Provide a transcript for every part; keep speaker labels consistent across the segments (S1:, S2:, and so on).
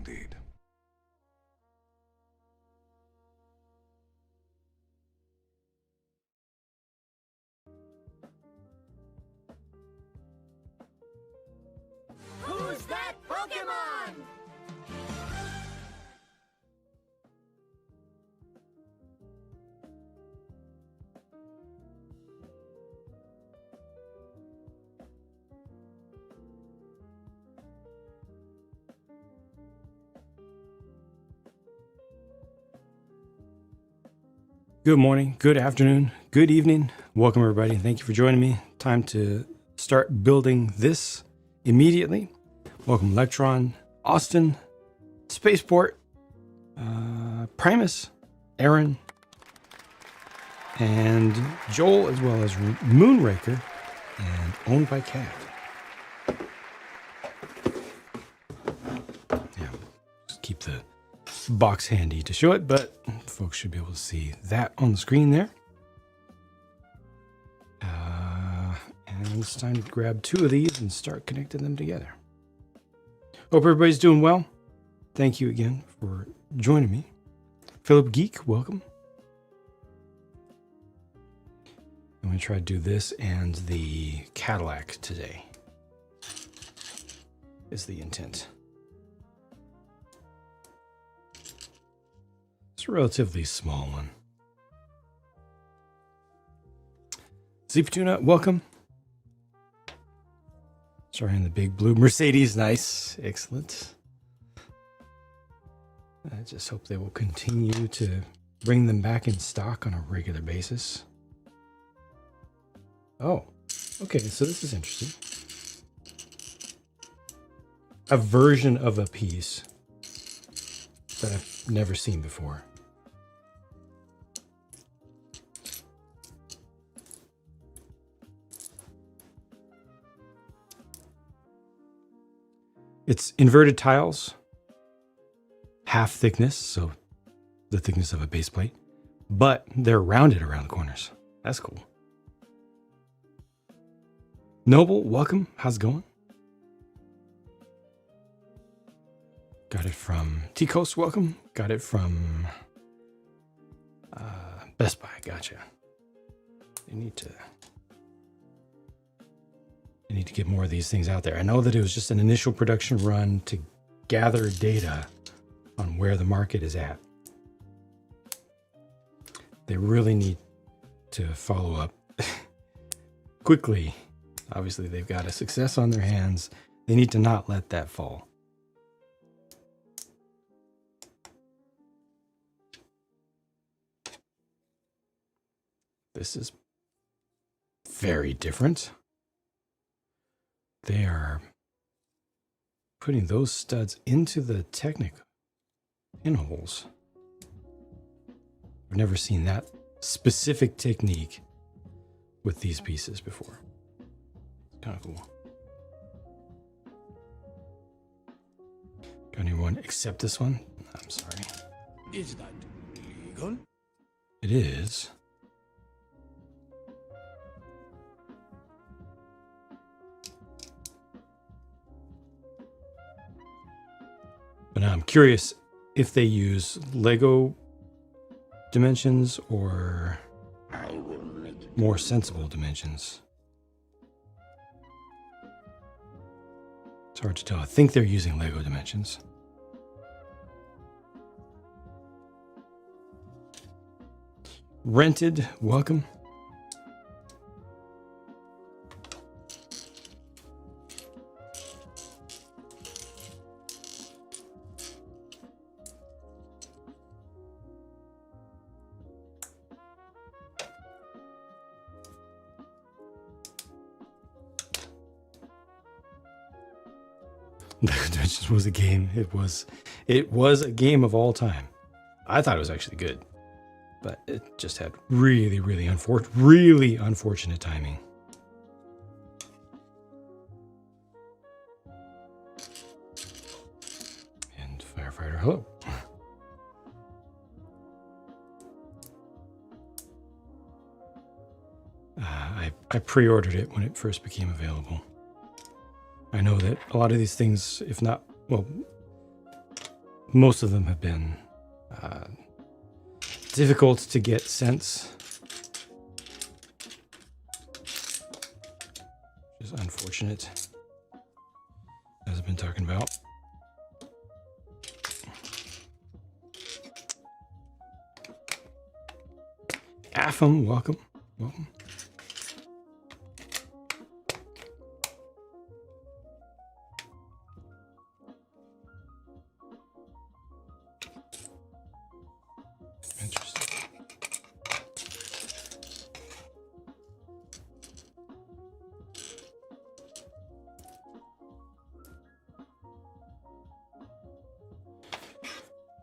S1: indeed.
S2: Who's that Pokemon?
S3: Good morning, good afternoon, good evening. Welcome, everybody. Thank you for joining me. Time to start building this immediately. Welcome, Electron, Austin, Spaceport, Primus, Aaron, and Joel, as well as Moonraker, and owned by Cat. Yeah, just keep the box handy to show it, but folks should be able to see that on the screen there. And it's time to grab two of these and start connecting them together. Hope everybody's doing well. Thank you again for joining me. Philip Geek, welcome. I'm going to try to do this and the Cadillac today, is the intent. It's a relatively small one. Ziptuna, welcome. Sorry, in the big blue Mercedes. Nice. Excellent. I just hope they will continue to bring them back in stock on a regular basis. Oh, okay. So this is interesting. A version of a piece that I've never seen before. It's inverted tiles, half thickness, so the thickness of a base plate, but they're rounded around the corners. That's cool. Noble, welcome. How's it going? Got it from Ticos, welcome. Got it from Best Buy, gotcha. I need to get more of these things out there. I know that it was just an initial production run to gather data on where the market is at. They really need to follow up quickly. Obviously, they've got a success on their hands. They need to not let that fall. This is very different. They are putting those studs into the Technic pinholes. I've never seen that specific technique with these pieces before. Kind of cool. Got anyone accept this one? I'm sorry.
S4: Is that legal?
S3: It is. But now I'm curious if they use Lego dimensions or more sensible dimensions. It's hard to tell. I think they're using Lego dimensions. Rented, welcome. Dimensions was a game. It was a game of all time. I thought it was actually good, but it just had really unfortunate timing. And firefighter, hello. I pre-ordered it when it first became available. I know that a lot of these things, if not, well, most of them have been difficult to get sense, which is unfortunate, as I've been talking about. Afam, welcome. Welcome. Interesting.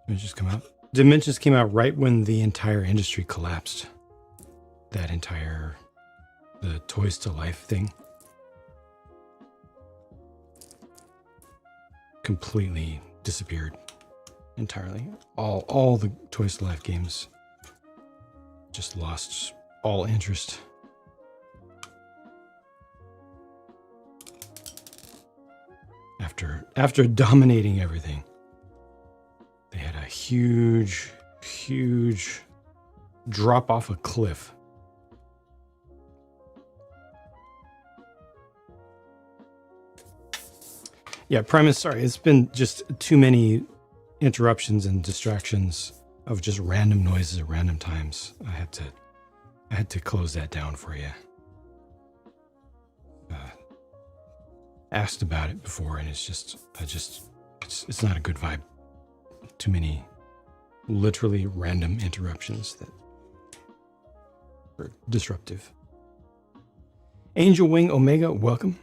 S3: Dimensions come out. Dimensions came out right when the entire industry collapsed. That entire, the Toys to Life thing, completely disappeared entirely. All the Toys to Life games just lost all interest. After dominating everything, they had a huge drop off a cliff. Yeah, Primus, sorry, it's been just too many interruptions and distractions of just random noises at random times. I had to close that down for you. Asked about it before, and it's not a good vibe. Too many literally random interruptions that are disruptive. Angel Wing Omega, welcome.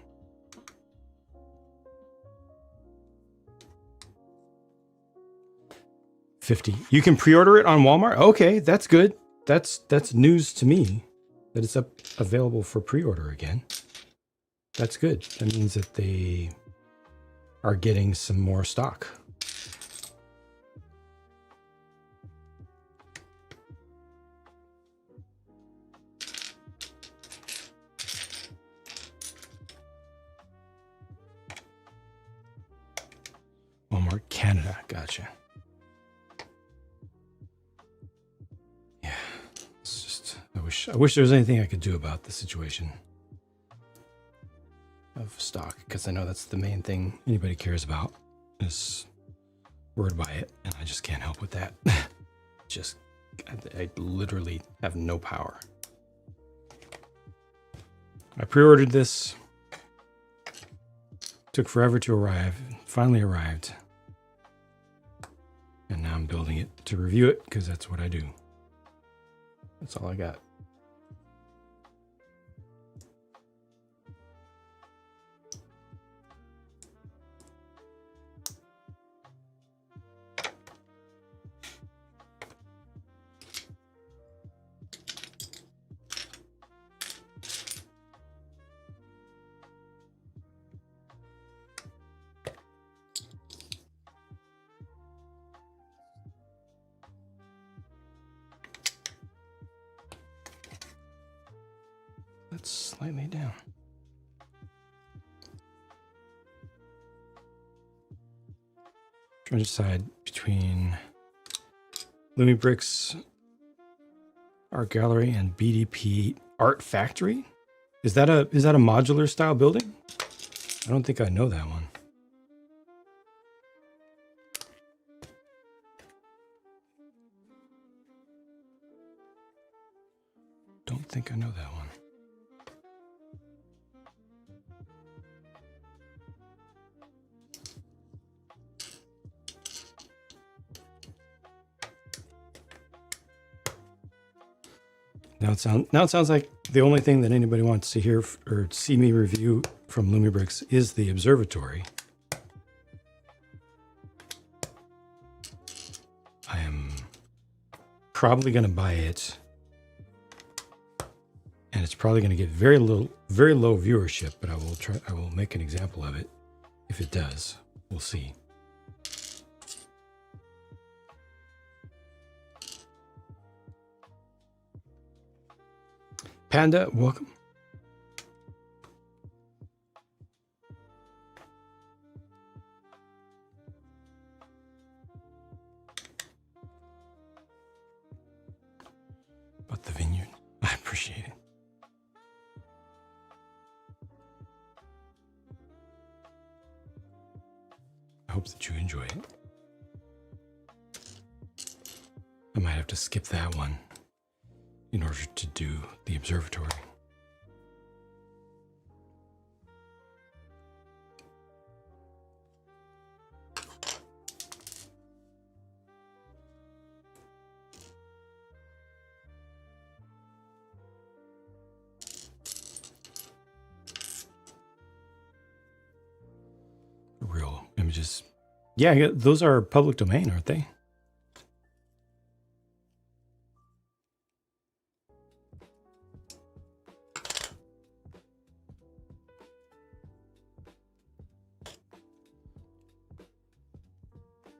S3: $50. You can pre-order it on Walmart? Okay, that's good. That's news to me that it's available for pre-order again. That's good. That means that they are getting some more stock. Walmart Canada, gotcha. Yeah, it's just I wish there was anything I could do about the situation of stock, because I know that's the main thing anybody cares about is where to buy it, and I just can't help with that. I literally have no power. I pre-ordered this. Took forever to arrive. Finally arrived. And now I'm building it to review it because that's what I do. That's all I got. That's slightly down. Trying to decide between Lumibricks Art Gallery and BDP Art Factory. Is that a modular style building? I don't think I know that one. Don't think I know that one. Now it sounds like the only thing that anybody wants to hear or see me review from Lumibricks is the observatory. I am probably going to buy it, and it's probably going to get very low viewership, but I will make an example of it if it does. We'll see. Panda, welcome. appreciate it. I hope that you enjoy it. I might have to skip that one in order to do the observatory. Real images. Yeah, those are public domain, aren't they?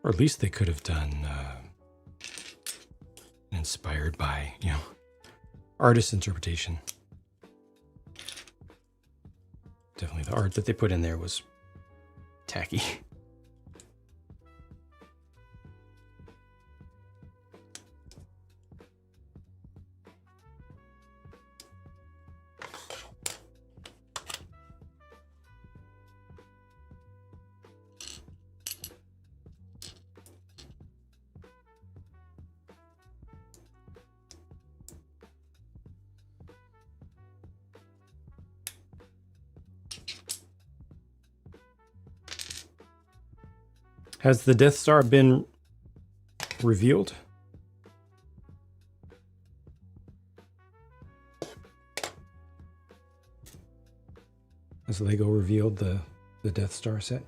S3: Or at least they could have done inspired by, artist interpretation. Definitely the art that they put in there was tacky. Has the Death Star been revealed? Has Lego revealed the Death Star set?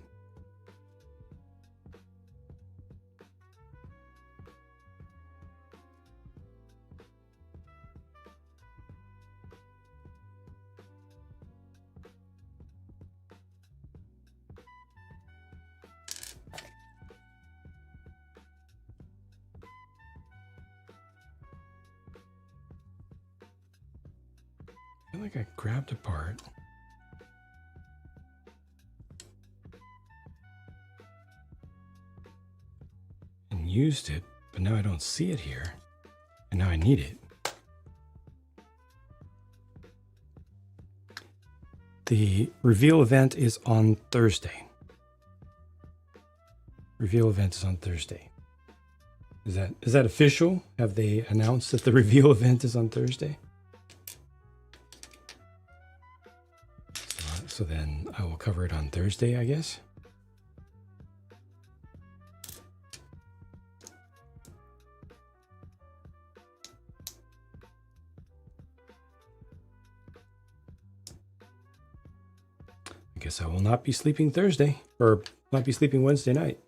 S3: I feel like I grabbed a part. And used it, but now I don't see it here. And now I need it. The reveal event is on Thursday. Reveal event is on Thursday. Is that official? Have they announced that the reveal event is on Thursday? So then I will cover it on Thursday, I guess. I guess I will not be sleeping Thursday, or not be sleeping Wednesday night.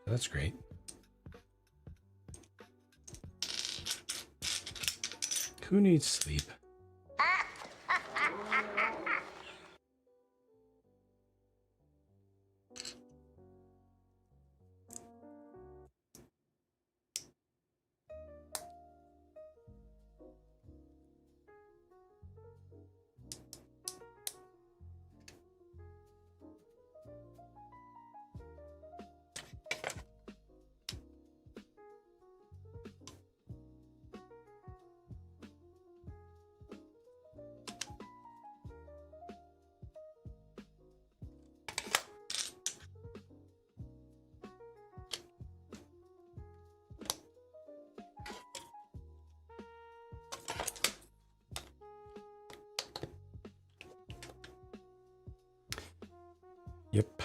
S3: That's great. Who needs sleep? Yep.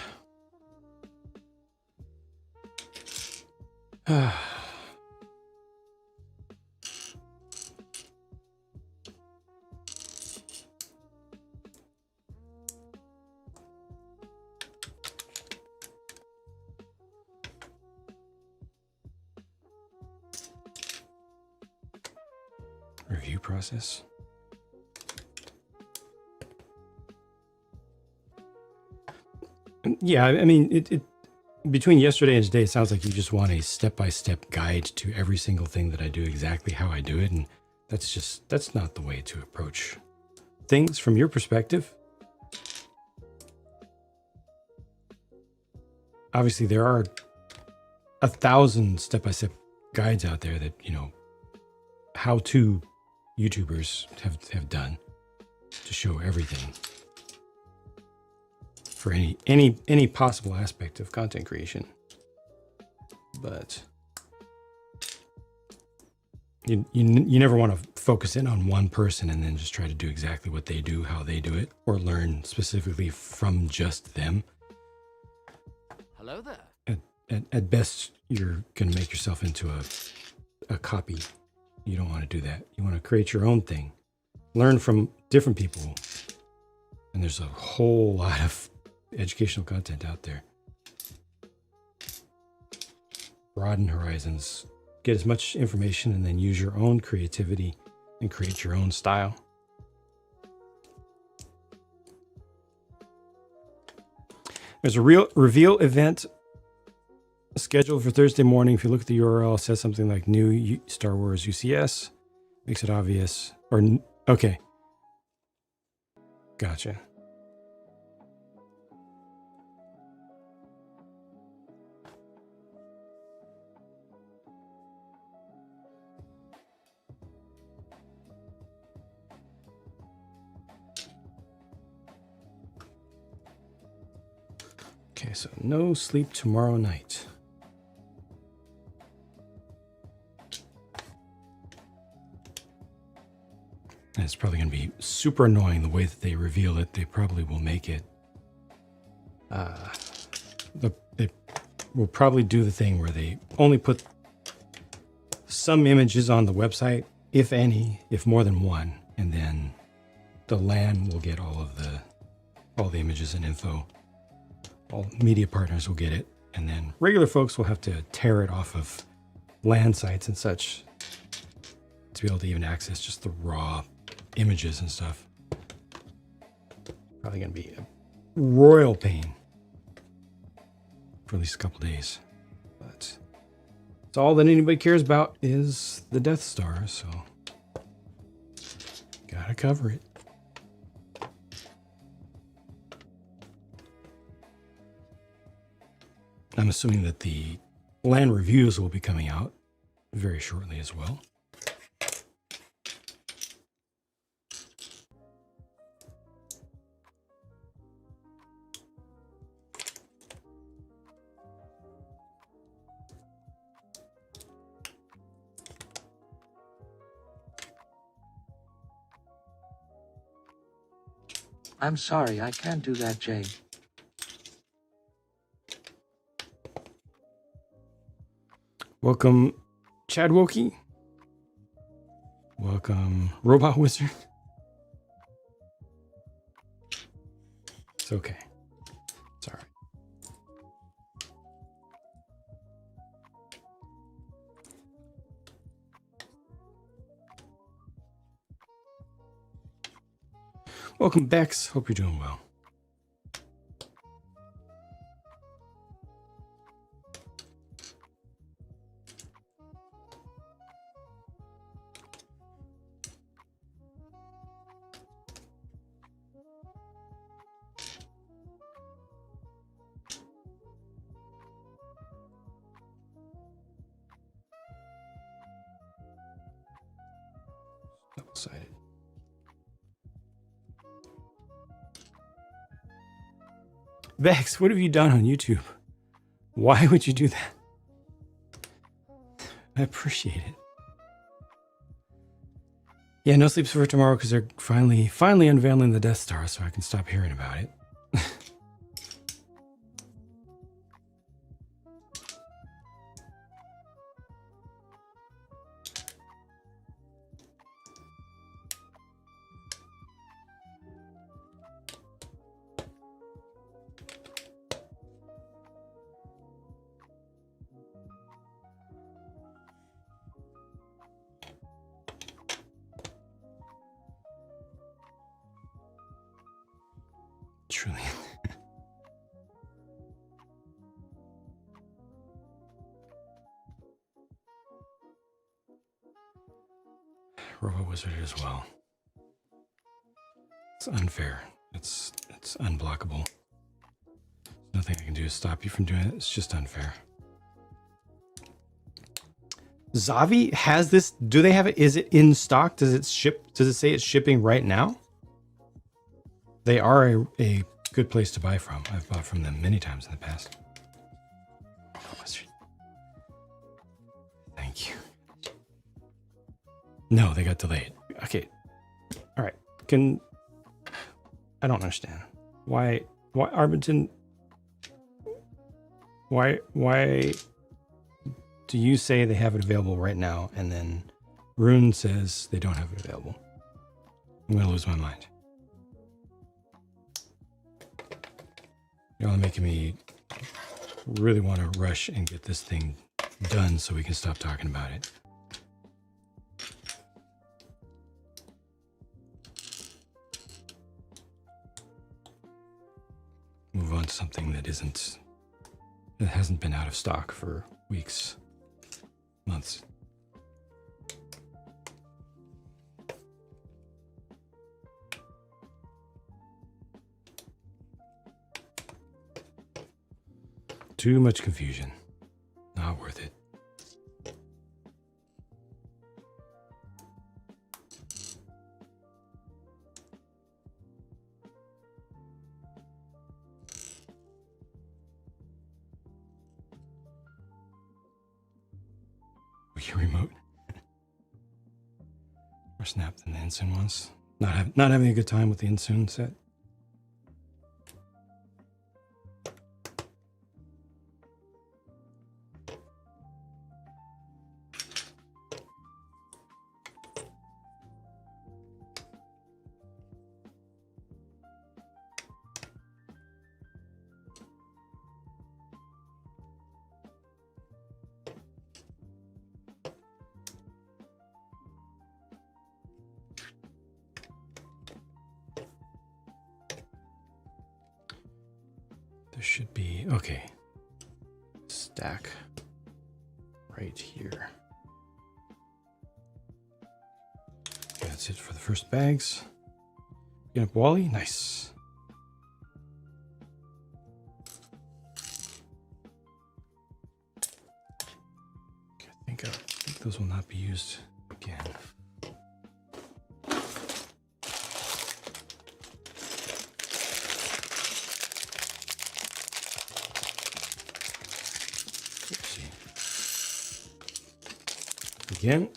S3: Review process. Yeah, I mean, it between yesterday and today, it sounds like you just want a step-by-step guide to every single thing that I do, exactly how I do it, and that's not the way to approach things from your perspective. Obviously, there are 1,000 step-by-step guides out there that, how-to YouTubers have done to show everything for any possible aspect of content creation. But you never want to focus in on one person and then just try to do exactly what they do, how they do it, or learn specifically from just them.
S4: Hello there.
S3: At best, you're going to make yourself into a copy. You don't want to do that. You want to create your own thing. Learn from different people. And there's a whole lot of educational content out there. Broaden horizons. Get as much information and then use your own creativity and create your own style. There's a reveal event scheduled for Thursday morning. If you look at the URL, it says something like new Star Wars UCS. Makes it obvious. Or, okay. Gotcha. Okay, so no sleep tomorrow night. And it's probably going to be super annoying the way that they reveal it. They probably will make it. They will probably do the thing where they only put some images on the website, if any, if more than one, and then the LAN will get all the images and info. All media partners will get it, and then regular folks will have to tear it off of LAN sites and such to be able to even access just the raw images and stuff. Probably going to be a royal pain for at least a couple days. But it's all that anybody cares about is the Death Star, so gotta cover it. I'm assuming that the LAN reviews will be coming out very shortly as well.
S1: I'm sorry, I can't do that, Jay.
S3: Welcome, Chad Wokey. Welcome, Robot Wizard. It's okay. It's all right. Welcome, Bex. Hope you're doing well. Double-sided. Vex, what have you done on YouTube? Why would you do that? I appreciate it. Yeah, no sleeps for tomorrow because they're finally unveiling the Death Star, so I can stop hearing about it. Truly. Robo Wizard as well. It's unfair. It's unblockable. There's nothing I can do to stop you from doing it. It's just unfair. Zavi has this. Do they have it? Is it in stock? Does it ship? Does it say it's shipping right now? They are a good place to buy from. I've bought from them many times in the past. Thank you. No, they got delayed. Okay. All right. I don't understand. Why Arbiton? Why do you say they have it available right now and then Rune says they don't have it available? I'm gonna lose my mind. You're only making me really want to rush and get this thing done so we can stop talking about it. Move on to something that hasn't been out of stock for weeks, months. Too much confusion. Not worth it. Wiki remote. Or snap than the Insun ones. Not having a good time with the Insun set. There should be, okay. Stack right here. Okay, that's it for the first bags. Get up Wally, nice. Okay, I think those will not be used again. Again,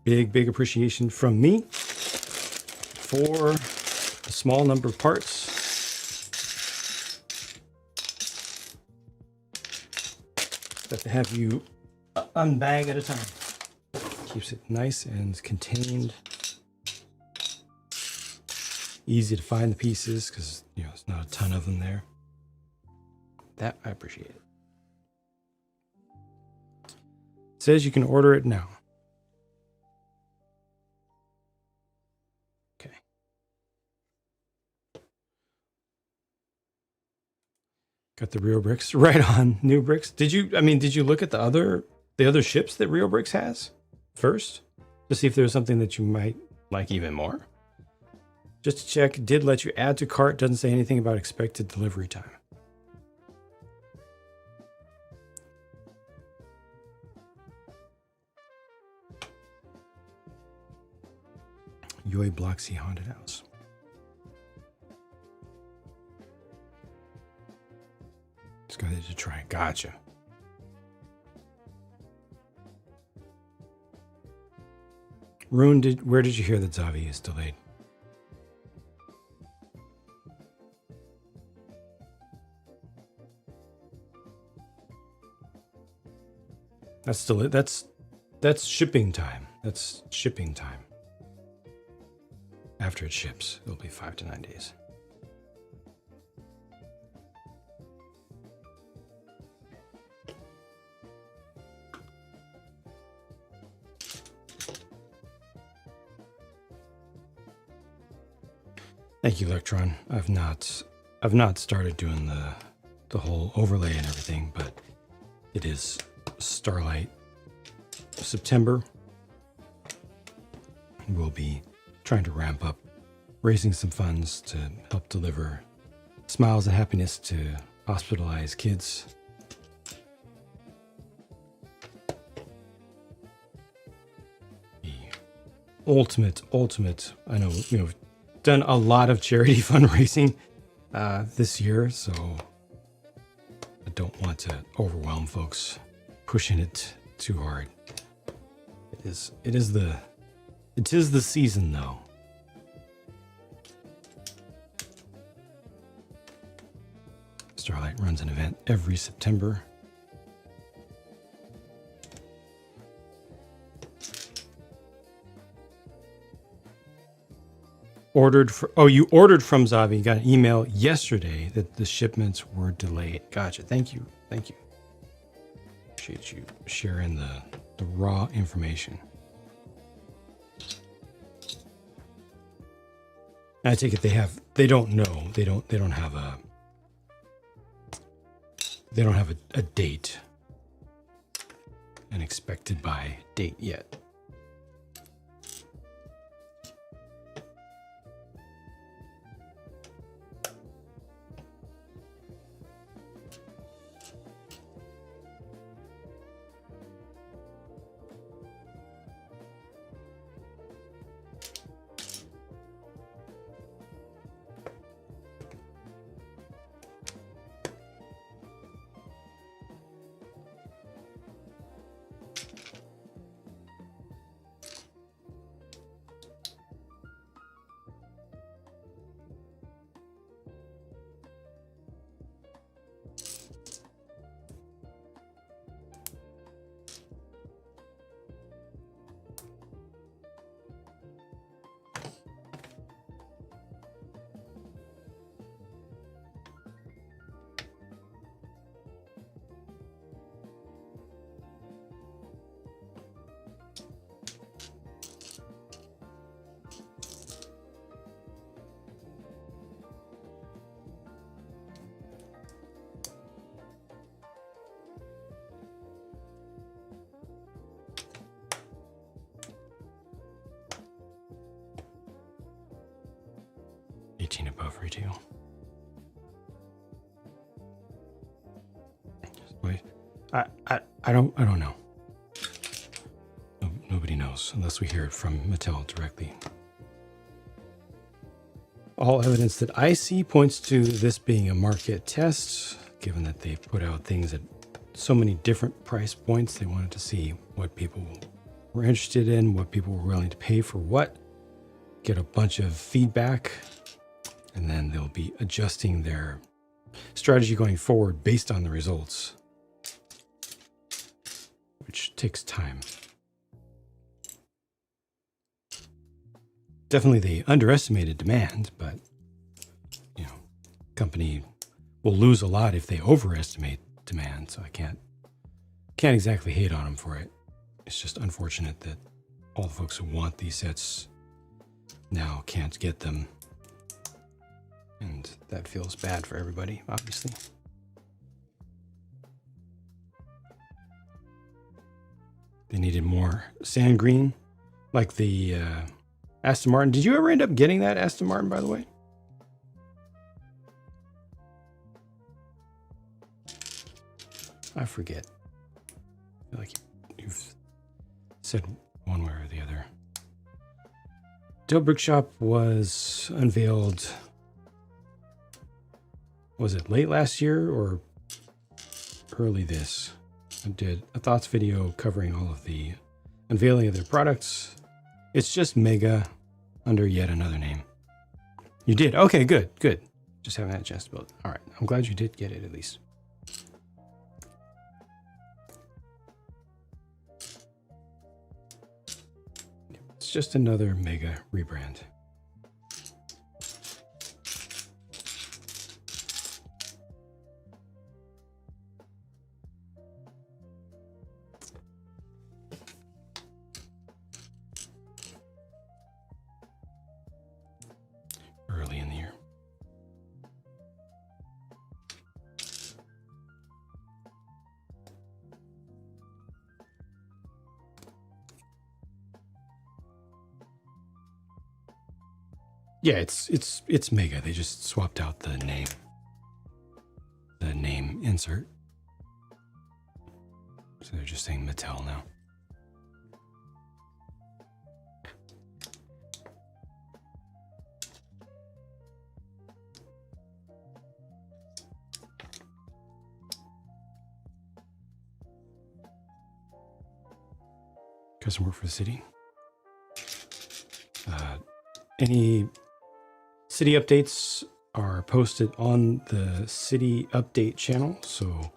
S3: big appreciation from me for a small number of parts that they have you unbag at a time. Keeps it nice and contained. Easy to find the pieces because there's not a ton of them there. That I appreciate it. Says you can order it now. Okay. Got the Rio Bricks right on new bricks. Did you look at the other ships that Rio Bricks has first to see if there was something that you might like even more? Just to check, did let you add to cart, doesn't say anything about expected delivery time. Yoi Block C Haunted House. Just got to try. Gotcha. Rune, where did you hear that Zavi is delayed? That's shipping time. That's shipping time. After it ships, it'll be 5 to 9 days. Thank you, Electron. I've not started doing the whole overlay and everything, but it is Starlight September. We'll be trying to ramp up, raising some funds to help deliver smiles and happiness to hospitalized kids. ultimate. I know, we've done a lot of charity fundraising this year, so I don't want to overwhelm folks pushing it too hard. It is the season though. Starlight runs an event every September. You ordered from Zavi. You got an email yesterday that the shipments were delayed. Gotcha. Thank you. Appreciate you sharing the raw information. I take it they don't know. They don't have a date, an expected by date yet. Above retail. Wait, I don't know. Nobody knows unless we hear it from Mattel directly. All evidence that I see points to this being a market test, given that they put out things at so many different price points. They wanted to see what people were interested in, what people were willing to pay for what, get a bunch of feedback, and then they'll be adjusting their strategy going forward based on the results, which takes time. Definitely they underestimated demand, but company will lose a lot if they overestimate demand, so I can't exactly hate on them for it. It's just unfortunate that all the folks who want these sets now can't get them. And that feels bad for everybody, obviously. They needed more sand green, like the Aston Martin. Did you ever end up getting that Aston Martin, by the way? I forget. I feel like you've said one way or the other. Dale Brick Shop was unveiled. Was it late last year or early this? I did a thoughts video covering all of the unveiling of their products. It's just Mega under yet another name. You did? Okay, good. Just haven't had a chance to build it. All right, I'm glad you did get it at least. It's just another Mega rebrand. Early in the year. Yeah, it's Mega. They just swapped out the name insert. So they're just saying Mattel now. custom work for the city. Any city updates are posted on the city update channel. So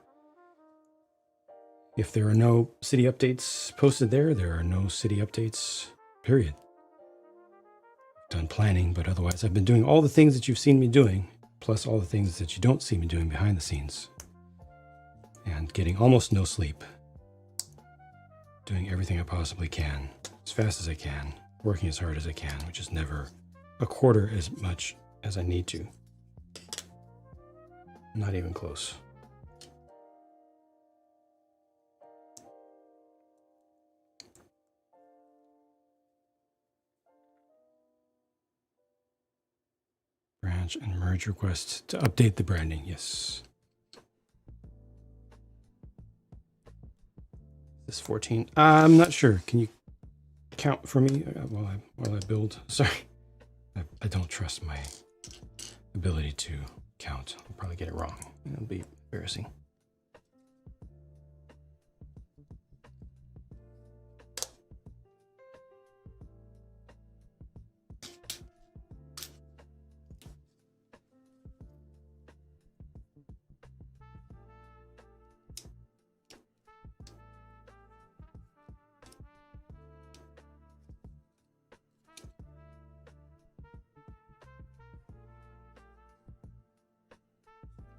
S3: if there are no city updates posted there, there are no city updates, period. I've done planning, but otherwise I've been doing all the things that you've seen me doing, plus all the things that you don't see me doing behind the scenes. And getting almost no sleep. Doing everything I possibly can, as fast as I can, working as hard as I can, which is never a quarter as much as I need to. Not even close. Branch and merge request to update the branding, yes. This 14. I'm not sure. Can you count for me while I build? Sorry, I don't trust my ability to count. I'll probably get it wrong. It'll be embarrassing.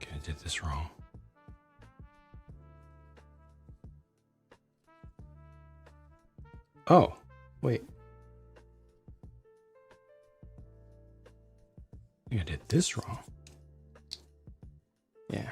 S3: Okay, I did this wrong. Oh, wait. I think I did this wrong. Yeah.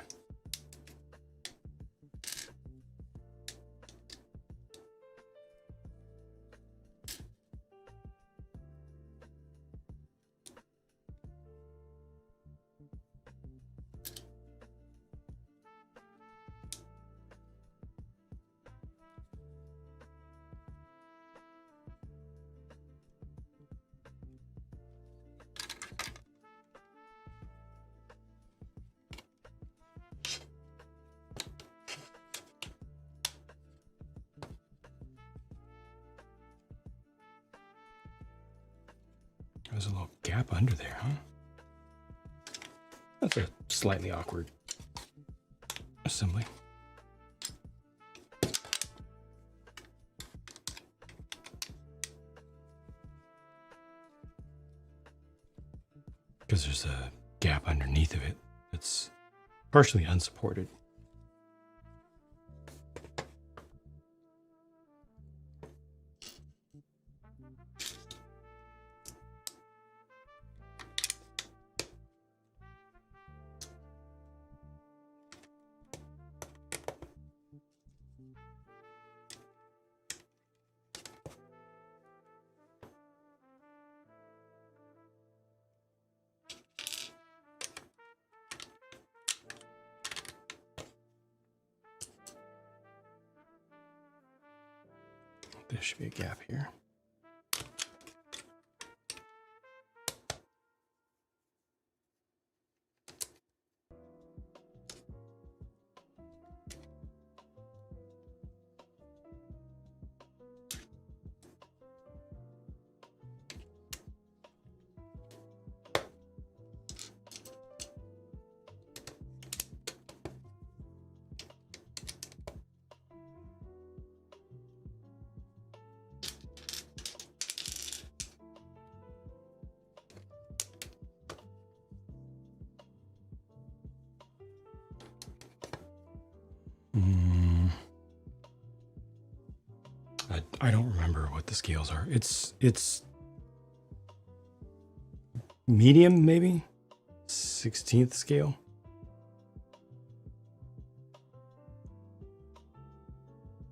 S3: There's a little gap under there, huh? That's a slightly awkward assembly. Because there's a gap underneath of it that's partially unsupported. There should be a gap here. I don't remember what the scales are. It's medium, maybe 16th scale.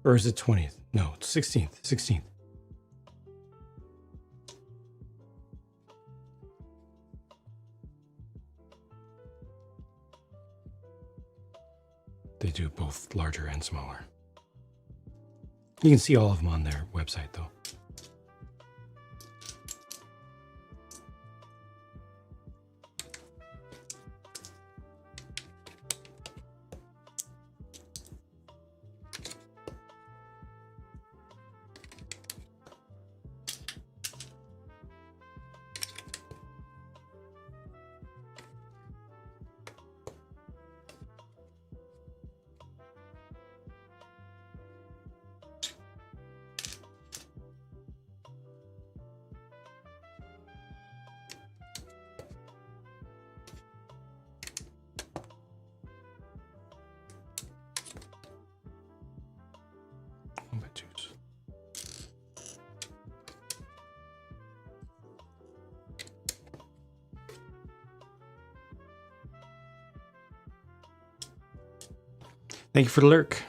S3: Or is it 20th? No, 16th. 16th. They do both larger and smaller. You can see all of them on their website, though. Thank you for the lurk.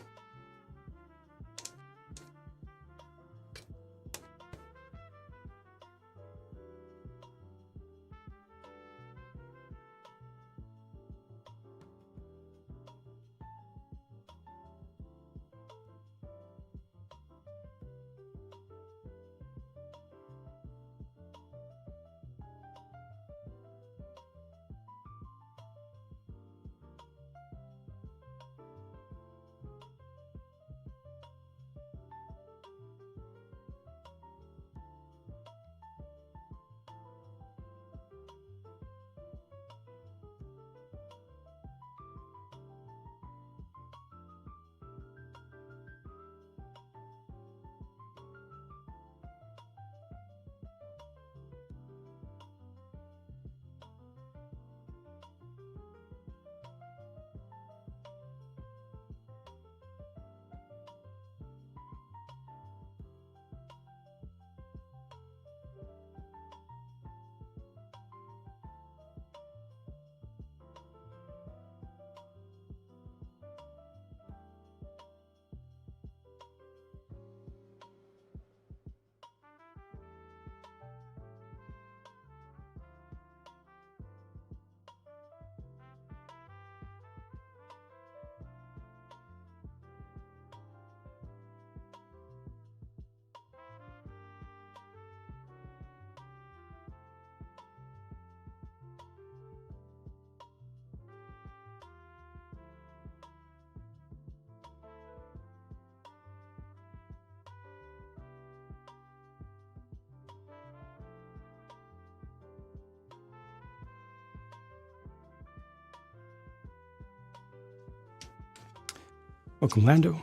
S3: Welcome, Lando.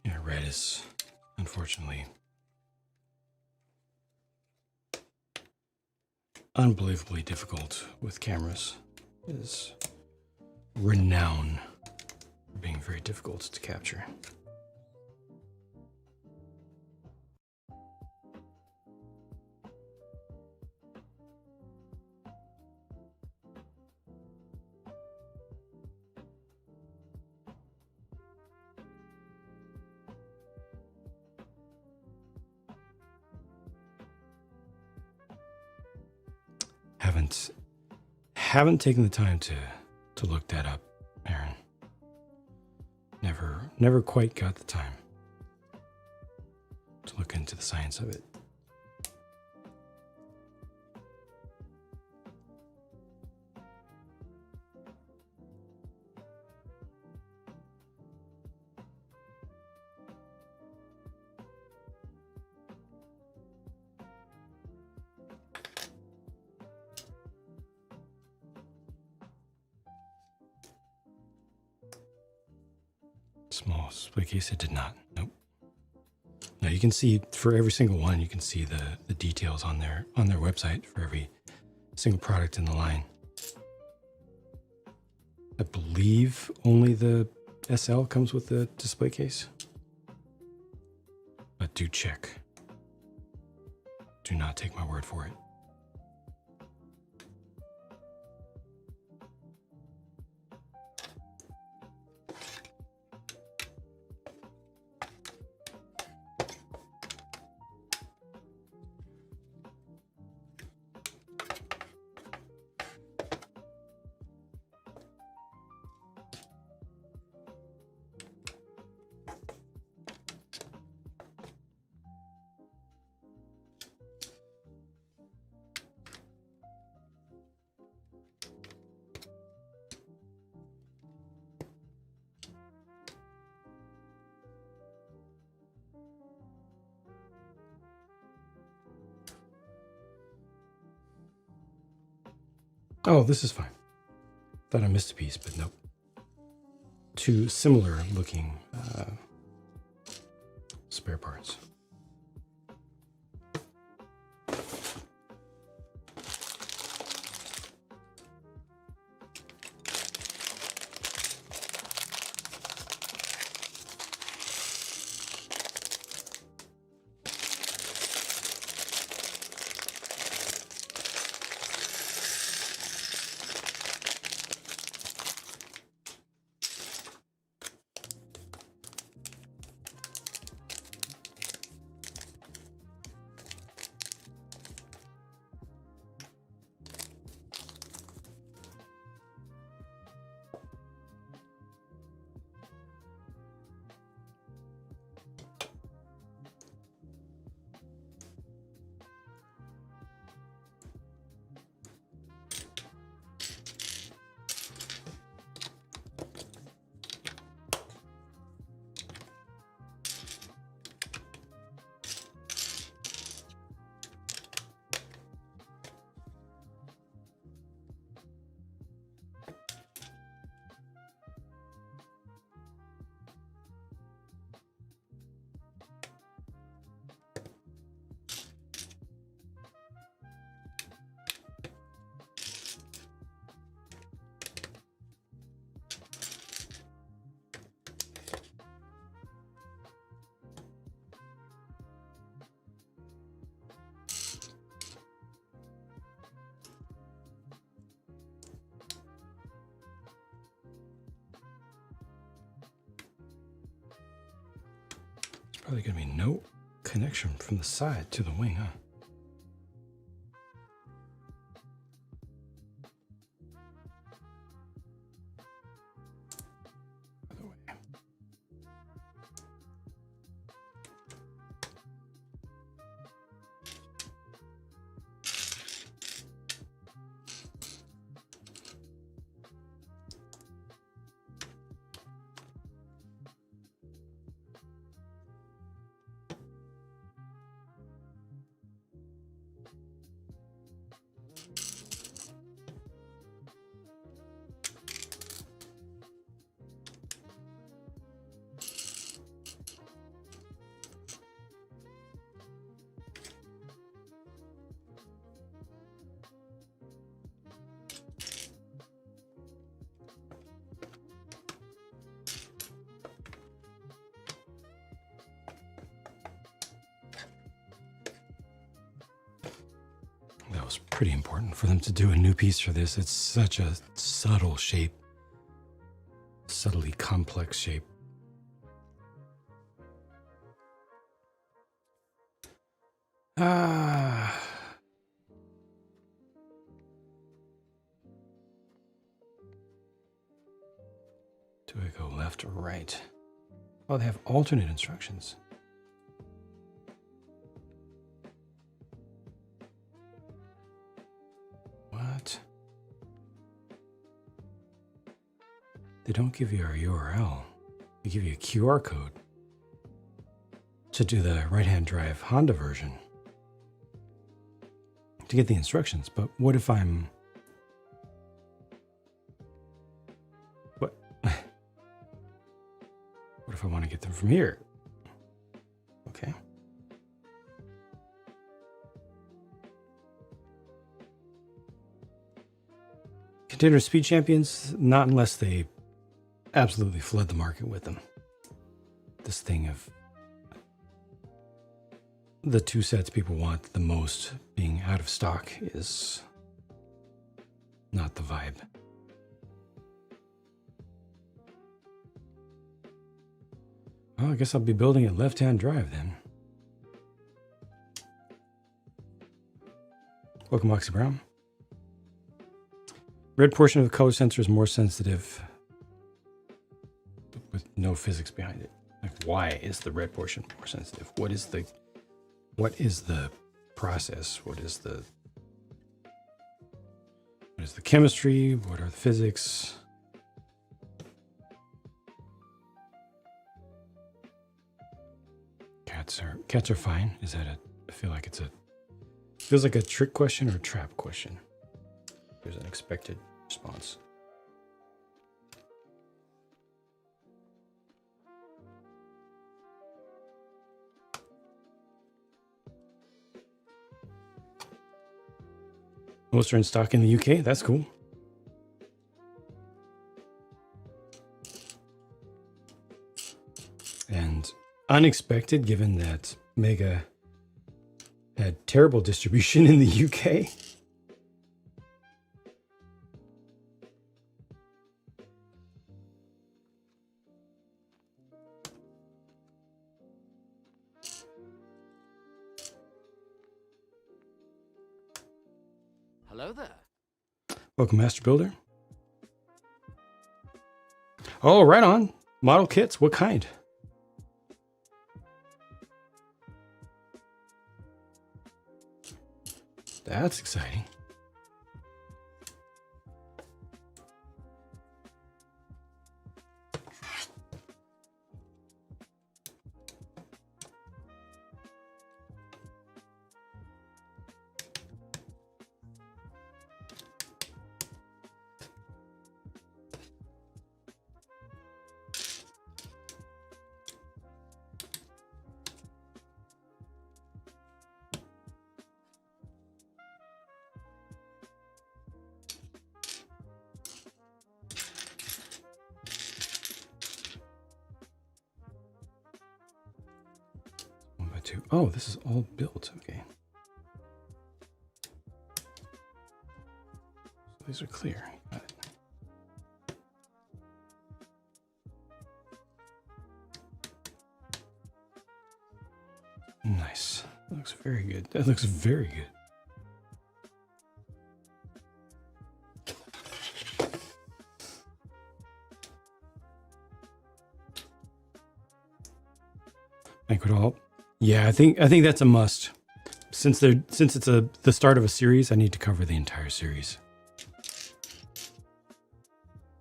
S3: Yeah, red is unfortunately unbelievably difficult with cameras. It is renowned for being very difficult to capture. Haven't taken the time to look that up, Aaron. Never quite got the time to look into the science of it. Small display case, it did not. Nope. Now you can see for every single one, you can see the details on their website for every single product in the line. I believe only the SL comes with the display case. But do check. Do not take my word for it. Oh, this is fine. Thought I missed a piece, but nope. Two similar looking spare parts. Probably going to be no connection from the side to the wing, huh? Other way. That was pretty important for them to do a new piece for this. It's such a subtle shape, subtly complex shape. Ah. Do I go left or right? Oh, they have alternate instructions. What? They don't give you a URL. They give you a QR code to do the right-hand drive Honda version to get the instructions. But what if I'm... What? What if I want to get them from here? Okay. Container speed champions, not unless they absolutely flood the market with them. This thing of the two sets people want the most being out of stock is not the vibe. Well, I guess I'll be building a left-hand drive then. Welcome, Moxie Brown. Red portion of the color sensor is more sensitive with no physics behind it. Like, why is the red portion more sensitive? What is the process? What is the chemistry? What are the physics? Cats are fine. Is that I feel like feels like a trick question or a trap question. There's an expected response. Most are in stock in the UK. That's cool. And unexpected, given that Mega had terrible distribution in the UK.
S4: Hello there.
S3: Welcome, Master Builder. Oh, right on. Model kits. What kind? That's exciting. Oh, this is all built. Okay. So these are clear. Got it. looks very good. That looks very good. Banquet Hall. Yeah, I think that's a must. Since it's the start of a series, I need to cover the entire series.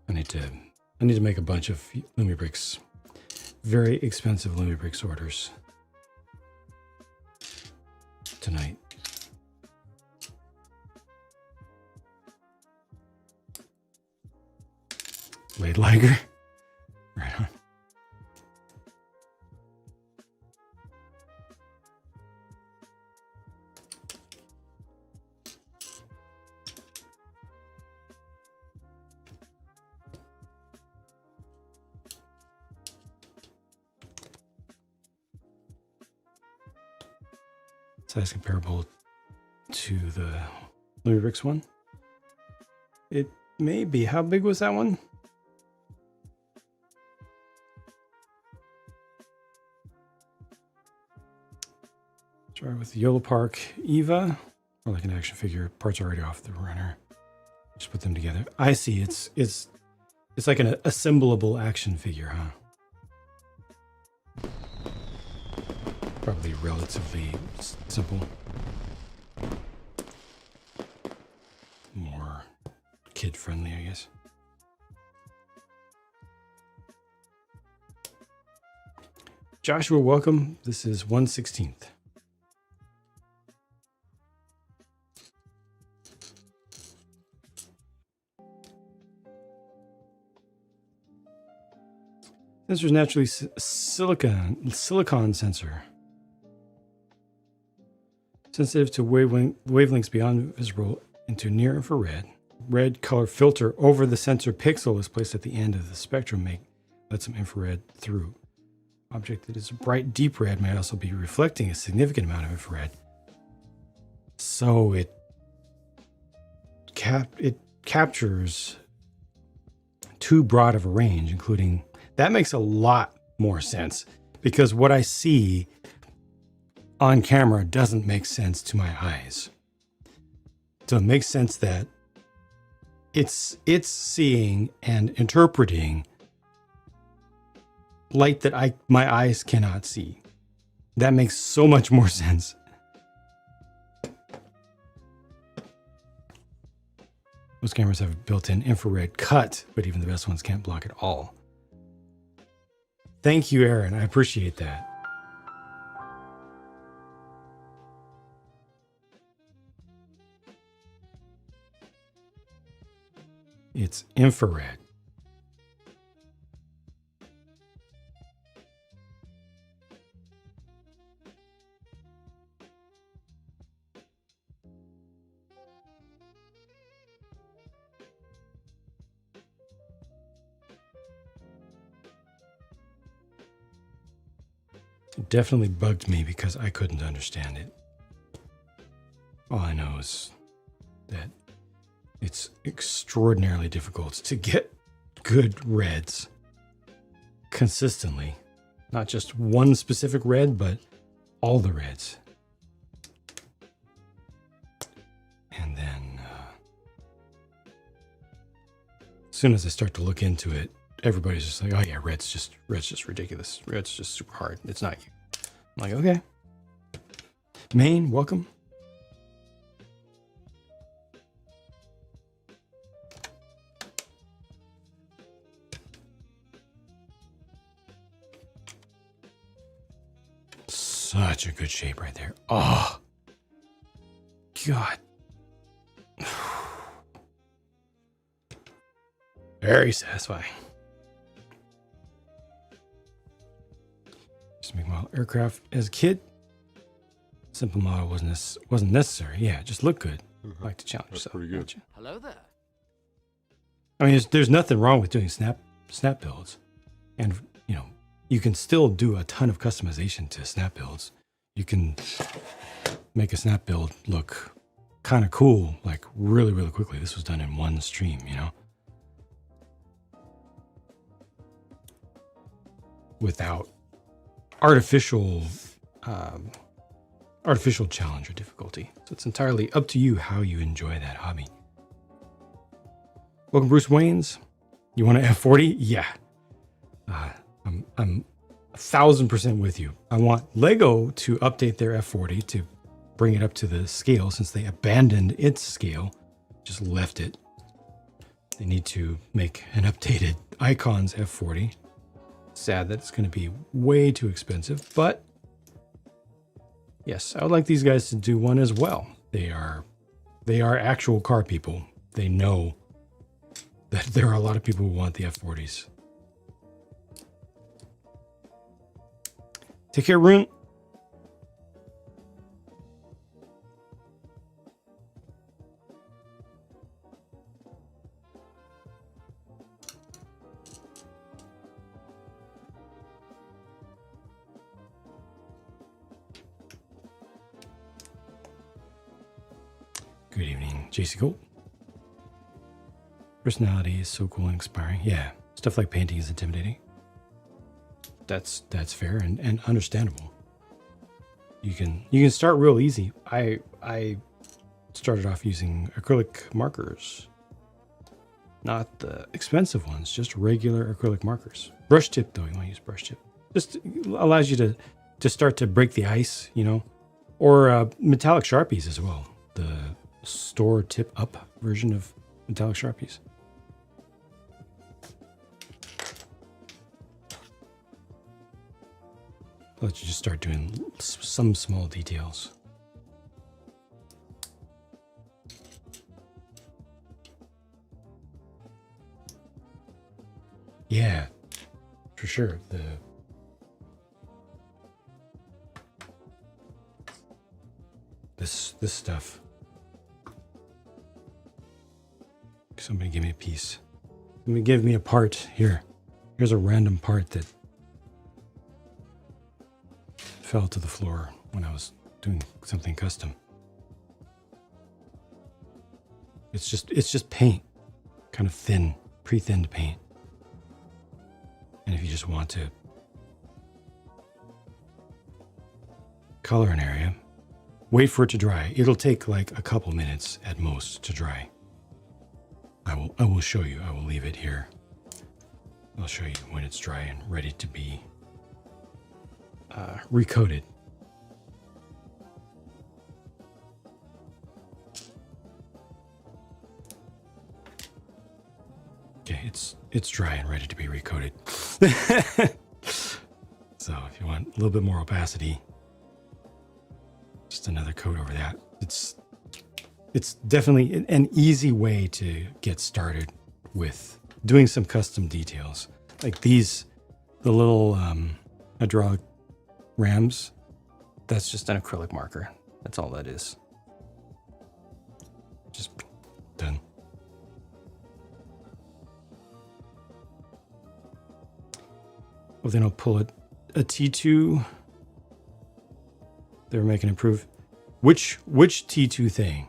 S3: I need to make a bunch of Lumibrix, very expensive Lumibrix orders tonight. Blade Liger. Right on. Size comparable to the Lumibrix one. It may be. How big was that one? Try with the Yolo Park Eva, or like an action figure. Parts already off the runner. Just put them together. I see. It's like an assemblable action figure, huh? Probably relatively simple. More kid-friendly, I guess. Joshua, welcome. This is 1/16. Sensor is naturally silicon sensor. Sensitive to wavelengths beyond visible into near infrared. Red color filter over the sensor pixel is placed at the end of the spectrum, let some infrared through. Object that is bright deep red may also be reflecting a significant amount of infrared. So it captures too broad of a range, including that makes a lot more sense because what I see on camera doesn't make sense to my eyes. So it makes sense that it's seeing and interpreting light that my eyes cannot see. That makes so much more sense. Most cameras have a built-in infrared cut, but even the best ones can't block it all. Thank you, Aaron. I appreciate that. It's infrared. It definitely bugged me because I couldn't understand it. All I know is that it's extraordinarily difficult to get good reds consistently. Not just one specific red, but all the reds. And then as soon as I start to look into it, everybody's just like, oh yeah, red's just ridiculous. Red's just super hard. It's not you. I'm like, okay. Maine, welcome. Such a good shape right there. Oh, God. Very satisfying. Just make model aircraft as a kid. Simple model wasn't necessary. Yeah, just look good. Like to challenge yourself.
S5: Pretty good.
S3: Gotcha.
S4: Hello there.
S3: I mean, there's nothing wrong with doing snap builds, and you can still do a ton of customization to snap builds. You can make a snap build look kind of cool, like really, really quickly. This was done in one stream, without artificial artificial challenge or difficulty. So it's entirely up to you how you enjoy that hobby. Welcome, Bruce Waynes. You want an F40? Yeah. I'm 1,000% with you. I want Lego to update their F40 to bring it up to the scale, since they abandoned its scale, just left it. They need to make an updated Icons F40. Sad that it's going to be way too expensive, but yes, I would like these guys to do one as well. They are actual car people. They know that there are a lot of people who want the F40s. Take care, Rune. Good evening, JC Gold. Personality is so cool and inspiring. Yeah, stuff like painting is intimidating. That's fair and understandable. You can start real easy. I started off using acrylic markers, not the expensive ones, just regular acrylic markers. Brush tip though, you want to use brush tip. Just allows you to start to break the ice, you know, or metallic Sharpies as well. The store tip up version of metallic Sharpies. Let you just start doing some small details. Yeah, for sure. This stuff. Somebody give me a piece. Somebody give me a part here. Here's a random part that fell to the floor when I was doing something custom. It's just paint, kind of thin, pre-thinned paint. And if you just want to color an area, wait for it to dry. It'll take like a couple minutes at most to dry. I will show you. I will leave it here. I'll show you when it's dry and ready to be recoated. Okay, it's dry and ready to be recoated. So if you want a little bit more opacity, just another coat over that. It's definitely an easy way to get started with doing some custom details. Like these, the little hydraulic rams, that's just an acrylic marker. That's all that is. Just done. Well, then I'll pull it a T2. They're making improve. Which T2 thing?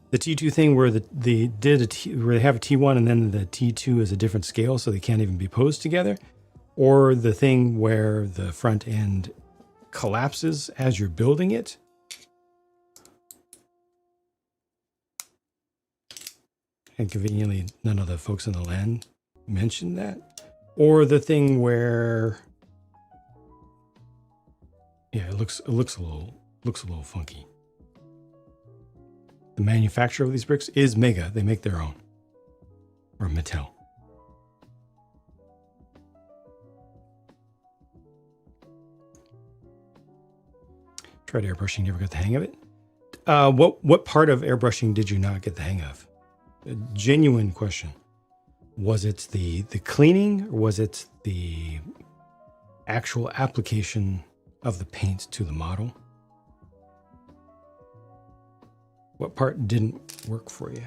S3: The T2 thing where where they have a T1 and then the T2 is a different scale, so they can't even be posed together, or the thing where the front end collapses as you're building it. And conveniently, none of the folks in the land mentioned that, or the thing where, yeah, it looks a little funky. The manufacturer of these bricks is Mega. They make their own. Or Mattel. Tried airbrushing, never got the hang of it. What part of airbrushing did you not get the hang of? A genuine question. Was it the cleaning, or was it the actual application of the paint to the model? What part didn't work for you?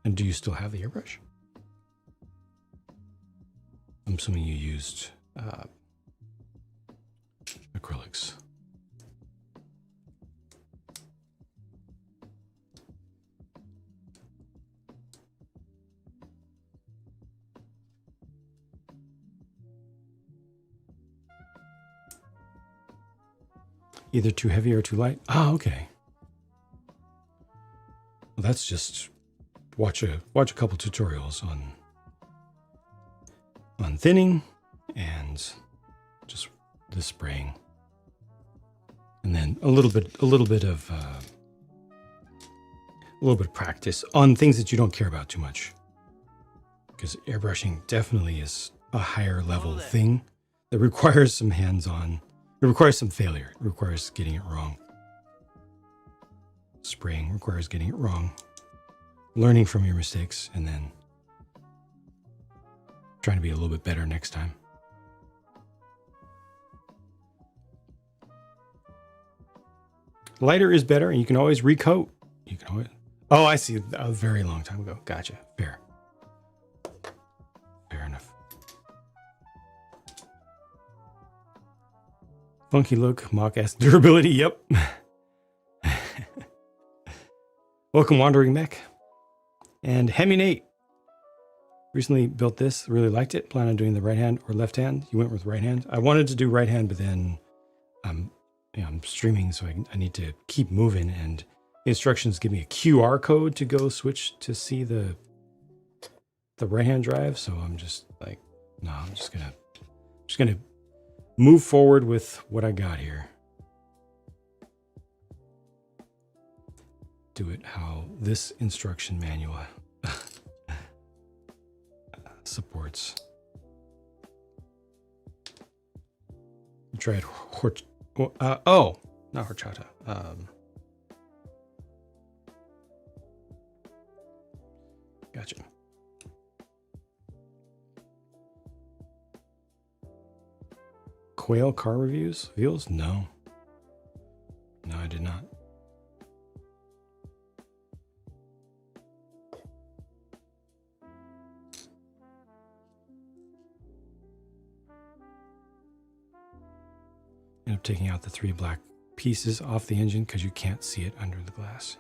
S3: And do you still have the airbrush? I'm assuming you used acrylics. Either too heavy or too light. Ah, okay. Well, that's just watch a couple tutorials on thinning and just the spraying, and then a little bit of practice on things that you don't care about too much, because airbrushing definitely is a higher level thing that requires some hands-on. It requires some failure. It requires getting it wrong. Spraying requires getting it wrong, learning from your mistakes, and then trying to be a little bit better next time. Lighter is better, and you can always recoat. You can always. Oh, I see. A very long time ago. Gotcha. Fair. Fair enough. Funky look, mock-ass durability. Yep. Welcome, Wandering Mech. And Heminate. Recently built this. Really liked it. Plan on doing the right hand or left hand. You went with right hand. I wanted to do right hand, but then I'm streaming, so I need to keep moving. And the instructions give me a QR code to go switch to see the right hand drive. So I'm just like, no, I'm just gonna move forward with what I got here. Do it how this instruction manual supports. I tried not horchata. Gotcha. Quail car reviews? No. No, I did not. End up taking out the 3 black pieces off the engine because you can't see it under the glass.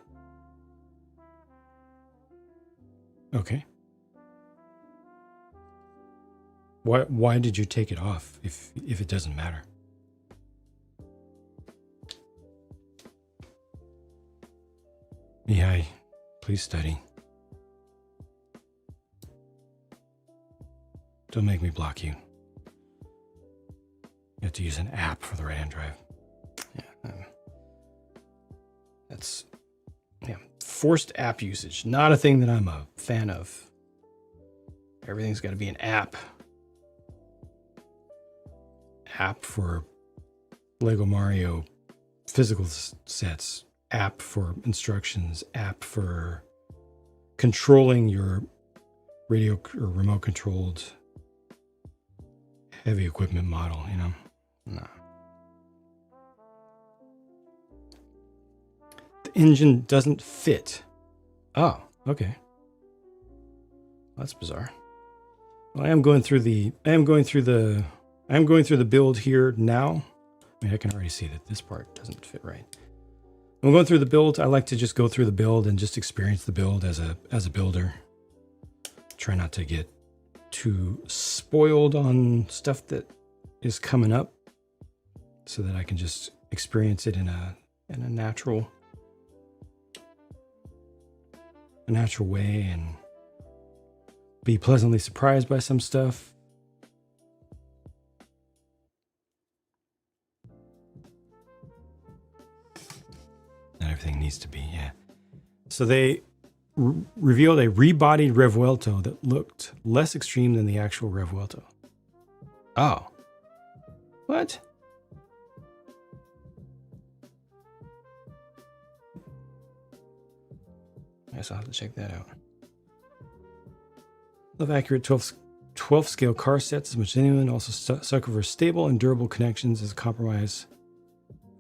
S3: Okay. Why did you take it off if it doesn't matter? Yeah, please study. Don't make me block you. You have to use an app for the right-hand drive. Yeah, that's forced app usage. Not a thing that I'm a fan of. Everything's got to be an app. App for Lego Mario physical sets. App for instructions. App for controlling your radio or remote controlled heavy equipment model, you know? No. The engine doesn't fit. Oh, okay. That's bizarre. Well, I am going through the build here now. I mean, I can already see that this part doesn't fit right. I'm going through the build. I like to just go through the build and just experience the build as a builder. Try not to get too spoiled on stuff that is coming up, so that I can just experience it in a natural way and be pleasantly surprised by some stuff. Not everything needs to be, yeah. So they revealed a rebodied Revuelto that looked less extreme than the actual Revuelto. Oh. What? I guess I'll have to check that out. Love accurate 12 scale car sets as much as anyone. Also sucker for stable and durable connections as a compromise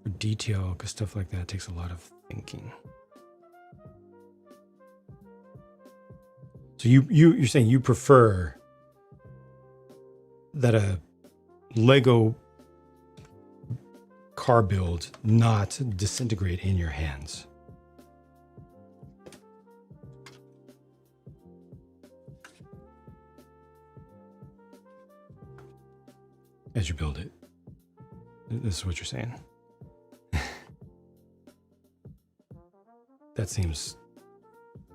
S3: for detail, because stuff like that takes a lot of thinking. So you're saying you prefer that a Lego car build not disintegrate in your hands? As you build it. This is what you're saying. That seems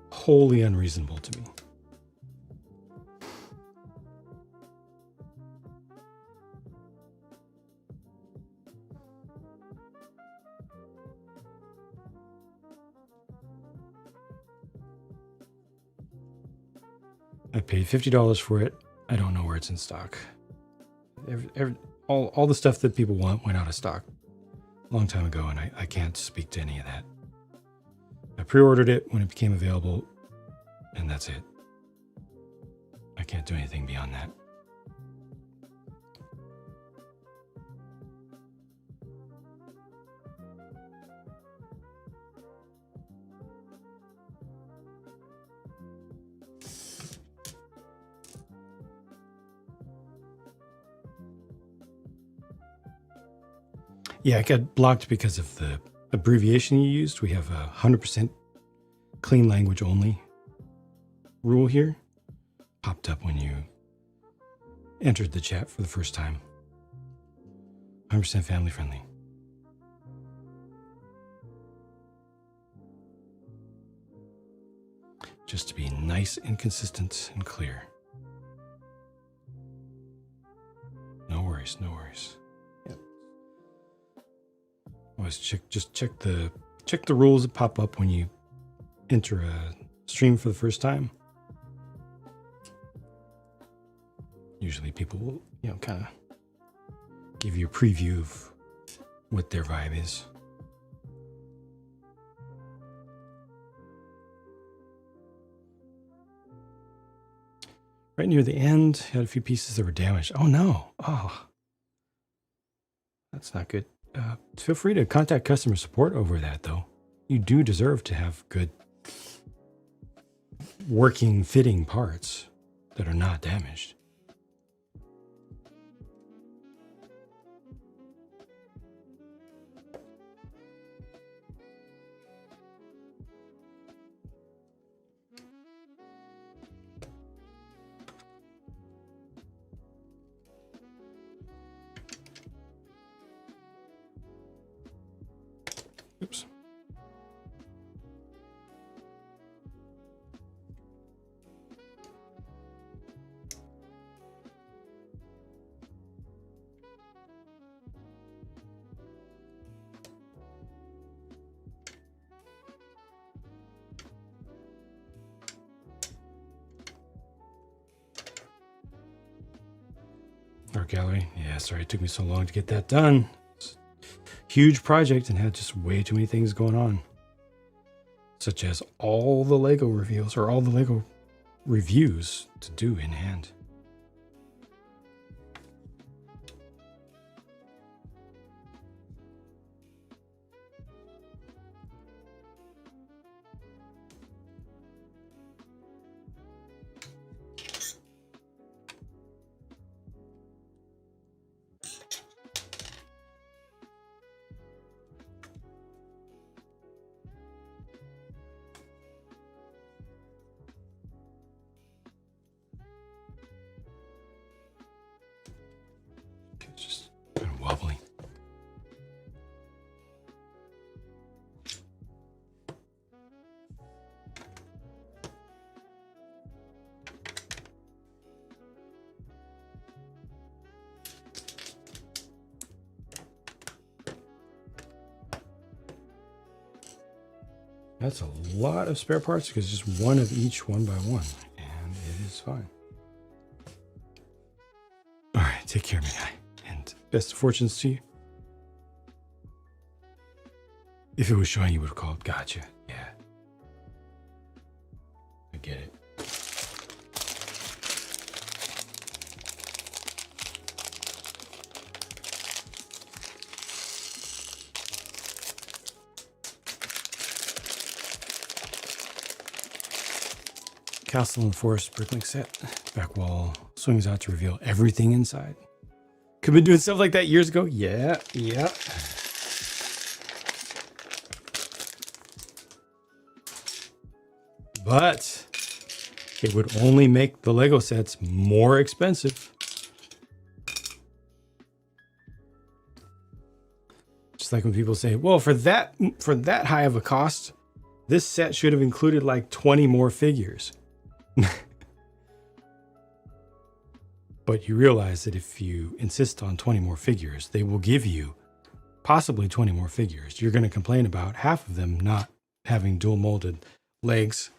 S3: wholly unreasonable to me. I paid $50 for it. I don't know where it's in stock. All the stuff that people want went out of stock a long time ago, and I can't speak to any of that. I pre-ordered it when it became available, and that's it. I can't do anything beyond that. Yeah, it got blocked because of the abbreviation you used. We have a 100% clean language only rule here. Popped up when you entered the chat for the first time. 100% family friendly. Just to be nice and consistent and clear. No worries, no worries. Always check the rules that pop up when you enter a stream for the first time. Usually people will, kind of give you a preview of what their vibe is. Right near the end, had a few pieces that were damaged. Oh no. Oh. That's not good. Feel free to contact customer support over that, though. You do deserve to have good working, fitting parts that are not damaged. Oops. Art gallery. Yeah, sorry it took me so long to get that done. Huge project and had just way too many things going on, such as all the Lego reveals or all the Lego reviews to do in hand. It's just kind of wobbly. That's a lot of spare parts because just one of each, one by one, and it is fine. All right, take care, my guy, and best of fortunes to you. If it was showing, you would have called. Gotcha. Yeah, I get it. Castle and Forest Bricklink set. Back wall swings out to reveal everything inside. Could have been doing stuff like that years ago. Yeah. But it would only make the Lego sets more expensive. Just like when people say, well, for that high of a cost, This set should have included like 20 more figures. But you realize that if you insist on 20 more figures, they will give you possibly 20 more figures. You're going to complain about half of them not having dual molded legs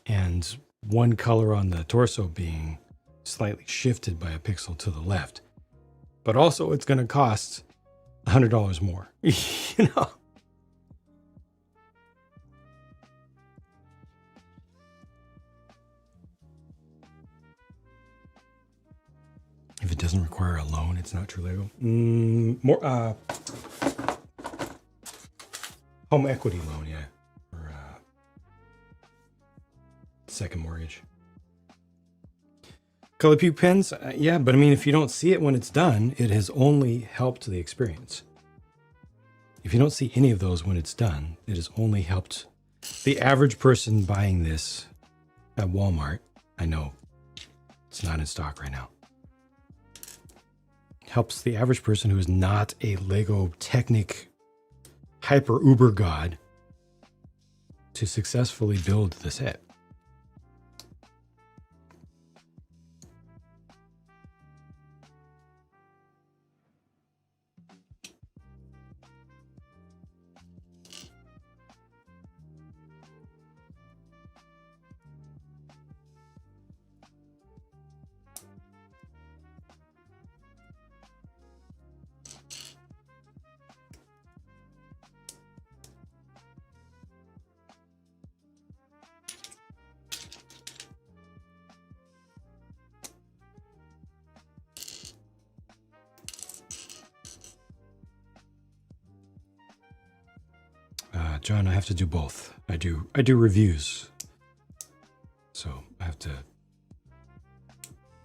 S3: and one color on the torso being slightly shifted by a pixel to the left. But also it's going to cost $100 more, you know? If it doesn't require a loan, it's not true Lego. Home equity loan, yeah. Or second mortgage. Color Puke pens, yeah, but I mean, if you don't see it when it's done, it has only helped the experience. If you don't see any of those when it's done, it has only helped the average person buying this at Walmart. I know it's not in stock right now. Helps the average person who is not a Lego Technic hyper uber god to successfully build the set. John, I have to do both. I do reviews. So I have to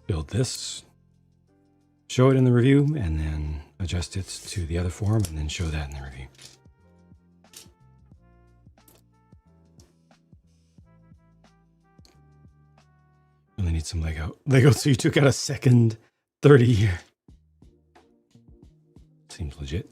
S3: build this, show it in the review, and then adjust it to the other form, and then show that in the review. Really need some Lego, so you took out a second 30 year. Seems legit.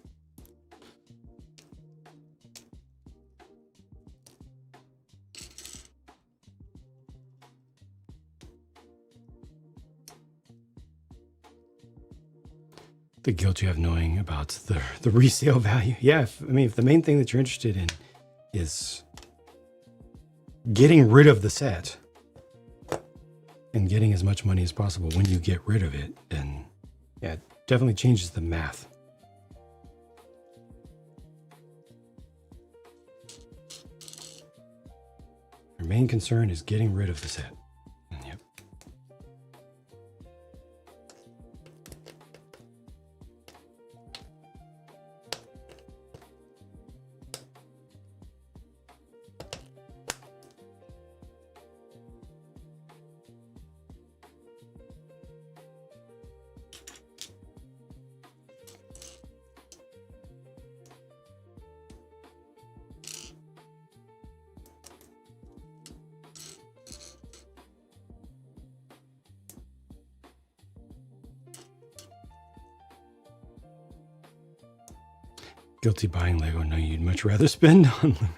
S3: The guilt you have knowing about the resale value. Yeah, if the main thing that you're interested in is getting rid of the set and getting as much money as possible when you get rid of it, then yeah, it definitely changes the math. Your main concern is getting rid of the set. And yep. Guilty buying Lego. No, you'd much rather spend on Lumi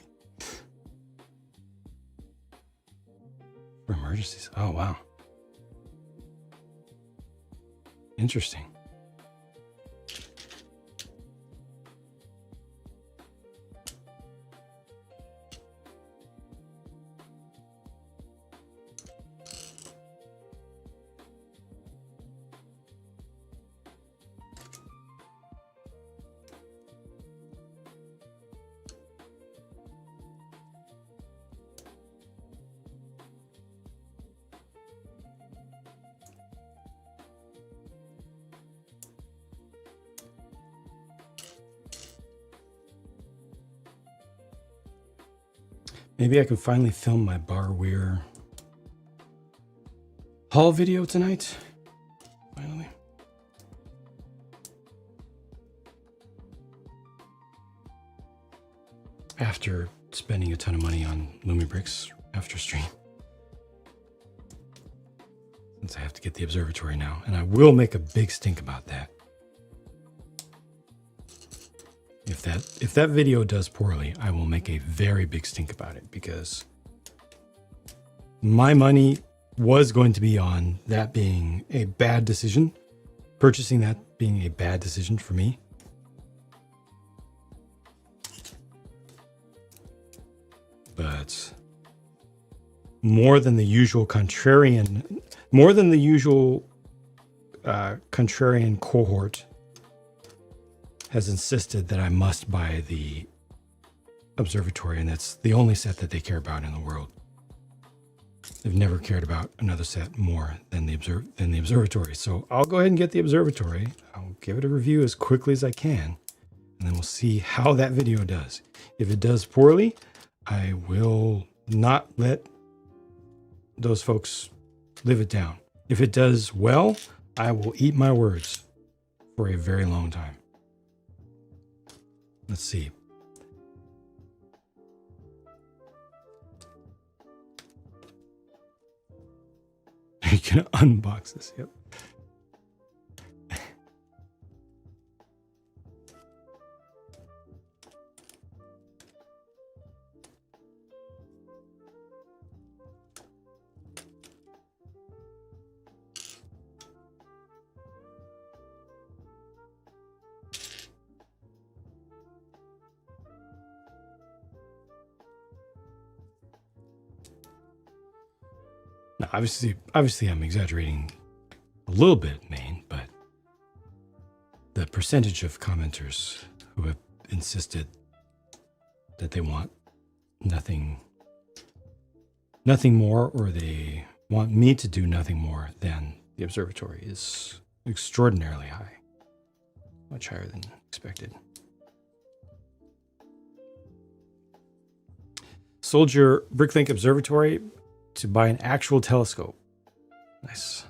S3: for emergencies. Oh, wow. Interesting. Maybe I can finally film my Bar Weir haul video tonight. Finally. After spending a ton of money on Lumi bricks after stream. Since I have to get the observatory now. And I will make a big stink about that. if that video does poorly, I will make a very big stink about it, because my money was going to be on that being a bad decision, purchasing that being a bad decision for me. But more than the usual contrarian cohort has insisted that I must buy the observatory, and that's the only set that they care about in the world. They've never cared about another set more than the observatory. So I'll go ahead and get the observatory. I'll give it a review as quickly as I can, and then we'll see how that video does. If it does poorly, I will not let those folks live it down. If it does well, I will eat my words for a very long time. Let's see. You can unbox this. Yep. Now, obviously, I'm exaggerating a little bit, Maine, but the percentage of commenters who have insisted that they want nothing more, or they want me to do nothing more than the observatory, is extraordinarily high, much higher than expected. Soldier Bricklink Observatory to buy an actual telescope. Nice.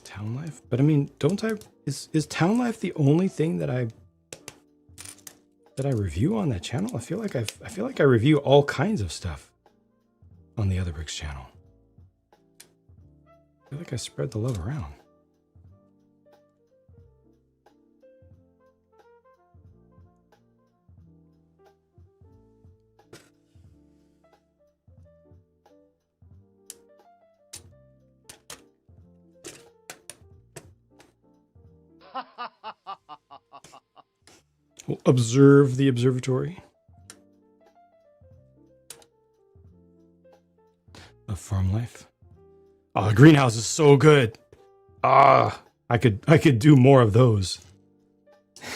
S3: Town Life? But I mean, don't I... Is Town Life the only thing that I review on that channel? I feel like I review all kinds of stuff on the Other Bricks channel. I feel like I spread the love around. We'll observe the observatory. Of farm life. Oh, the greenhouse is so good. Ah, I could do more of those.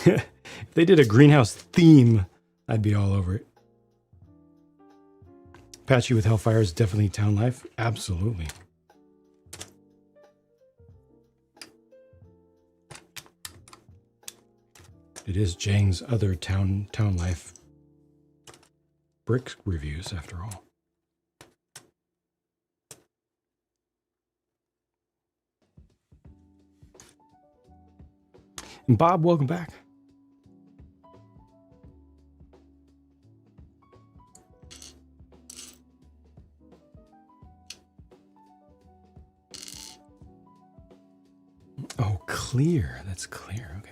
S3: If they did a greenhouse theme, I'd be all over it. Patchy with Hellfire is definitely Town Life. Absolutely. It is Jang's other Town Life brick reviews, after all. And Bob, welcome back. Oh, clear. That's clear. Okay.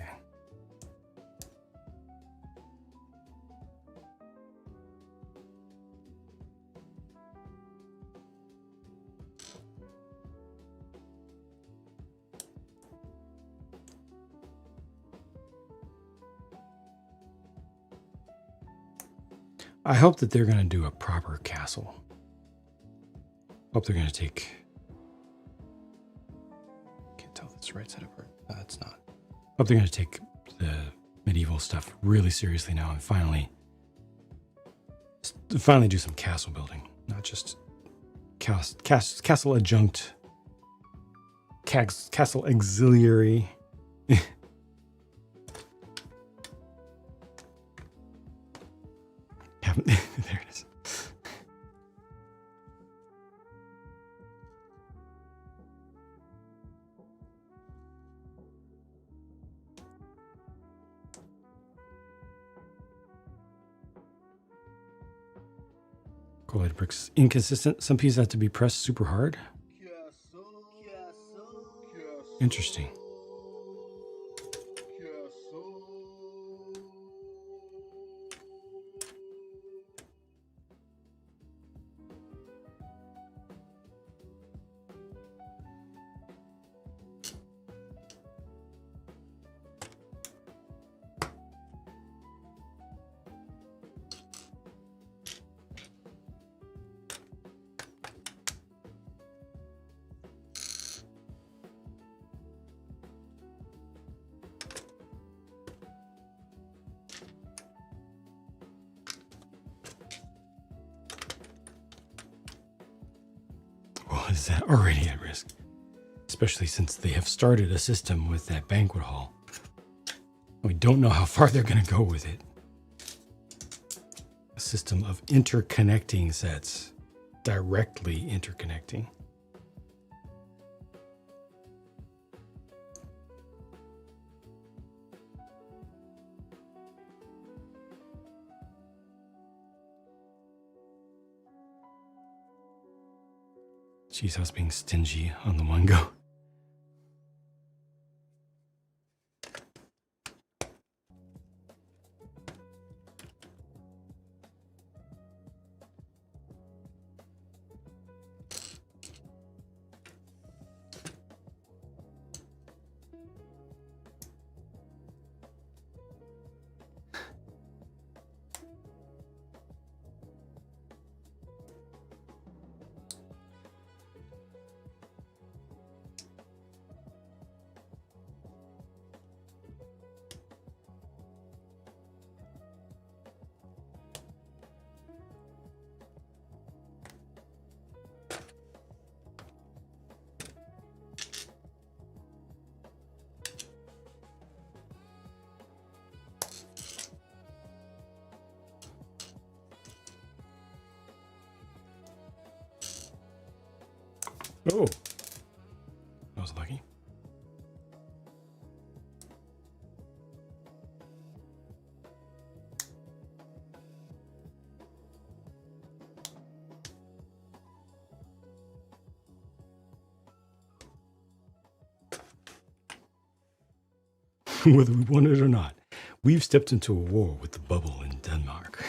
S3: I hope that they're going to do a proper castle. Hope they're going to take... Can't tell if it's the right setup or it's not. Hope they're going to take the medieval stuff really seriously now and finally do some castle building, not just castle adjunct, castle auxiliary. There it is. Correlated bricks inconsistent. Some pieces have to be pressed super hard. Interesting. Well, is that already at risk? Especially since they have started a system with that banquet hall. We don't know how far they're going to go with it. A system of interconnecting sets, directly interconnecting. She's us being stingy on the one go. Oh, that was lucky. Whether we want it or not, we've stepped into a war with the bubble in Denmark.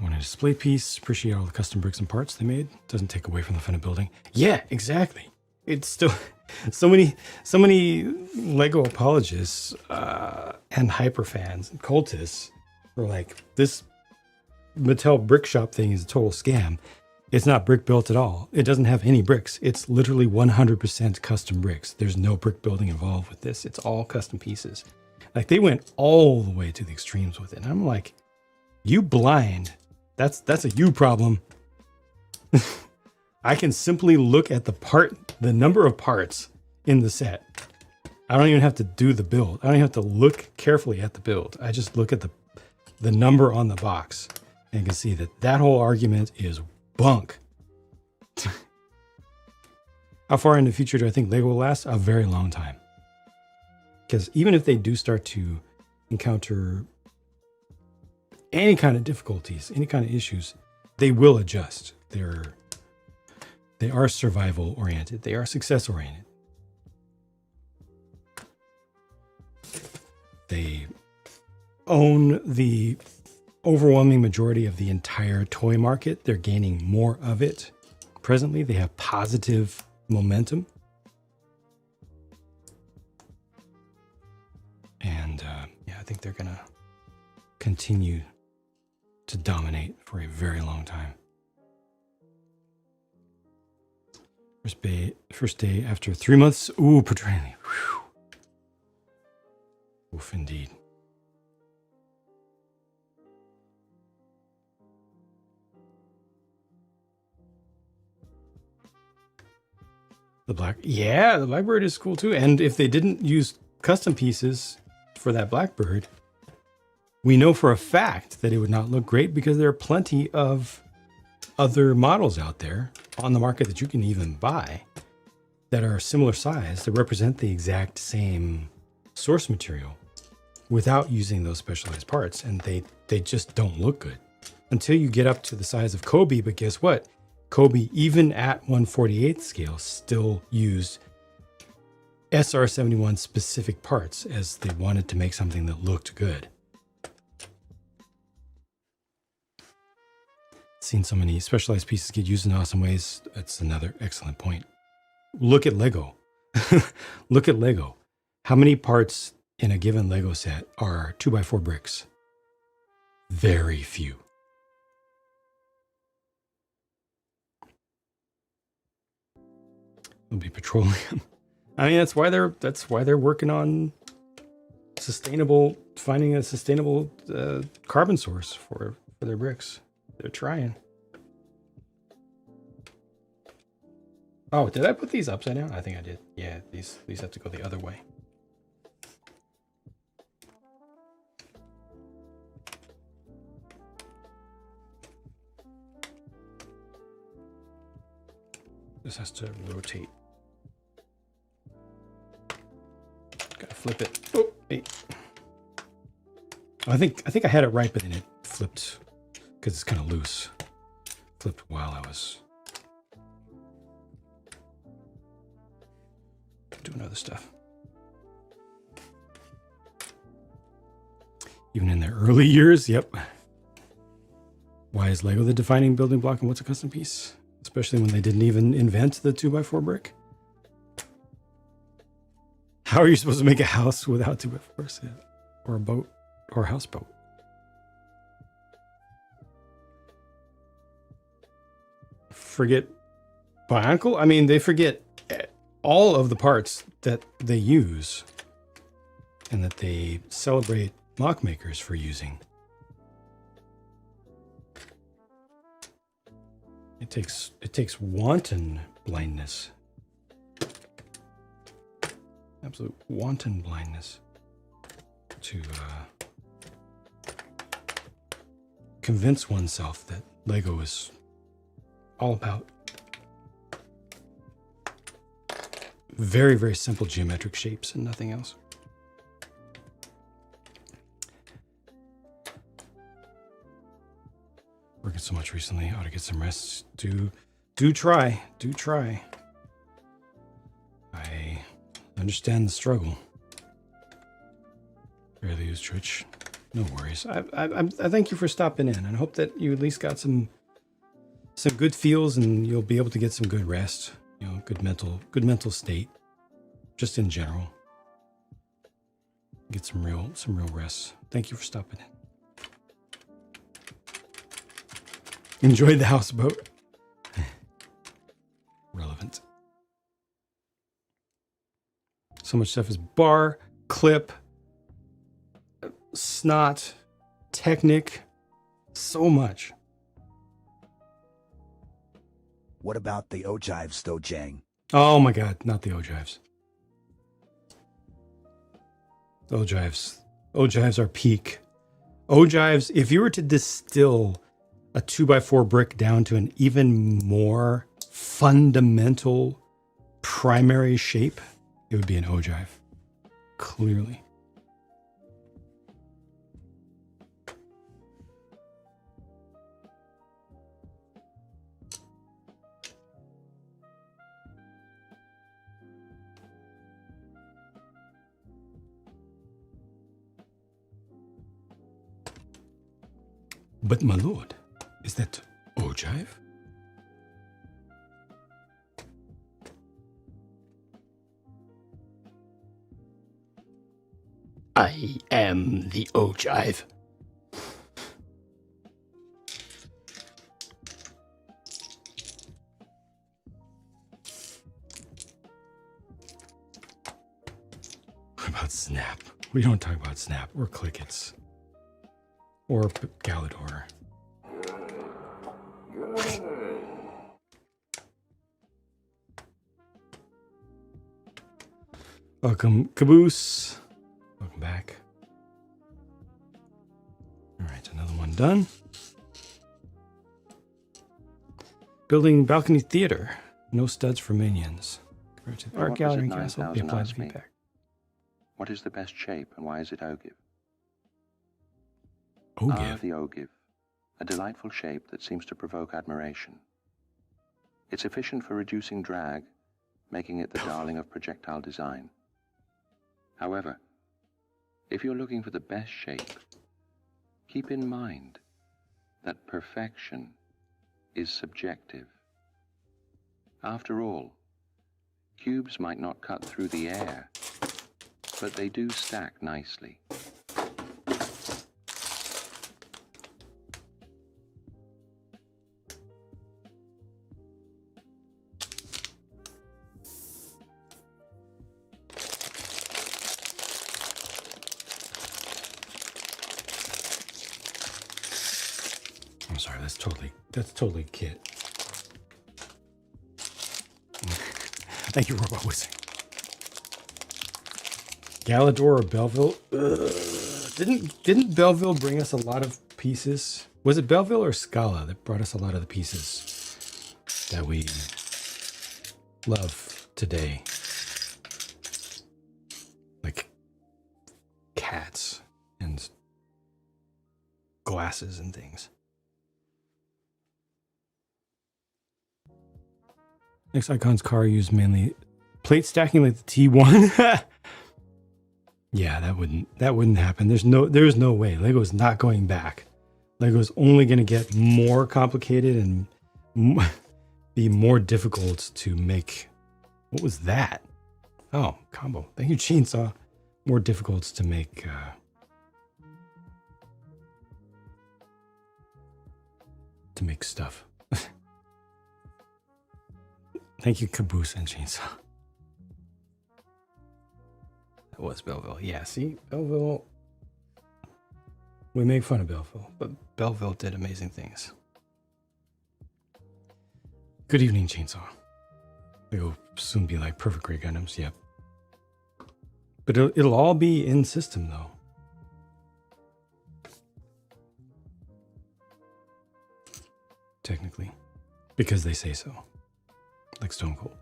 S3: Want a display piece, appreciate all the custom bricks and parts they made. Doesn't take away from the fun of building. Yeah, exactly. It's still so many Lego apologists and hyper fans and cultists are like, this Mattel brick shop thing is a total scam. It's not brick built at all. It doesn't have any bricks. It's literally 100% custom bricks. There's no brick building involved with this. It's all custom pieces. Like, they went all the way to the extremes with it. And I'm like, you blind. That's a you problem. I can simply look at the number of parts in the set. I don't even have to do the build. I don't even have to look carefully at the build. I just look at the number on the box and can see that whole argument is bunk. How far in the future do I think Lego will last? A very long time. Because even if they do start to encounter any kind of difficulties, any kind of issues, they will adjust. They are survival oriented. They are success oriented. They own the overwhelming majority of the entire toy market. They're gaining more of it. Presently, they have positive momentum. And yeah, I think they're going to continue to dominate for a very long time. First day after 3 months. Ooh, paternity. Whew. Oof, indeed. The black, yeah, the Blackbird is cool too. And if they didn't use custom pieces for that Blackbird, we know for a fact that it would not look great because there are plenty of other models out there on the market that you can even buy that are similar size that represent the exact same source material without using those specialized parts. And they just don't look good until you get up to the size of Kobe. But guess what? Kobe, even at 1/48 scale, still used SR71 specific parts as they wanted to make something that looked good. Seen so many specialized pieces get used in awesome ways. That's another excellent point. Look at Lego. Look at Lego. How many parts in a given Lego set are 2x4 bricks? Very few. It'll be petroleum. I mean, that's why they're working on finding a sustainable carbon source for their bricks. They're trying. Oh, did I put these upside down? I think I did. Yeah, these have to go the other way. This has to rotate. Gotta flip it. Oh, hey. I think I had it right, but then it flipped because it's kind of loose. Flipped while I was doing other stuff. Even in their early years, yep. Why is Lego the defining building block and what's a custom piece? Especially when they didn't even invent the 2x4 brick. How are you supposed to make a house without 2x4s? Yeah. Or a boat or a houseboat? Forget Bionicle? I mean, they forget all of the parts that they use and that they celebrate mock makers for using. It takes wanton blindness. Absolute wanton blindness to convince oneself that Lego is all about very, very simple geometric shapes and nothing else. Working so much recently, ought to get some rest. Do try. I understand the struggle. Barely used Twitch. No worries. I thank you for stopping in, and I hope that you at least got some good feels, and you'll be able to get some good rest. You know, good mental state, just in general. Get some real rest. Thank you for stopping in. Enjoyed the houseboat. Relevant. So much stuff is bar, clip, snot, Technic, so much.
S5: What about the ogives, though, Jang?
S3: Oh my God, not the ogives. Ogives are peak. Ogives, if you were to distill a 2x4 brick down to an even more fundamental primary shape, it would be an ogive. Clearly. But my lord, is that ogive? I am the ogive. What about Snap? We don't talk about Snap or Clickets or Galador. Welcome, Caboose. Welcome back. All right, another one done. Building balcony theater. No studs for minions. Art gallery and castle. They apply the feedback.
S6: What is the best shape and why is it ogive?
S3: Ogive?
S6: The ogive. A delightful shape that seems to provoke admiration. It's efficient for reducing drag, making it the darling of projectile design. However, if you're looking for the best shape, keep in mind that perfection is subjective. After all, cubes might not cut through the air, but they do stack nicely.
S3: I'm sorry, that's totally Kit. Thank you, Robot Whizzing. Galador or Belleville? Didn't Belleville bring us a lot of pieces? Was it Belleville or Scala that brought us a lot of the pieces that we love today? Like cats and glasses and things. Next Icon's car used mainly plate stacking like the T1. Yeah, that wouldn't happen. There's no way. Lego's not going back. Lego's only going to get more complicated and be more difficult to make. What was that? Oh, combo. Thank you, Chainsaw. More difficult to make. To make stuff. Thank you, Caboose and Chainsaw. That was Belleville. Yeah, see? Belleville. We make fun of Belleville, but Belleville did amazing things. Good evening, Chainsaw. They'll soon be like perfect Grey Gundams, yep. But it'll all be in system, though. Technically. Because they say so. Like Stone Cold.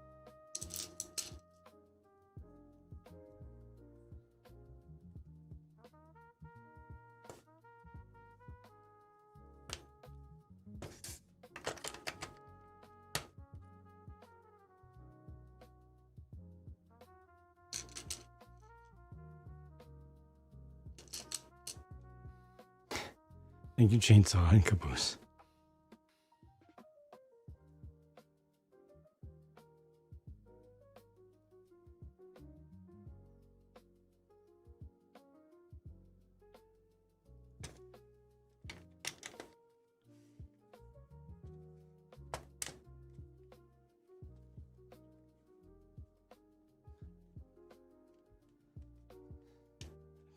S3: Thank you, Chainsaw and Caboose.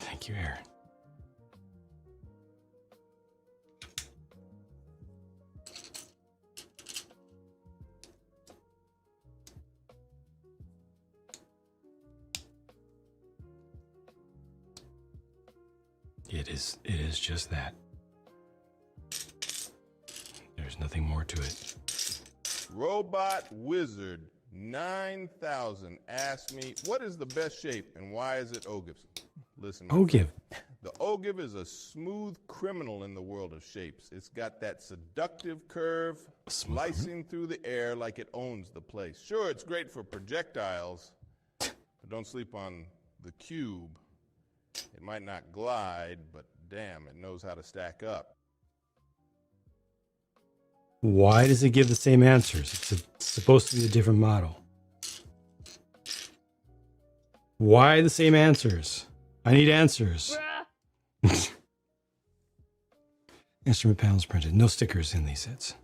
S3: Thank you, Aaron. It is just that. There's nothing more to it.
S7: Robot Wizard 9000 asked me, what is the best shape and why is it ogive? Listen,
S3: Ogive.
S7: The ogive is a smooth criminal in the world of shapes. It's got that seductive curve, slicing through the air like it owns the place. Sure, it's great for projectiles, but don't sleep on the cube. It might not glide, but damn, it knows how to stack up.
S3: Why does it give the same answers? It's supposed to be a different model. Why the same answers? I need answers. Instrument panels printed. No stickers in these sets.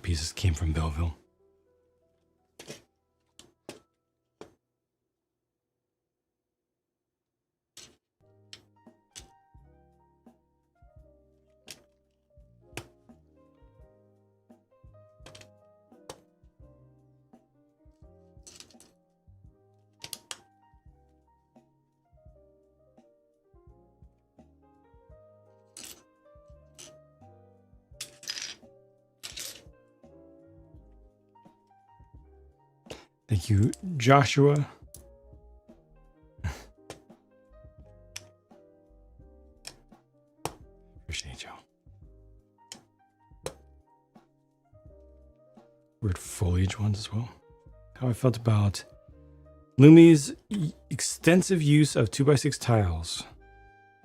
S3: pieces came from Belleville. Thank you, Joshua. Appreciate you. Weird foliage ones as well. How I felt about Lumi's extensive use of 2x6 tiles.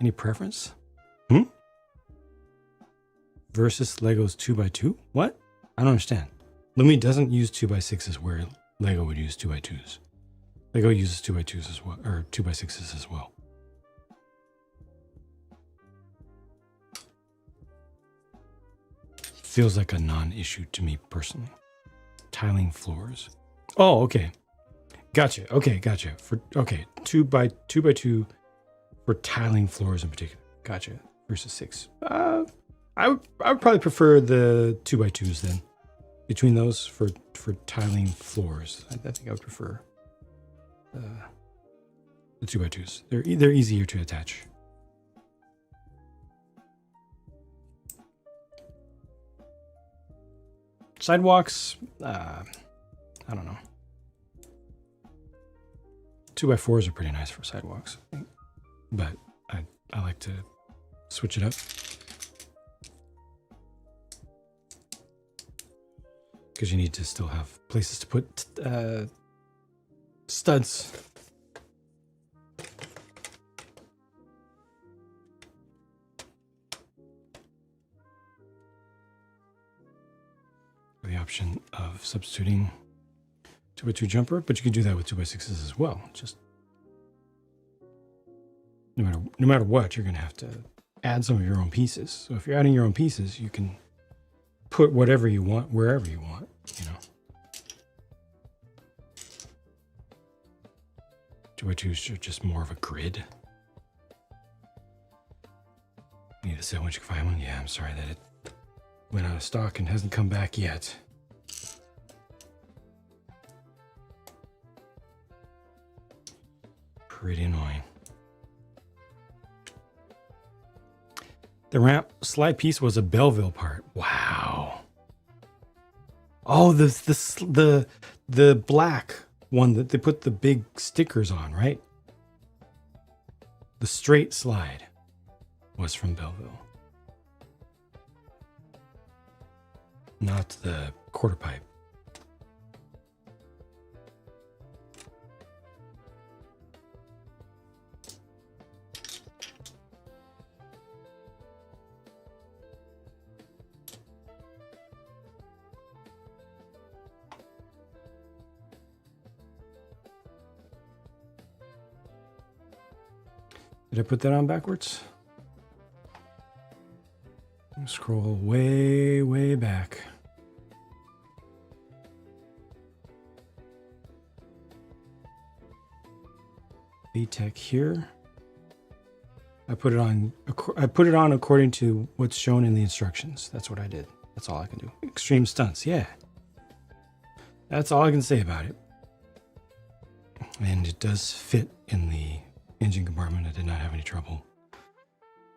S3: Any preference? Versus Lego's 2x2? What? I don't understand. Lumi doesn't use 2x6s where Lego would use 2x2s. Lego uses 2x2s as well, or 2x6s as well. Feels like a non-issue to me personally. Tiling floors. Oh, okay. Gotcha. Okay, gotcha. Okay, 2x2 for tiling floors in particular. Gotcha. Versus 6. I would probably prefer the 2x2s then. Between those for tiling floors, I think I would prefer the 2x2s. They're easier to attach. Sidewalks, I don't know. 2x4s are pretty nice for sidewalks, I think. But I like to switch it up. Because you need to still have places to put studs. The option of substituting 2x2 jumper, but you can do that with 2x6s as well. Just no matter what, you're going to have to add some of your own pieces. So if you're adding your own pieces, you can put whatever you want wherever you want, you know. 2x2s are just more of a grid. Need a sandwich if I find one. Yeah, I'm sorry that it went out of stock and hasn't come back yet. Pretty annoying. The ramp slide piece was a Belleville part. Wow. Oh, the black one that they put the big stickers on, right? The straight slide was from Belleville. Not the quarter pipe. Did I put that on backwards? Scroll way, way back. VTech here. I put it on according to what's shown in the instructions. That's what I did. That's all I can do. Extreme stunts, yeah. That's all I can say about it. And it does fit in the engine compartment. I did not have any trouble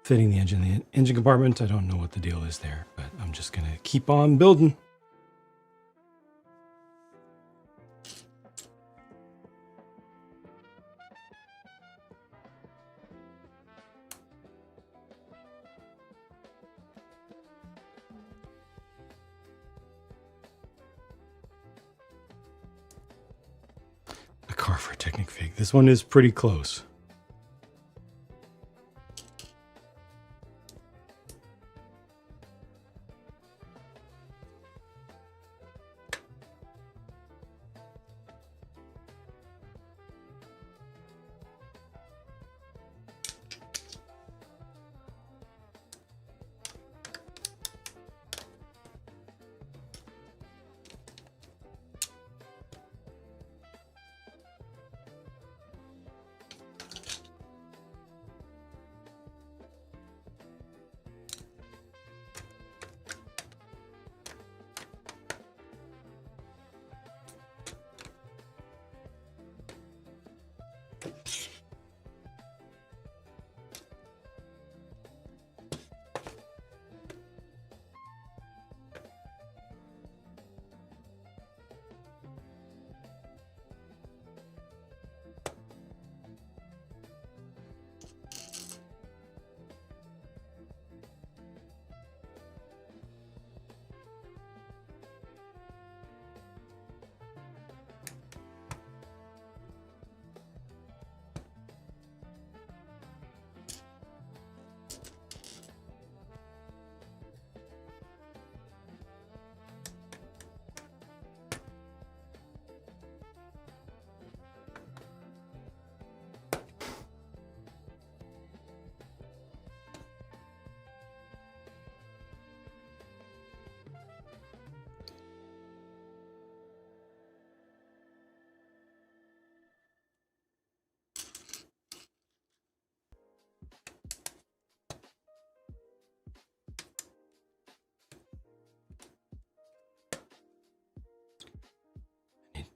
S3: fitting the engine in the engine compartment. I don't know what the deal is there, but I'm just gonna keep on building. A car for a Technic Fig. This one is pretty close.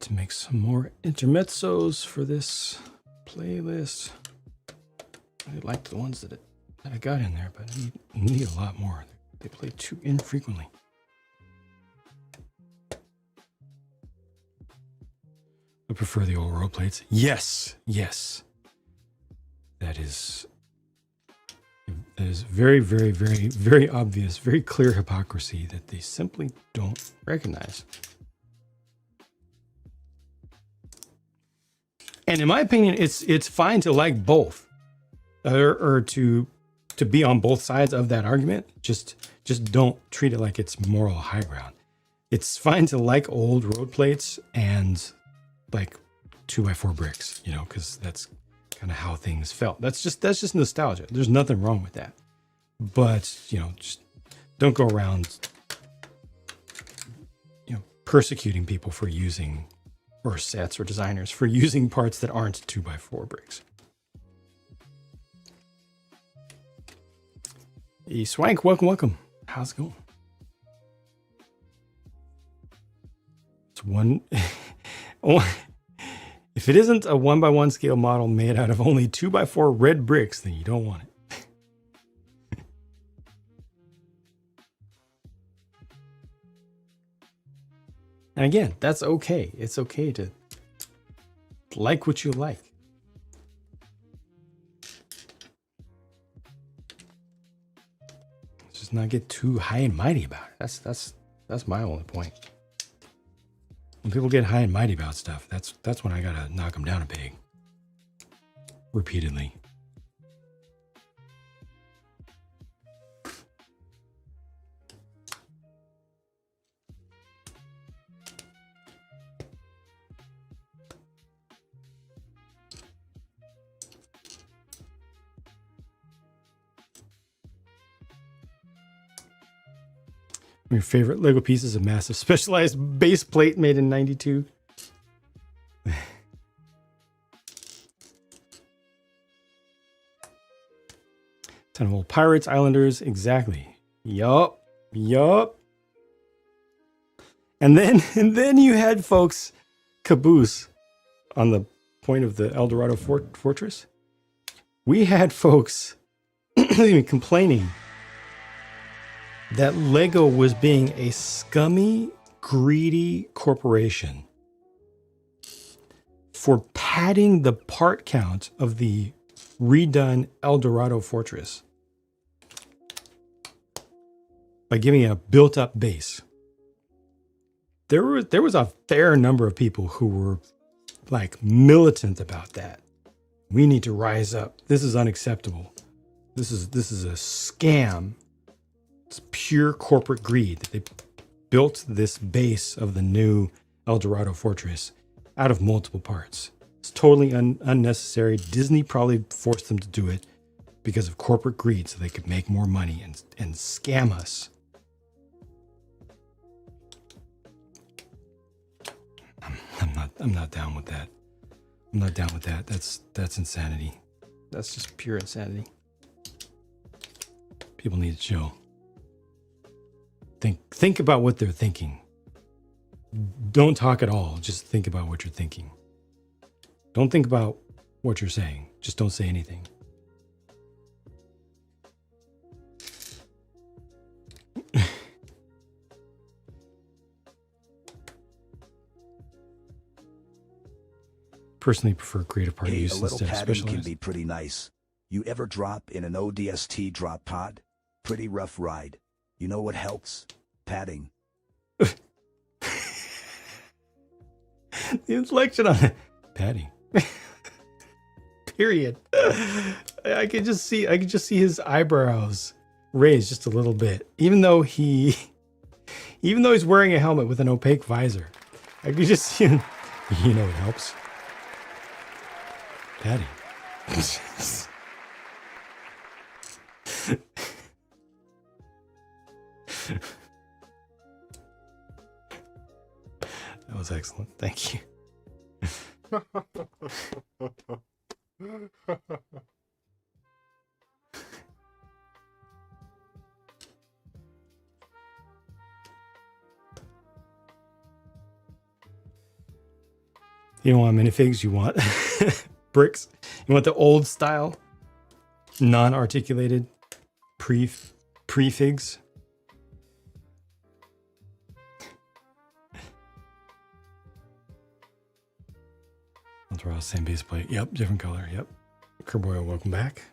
S3: to make some more intermezzos for this playlist. I like the ones that I got in there, but I need a lot more. They play too infrequently. I prefer the old road plates. Yes, yes. That is very, very, very, very obvious, very clear hypocrisy that they simply don't recognize. And in my opinion, it's fine to like both, or to be on both sides of that argument. Just don't treat it like it's moral high ground. It's fine to like old road plates and like 2x4 bricks, you know, because that's kind of how things felt. That's just nostalgia. There's nothing wrong with that. But, you know, just don't go around, you know, persecuting people for using, or sets or designers for using parts that aren't 2x4 bricks. Hey, Swank, welcome. How's it going? It's one. If it isn't a 1x1 scale model made out of only 2x4 red bricks, then you don't want it. And again, that's okay. It's okay to like what you like. Just not get too high and mighty about it. That's my only point. When people get high and mighty about stuff, that's when I gotta knock them down a peg. Repeatedly. Your favorite Lego piece is a massive specialized base plate made in '92. Ton of old pirates, islanders, exactly. Yup. And then you had folks caboose on the point of the El Dorado fortress. We had folks complaining that Lego was being a scummy, greedy corporation for padding the part count of the redone El Dorado fortress by giving it a built-up base. There was a fair number of people who were like militant about that. We need to rise up. This is unacceptable. This is a scam. It's pure corporate greed that they built this base of the new El Dorado fortress out of multiple parts. It's totally unnecessary. Disney probably forced them to do it because of corporate greed so they could make more money and scam us. I'm not down with that. I'm not down with that. That's insanity. That's just pure insanity. People need to chill. Think about what they're thinking. Don't talk at all. Just think about what you're thinking. Don't think about what you're saying. Just don't say anything. Personally prefer creative part use
S5: a little
S3: instead of
S5: padding can
S3: specialized.
S5: be pretty nice. You ever drop in an ODST drop pod? Pretty rough ride. You know what helps? Padding.
S3: The inflection on it. Padding. Period. I could just see his eyebrows raised just a little bit. Even though he's wearing a helmet with an opaque visor. I could just see him. You know what helps? Padding. That was excellent. Thank you. You don't want minifigs, you want bricks. You want the old style, non-articulated prefigs. I'll draw the same base plate. Yep, different color. Yep. Kerboil, welcome back.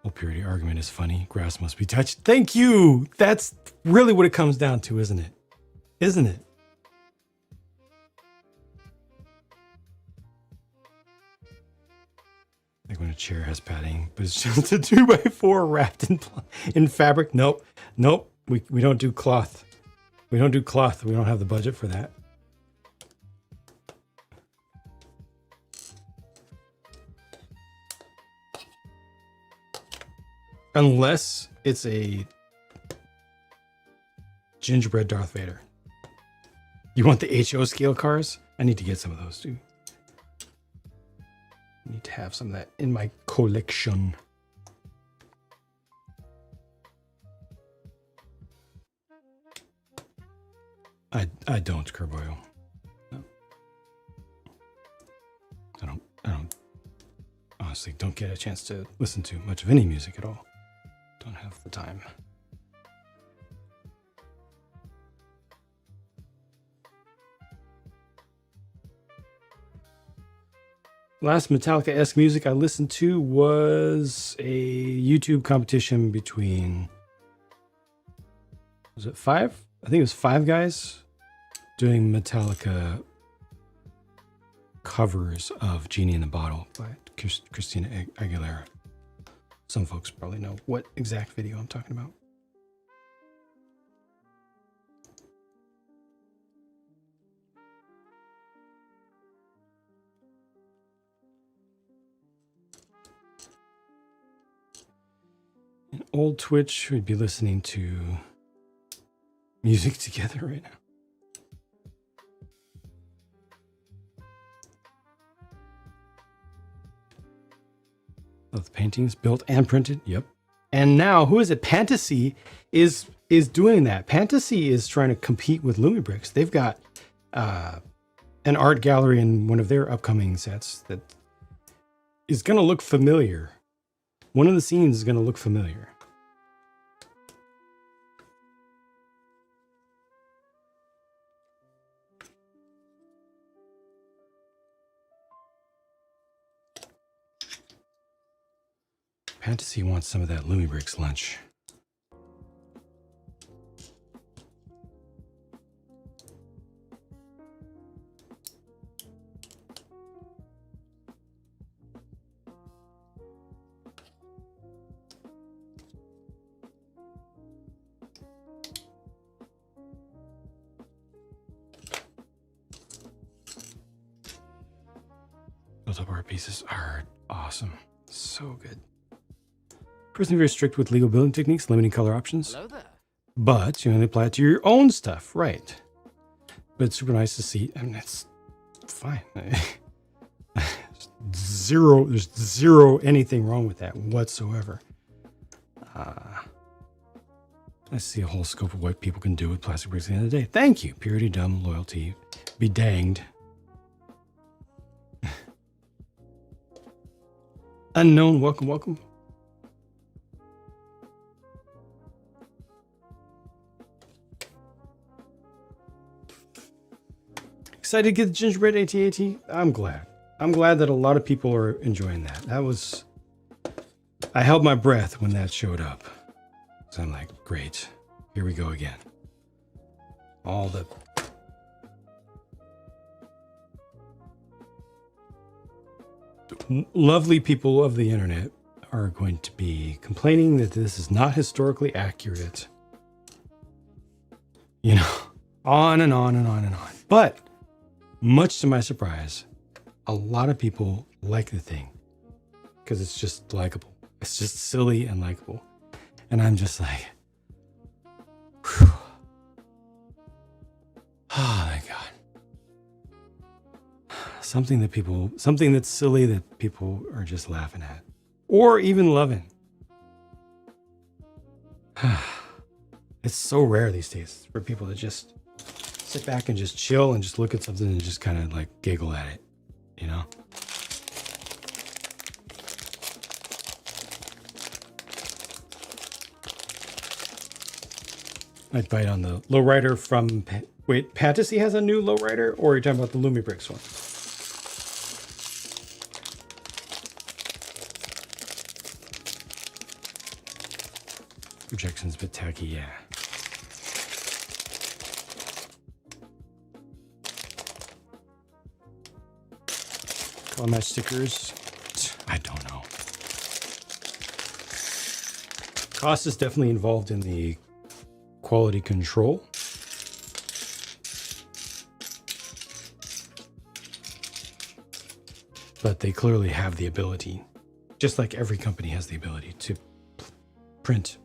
S3: Whole purity argument is funny. Grass must be touched. Thank you. That's really what it comes down to, isn't it? Isn't it? Like when a chair has padding, but it's just a 2x4 wrapped in fabric. Nope. Nope. We don't do cloth. We don't do cloth. We don't have the budget for that. Unless it's a gingerbread Darth Vader. You want the HO scale cars? I need to get some of those too. I need to have some of that in my collection. I don't, Kerboil. No. I don't honestly don't get a chance to listen to much of any music at all. Don't have the time. Last Metallica-esque music I listened to was a YouTube competition between, was it 5? I think it was 5 guys doing Metallica covers of Genie in the Bottle by Christina Aguilera. Some folks probably know what exact video I'm talking about. In old Twitch, we'd be listening to music together right now. Of the paintings built and printed. Yep. And now, who is it? Fantasy is doing that. Fantasy is trying to compete with Lumibricks. They've got an art gallery in one of their upcoming sets that is going to look familiar. One of the scenes is going to look familiar. Fantasy wants some of that Lumibricks lunch. Built up art pieces are awesome. So good. Personally very strict with legal building techniques, limiting color options.
S4: Hello there.
S3: But you only apply it to your own stuff, right? But it's super nice to see. I mean, that's fine. There's zero anything wrong with that whatsoever. I see a whole scope of what people can do with plastic bricks at the end of the day. Thank you. Purity, dumb, loyalty, be danged. Unknown, welcome. Excited to get the gingerbread AT-AT? I'm glad. I'm glad that a lot of people are enjoying that. I held my breath when that showed up. So I'm like, great, here we go again. All the lovely people of the internet are going to be complaining that this is not historically accurate. You know, on and on and on and on. But much to my surprise, a lot of people like the thing because it's just likable. It's just silly and likable. And I'm just like, whew. Oh, thank God. Something that's silly that people are just laughing at or even loving. It's so rare these days for people to just sit back and just chill and just look at something and just kind of like giggle at it, you know? I'd bite on the lowrider from... Wait, Fantasy has a new lowrider? Or are you talking about the Lumibrix one? Projection's a bit tacky, yeah. Color match stickers, I don't know. Cost is definitely involved in the quality control. But they clearly have the ability, just like every company has the ability to print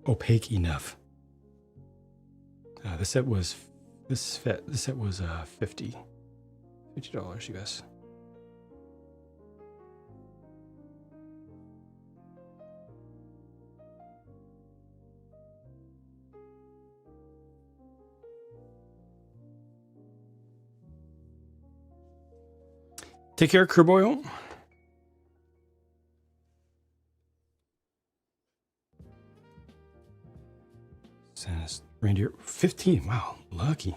S3: opaque enough. The set was this set was $50 US. Take care, Kerboyo. Santa's reindeer 15. Wow, lucky.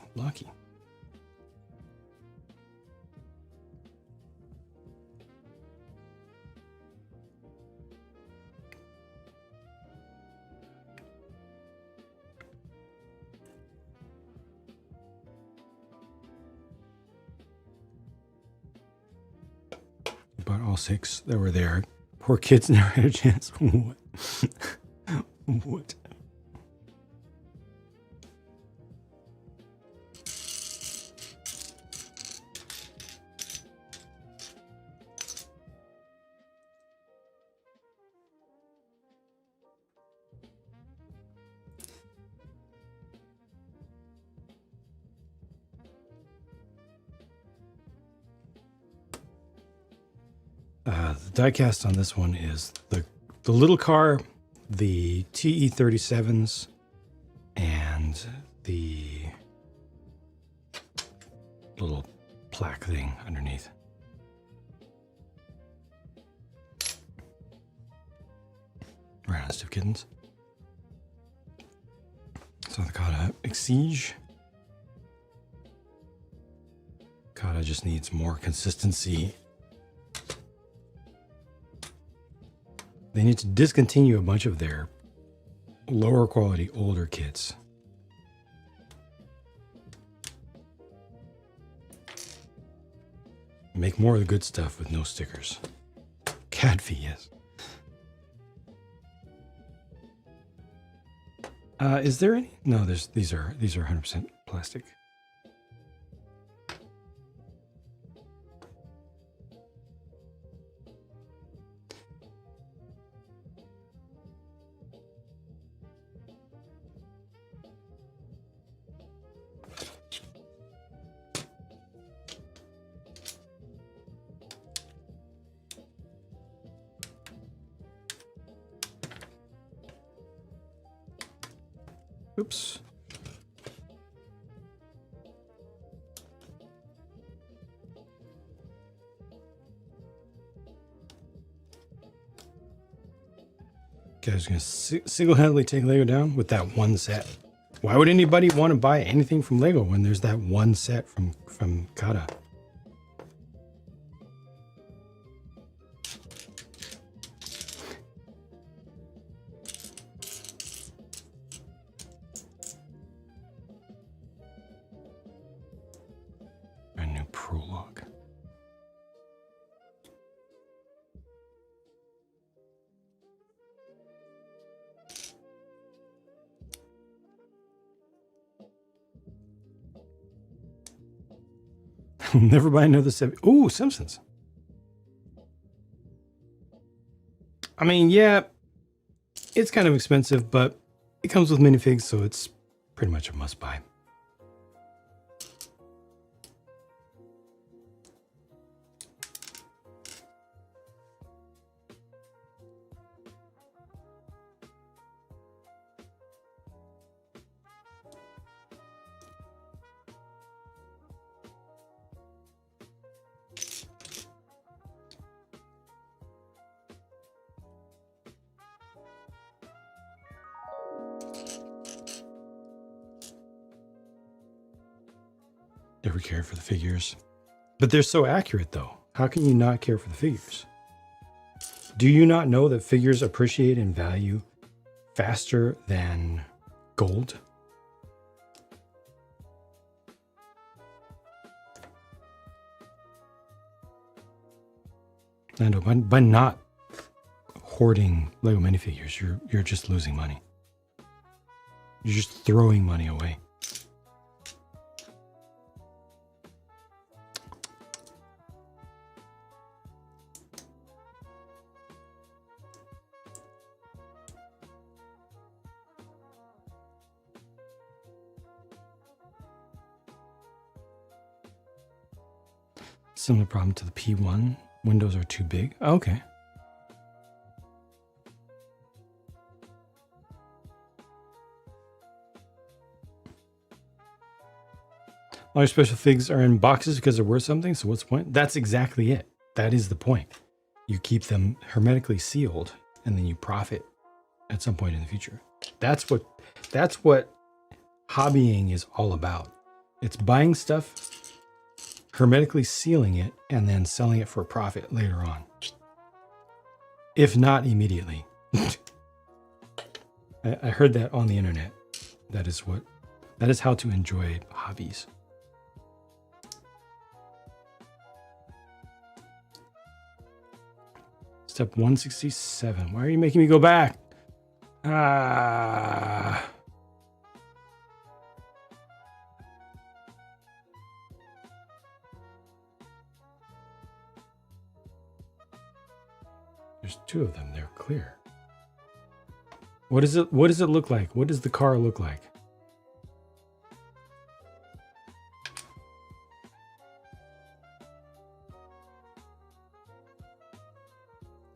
S3: Bought all 6 that were there. Poor kids never had a chance. What? What? The diecast on this one is the little car, the TE37s, and the little plaque thing underneath. Right on, Stiff Kittens. So the Kata Exige. Kata just needs more consistency. They need to discontinue a bunch of their lower quality older kits. Make more of the good stuff with no stickers. Cat fee, yes. Is there any? No, these are 100% plastic. Oops. Guys, gonna single-handedly take Lego down with that one set. Why would anybody want to buy anything from Lego when there's that one set from Kata? A new prologue. Never buy another 7. Ooh, Simpsons. I mean, yeah, it's kind of expensive, but it comes with minifigs, so it's pretty much a must buy. Never cared for the figures. But they're so accurate, though. How can you not care for the figures? Do you not know that figures appreciate in value faster than gold? Nando, by not hoarding Lego minifigures, you're just losing money. You're just throwing money away. Similar problem to the P1. Windows are too big. Okay. All your special figs are in boxes because they're worth something. So what's the point? That's exactly it. That is the point. You keep them hermetically sealed and then you profit at some point in the future. That's what hobbying is all about. It's buying stuff, hermetically sealing it, and then selling it for a profit later on. If not immediately. I heard that on the internet. That is how to enjoy hobbies. Step 167. Why are you making me go back? Ah. There's two of them. They're clear. What does it look like? What does the car look like?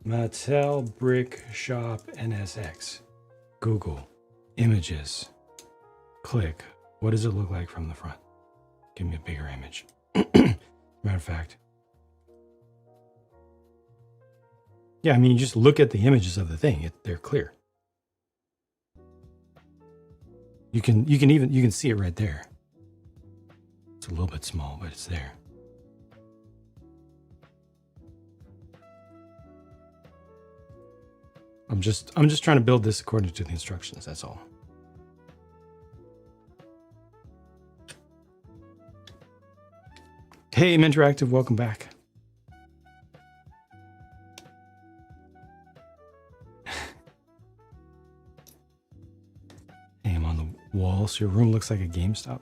S3: Mattel Brick Shop NSX. Google. Images. Click. What does it look like from the front? Give me a bigger image. Matter of fact. Yeah, I mean, you just look at the images of the thing. They're clear. You can see it right there. It's a little bit small, but it's there. I'm just trying to build this according to the instructions. That's all. Hey, Interactive, welcome back. Hey, I'm on the wall, so your room looks like a GameStop.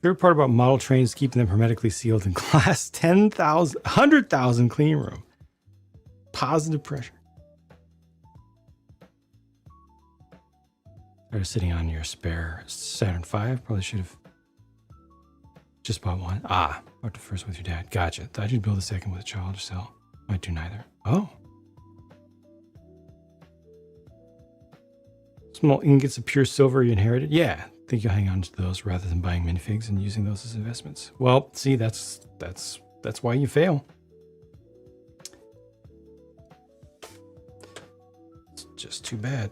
S3: Favorite part about model trains is keeping them hermetically sealed in class 10,000, 100,000 clean room. Positive pressure. They're sitting on your spare Saturn V. Probably should have just bought one. Ah, bought the first with your dad. Gotcha. Thought you'd build a second with a child or sell. Might do neither. Oh. Small ingots of pure silver you inherited? Yeah. Think you'll hang on to those rather than buying minifigs and using those as investments. Well, see, that's why you fail. It's just too bad.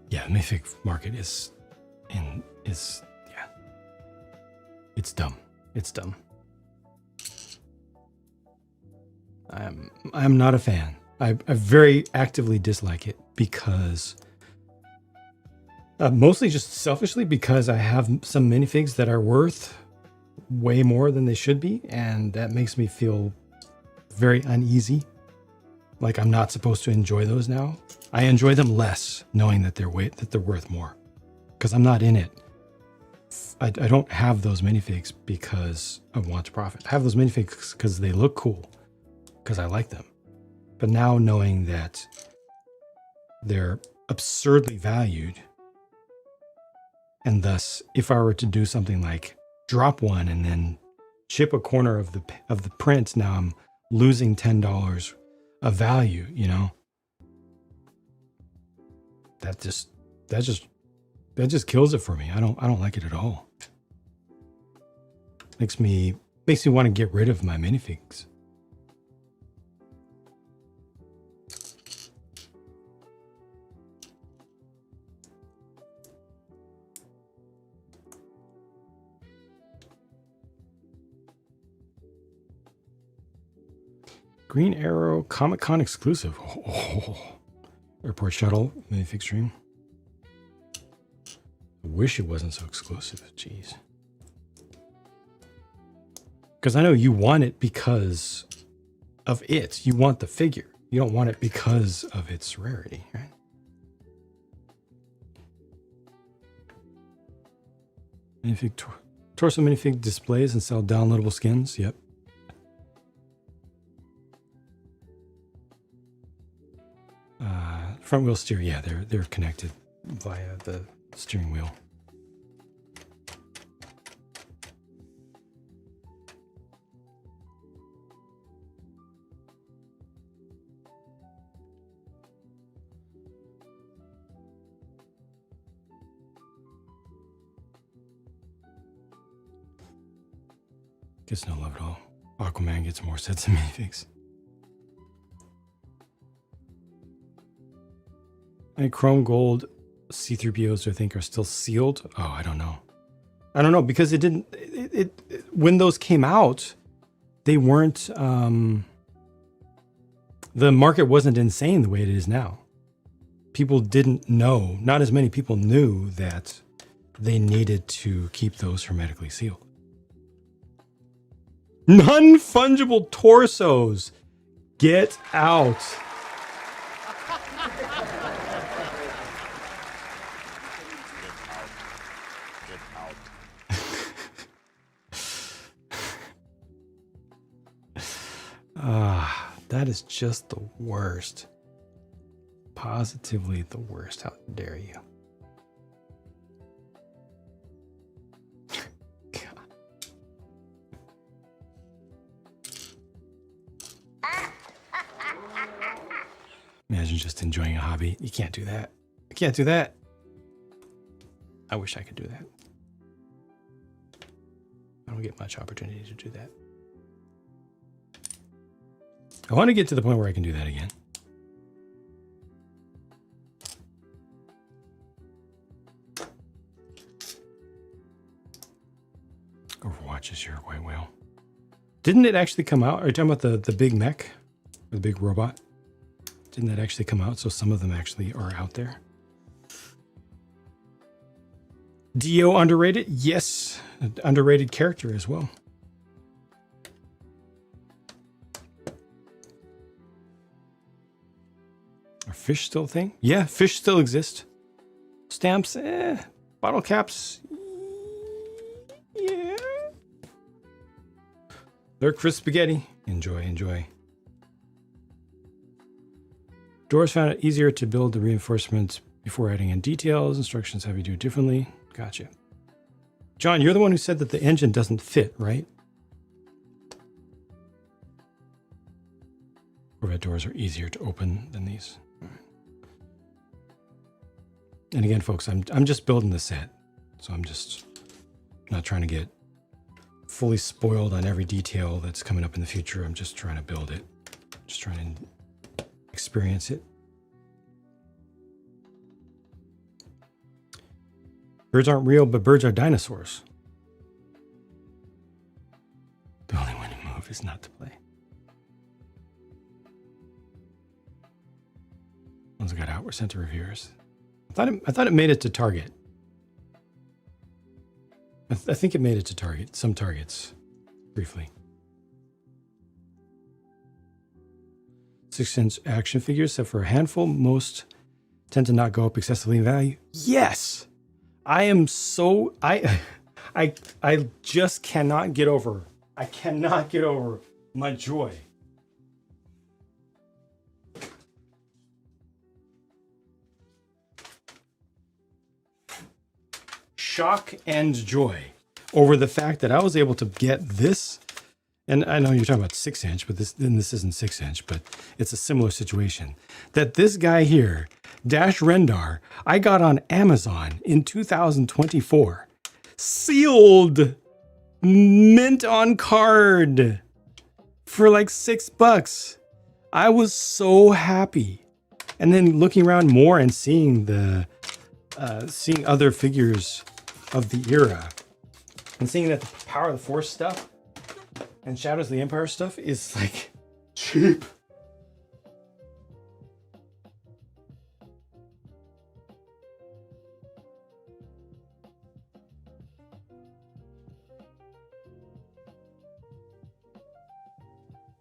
S3: Yeah, the minifig market is it's dumb. It's dumb. I'm not a fan. I very actively dislike it because mostly just selfishly because I have some minifigs that are worth way more than they should be, and that makes me feel very uneasy. Like I'm not supposed to enjoy those now. I enjoy them less knowing that they're worth more because I'm not in it. I don't have those minifigs because I want to profit. I have those minifigs because they look cool, because I like them. But now knowing that they're absurdly valued, and thus if I were to do something like drop one and then chip a corner of the print, now I'm losing $10 a value, you know. That just kills it for me. I don't like it at all. Makes me want to get rid of my minifigs. Green Arrow Comic-Con exclusive. Oh. Airport shuttle minifig stream. I wish it wasn't so exclusive. Jeez. Because I know you want it because of it. You want the figure. You don't want it because of its rarity, right? Minifig torso minifig displays and sell downloadable skins. Yep. Front wheel steer. Yeah, they're connected via the steering wheel. Gets no love at all. Aquaman gets more sets of minifigs. And chrome gold C-3POs, I think, are still sealed. Oh, I don't know. I don't know because it didn't. When those came out, they weren't. The market wasn't insane the way it is now. People didn't know. Not as many people knew that they needed to keep those hermetically sealed. Non-fungible torsos. Get out. That is just the worst. Positively the worst. How dare you? God. Imagine just enjoying a hobby. You can't do that. You can't do that. I wish I could do that. I don't get much opportunity to do that. I want to get to the point where I can do that again. Overwatch is your white whale. Didn't it actually come out? Are you talking about the big mech? Or the big robot? Didn't that actually come out? So some of them actually are out there. Dio underrated? Yes. An underrated character as well. Are fish still a thing? Yeah, fish still exist. Stamps, bottle caps, yeah. They're crisp spaghetti. Enjoy, enjoy. Doors found it easier to build the reinforcements before adding in details. Instructions have you do it differently. Gotcha. John, you're the one who said that the engine doesn't fit, right? Corvette doors are easier to open than these. And again, folks, I'm just building the set. So I'm just not trying to get fully spoiled on every detail that's coming up in the future. I'm just trying to build it. Just trying to experience it. Birds aren't real, but birds are dinosaurs. The only way to move is not to play. Ones that got out were sent to reviewers. I thought it made it to Target. I think it made it to Target. Some Targets, briefly. 6-inch action figures, except for a handful. Most tend to not go up excessively in value. Yes, I am so I just cannot get over. I cannot get over my joy. Shock and joy over the fact that I was able to get this and I know you're talking about 6-inch, but this isn't 6-inch, but it's a similar situation. That this guy here, Dash Rendar, I got on Amazon in 2024. Sealed, mint on card for like $6. I was so happy. And then looking around more and seeing seeing other figures of the era, and seeing that the Power of the Force stuff and Shadows of the Empire stuff is like cheap.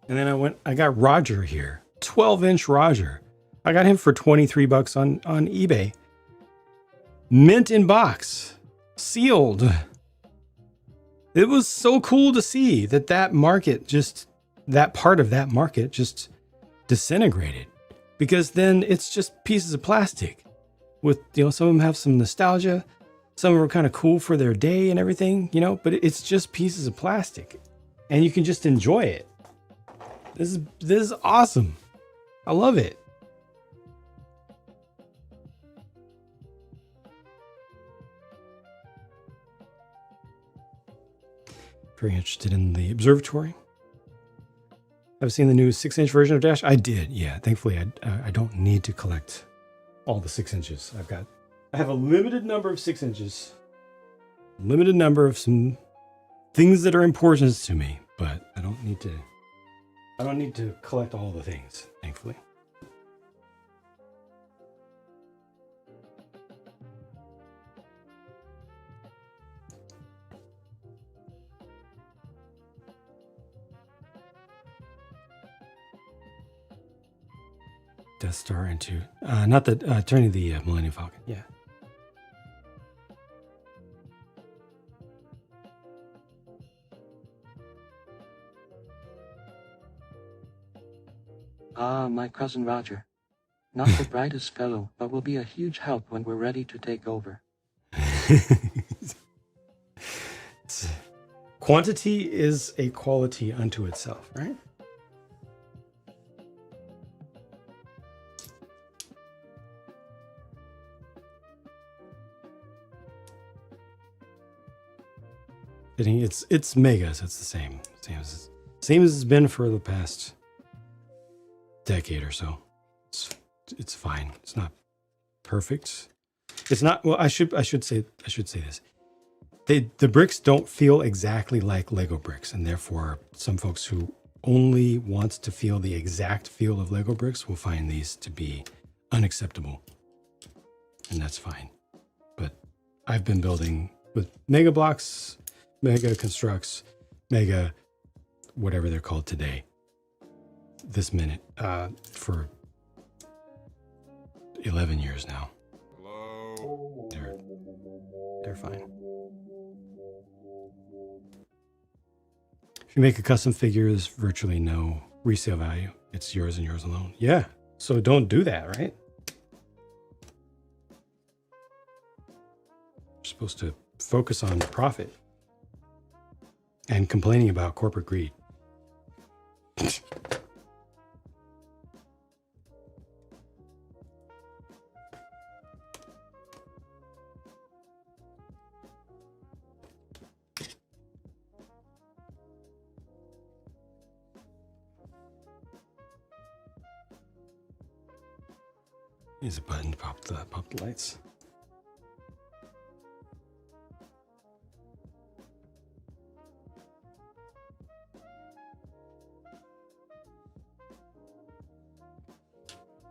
S3: And then I got Roger here, 12-inch Roger. I got him for $23 on eBay. Mint in box, sealed. It was so cool to see that that part of that market just disintegrated, because then it's just pieces of plastic with, some of them have some nostalgia. Some of them are kind of cool for their day and everything, but it's just pieces of plastic and you can just enjoy it. This is awesome. I love it. Very interested in the observatory. I've seen the new 6-inch version of Dash. I did, yeah. Thankfully, I don't need to collect all the 6 inches. I have a limited number of 6 inches, limited number of some things that are important to me, but I don't need to collect all the things, thankfully. Death Star into not the turning the Millennium Falcon. Yeah.
S1: Ah, my cousin Roger. Not the brightest fellow, but will be a huge help when we're ready to take over.
S3: Quantity is a quality unto itself, right? It's mega, so it's the same as it's been for the past decade or so. It's fine. It's not perfect. It's not. Well, I should say this. The bricks don't feel exactly like Lego bricks, and therefore some folks who only wants to feel the exact feel of Lego bricks will find these to be unacceptable, and that's fine. But I've been building with Mega Blocks, Mega Constructs, Mega whatever they're called today, this minute, for 11 years now.
S7: Hello.
S3: They're fine. If you make a custom figure, there's virtually no resale value. It's yours and yours alone. Yeah, so don't do that, right? You're supposed to focus on profit and complaining about corporate greed. Here's a button to pop the lights.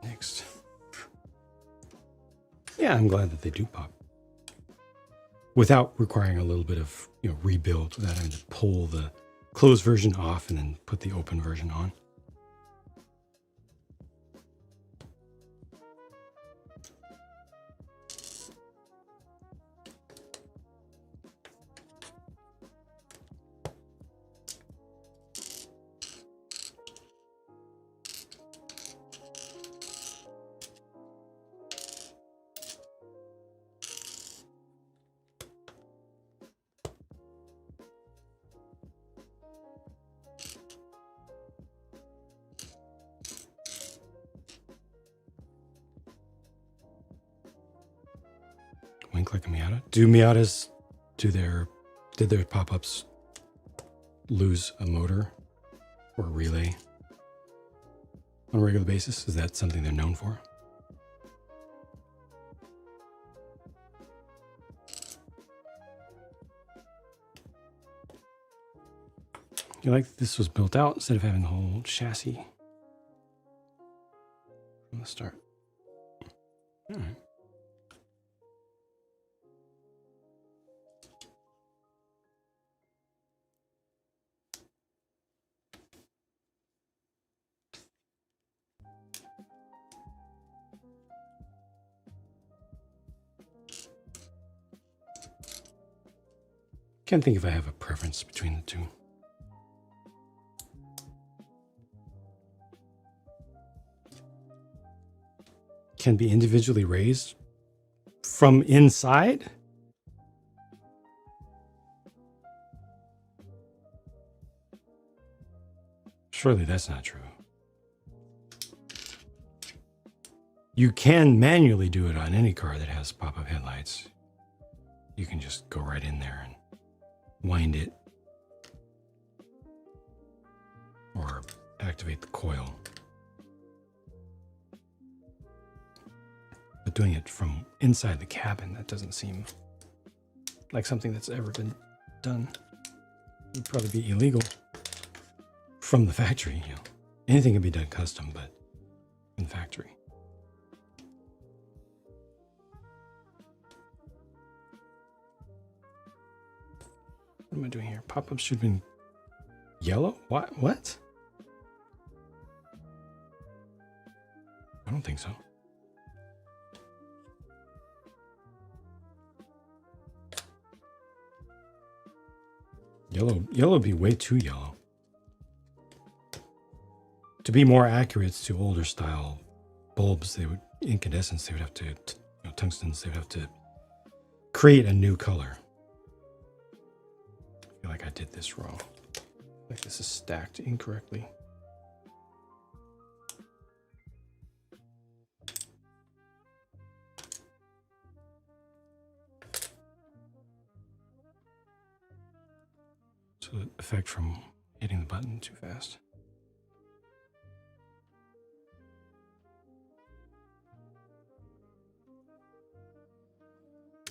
S3: Next. Yeah, I'm glad that they do pop. Without requiring a little bit of rebuild, without having to pull the closed version off and then put the open version on. blink like a Miata? Do Miatas, did their pop-ups lose a motor or a relay on a regular basis? Is that something they're known for? You like this was built out instead of having the whole chassis from the start. All right. Can't think if I have a preference between the two. Can be individually raised from inside? Surely that's not true. You can manually do it on any car that has pop-up headlights. You can just go right in there and wind it or activate the coil. But doing it from inside the cabin, that doesn't seem like something that's ever been done. It would probably be illegal from the factory. You know, anything can be done custom, but in the factory. What am I doing here? Pop-ups should have been yellow? What? I don't think so. Yellow would be way too yellow. To be more accurate to older style bulbs, incandescents, they would have to, tungstens, they would have to create a new color. I feel like I did this wrong. Like this is stacked incorrectly. So the effect from hitting the button too fast.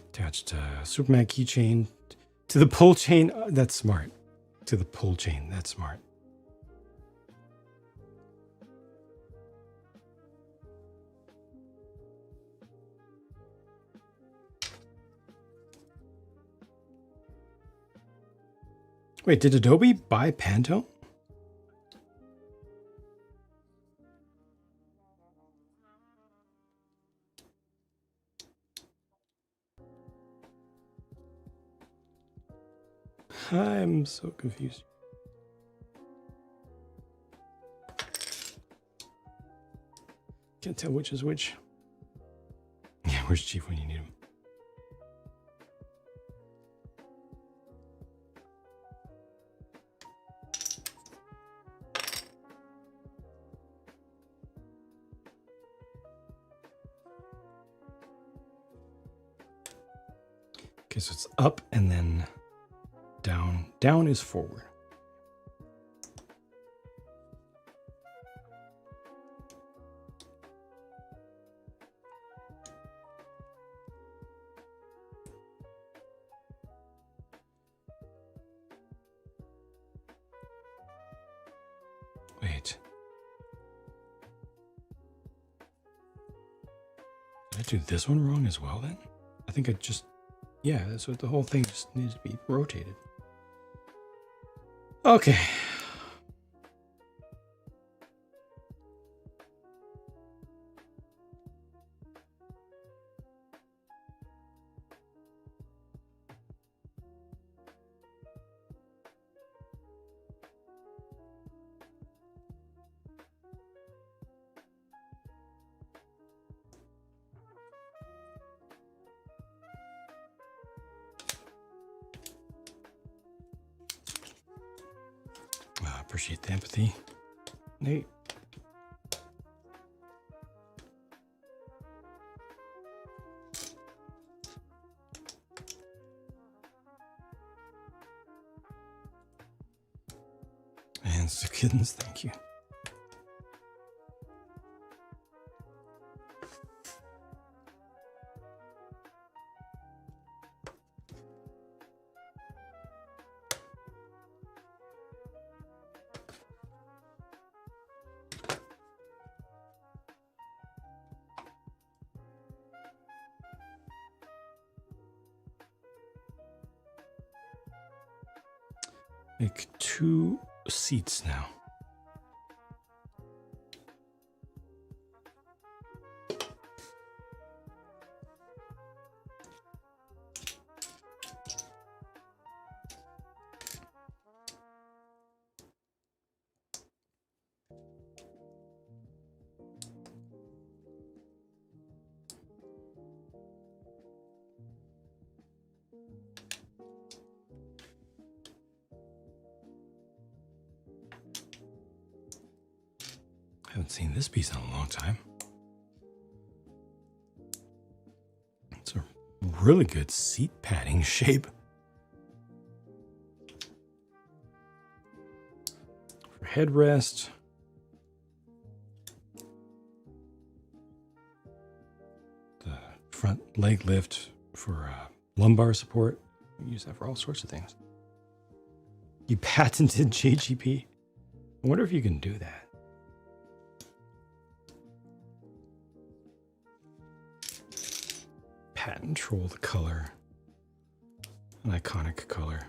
S3: Attached Superman keychain to the pull chain. That's smart. To the pull chain. That's smart. Wait, did Adobe buy Pantone? I'm so confused. Can't tell which is which. Yeah, where's Chief when you need him? Okay, so it's up and then down. Down is forward. Wait. Did I do this one wrong as well then? I think I just... Yeah, so the whole thing just needs to be rotated. Okay. Appreciate the empathy, Nate. kittens, thank you. Make 2 seats now. I haven't seen this piece in a long time. It's a really good seat padding shape. For headrest. The front leg lift for lumbar support. You use that for all sorts of things. You patented GTP. I wonder if you can do that. Patent control the color. An iconic color.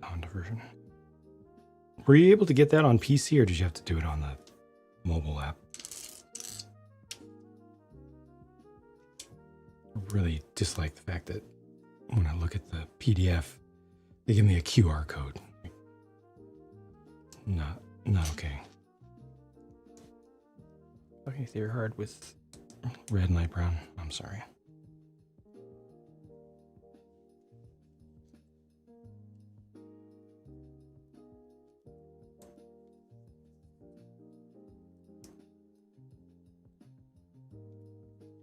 S3: Honda version. Were you able to get that on PC or did you have to do it on the mobile app? I really dislike the fact that when I look at the PDF, they give me a QR code. Not okay. Okay, they're hard with red and light brown. I'm sorry.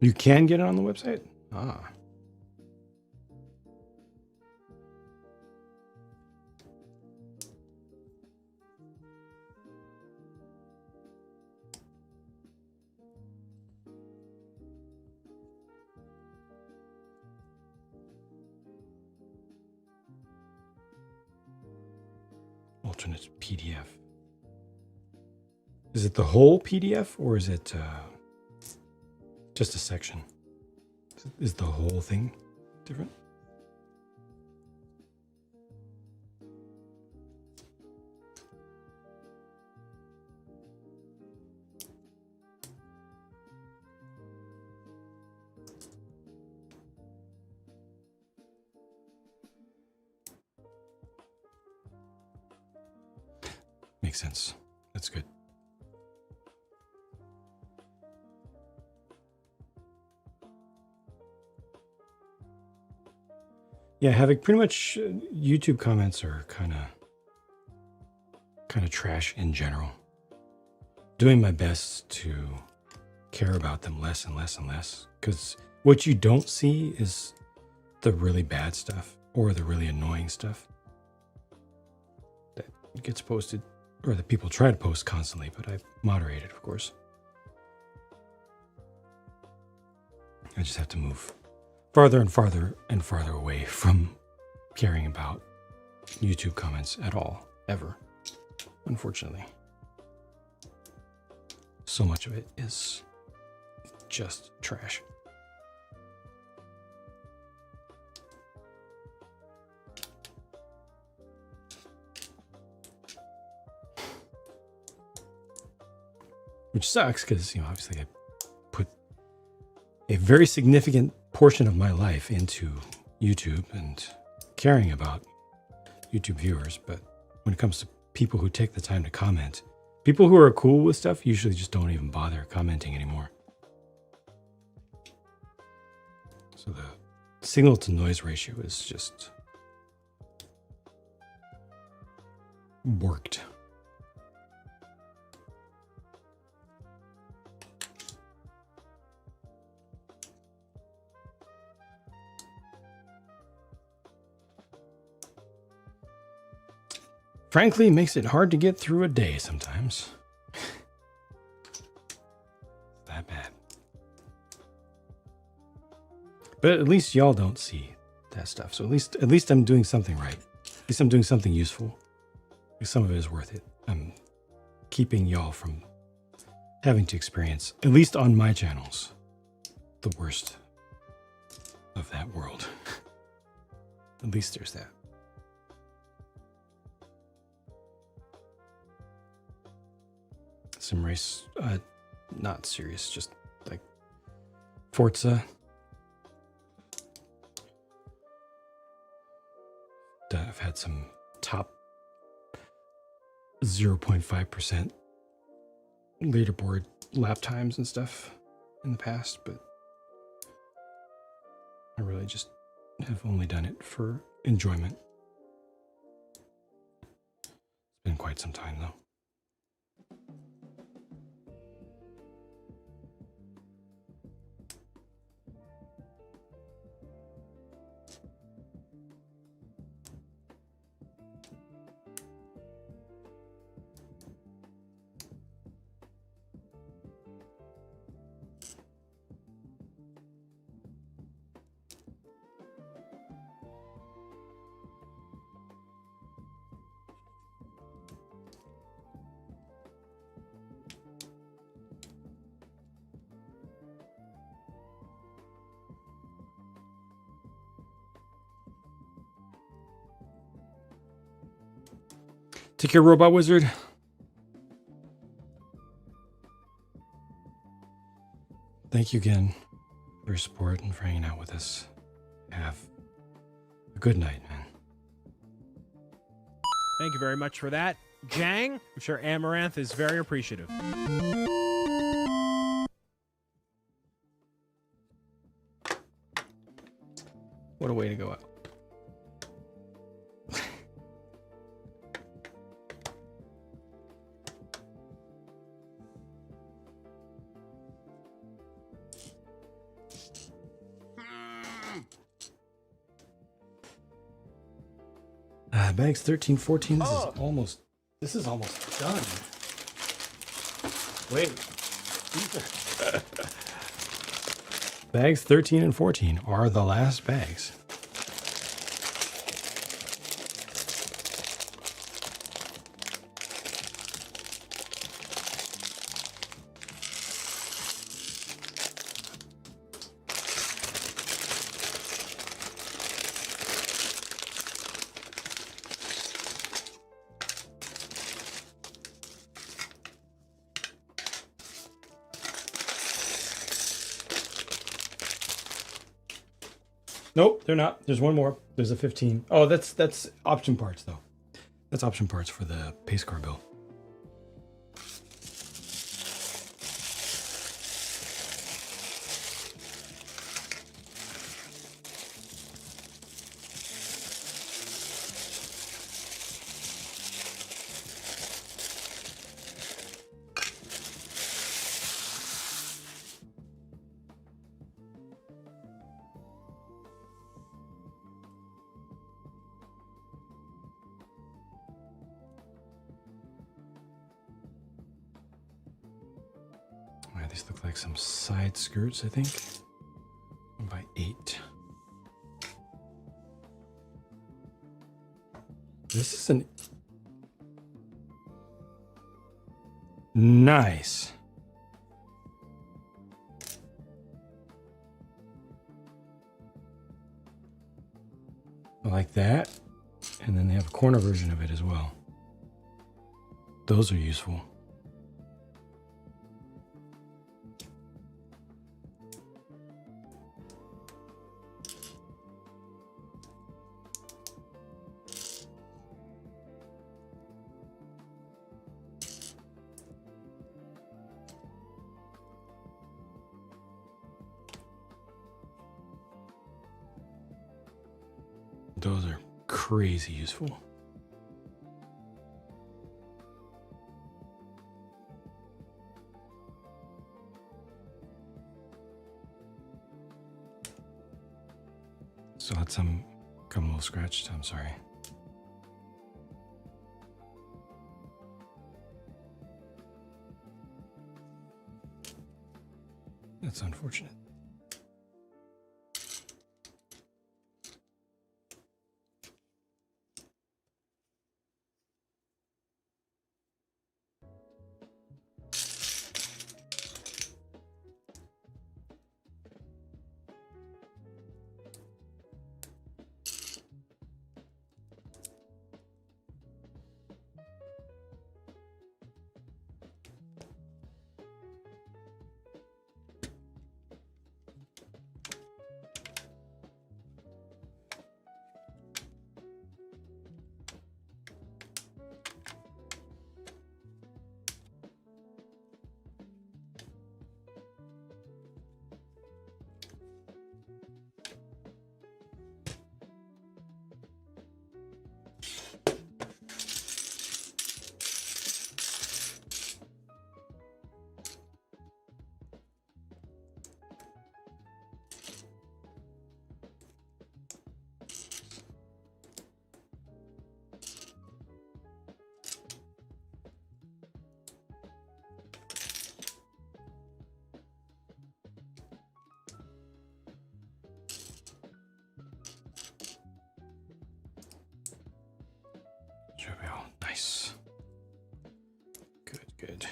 S3: You can get it on the website? Ah. Alternate PDF. Is it the whole PDF or is it just a section? Is the whole thing different? Makes sense. That's good. Yeah, having pretty much YouTube comments are kind of trash in general. Doing my best to care about them less and less and less, because what you don't see is the really bad stuff or the really annoying stuff that gets posted, or that people try to post constantly, but I moderate it, of course. I just have to move farther and farther and farther away from caring about YouTube comments at all, ever, unfortunately. So much of it is just trash. Which sucks because, obviously I put a very significant portion of my life into YouTube and caring about YouTube viewers, but when it comes to people who take the time to comment, people who are cool with stuff usually just don't even bother commenting anymore. So the signal to noise ratio is just worked. Frankly, it makes it hard to get through a day sometimes. That bad. But at least y'all don't see that stuff. So at least I'm doing something right. At least I'm doing something useful. Some of it is worth it. I'm keeping y'all from having to experience, at least on my channels, the worst of that world. At least there's that. Some race, not serious, just like Forza. I've had some top 0.5% leaderboard lap times and stuff in the past, but I really just have only done it for enjoyment. It's been quite some time though. Take care, Robot Wizard. Thank you again for your support and for hanging out with us. Have a good night, man.
S8: Thank you very much for that, Jang. I'm sure Amaranth is very appreciative.
S3: What a way to go out. Bags 13, 14. This is almost done. Wait. Bags 13 and 14 are the last bags. Nope, they're not. There's one more. There's a 15. Oh, that's option parts though. That's option parts for the pace car build. These look like some side skirts, I think. 1x8. This is an nice. I like that. And then they have a corner version of it as well. Those are useful. Those are crazy useful. So let some come a little scratched. I'm sorry. That's unfortunate. Jovial. Nice. Good, good.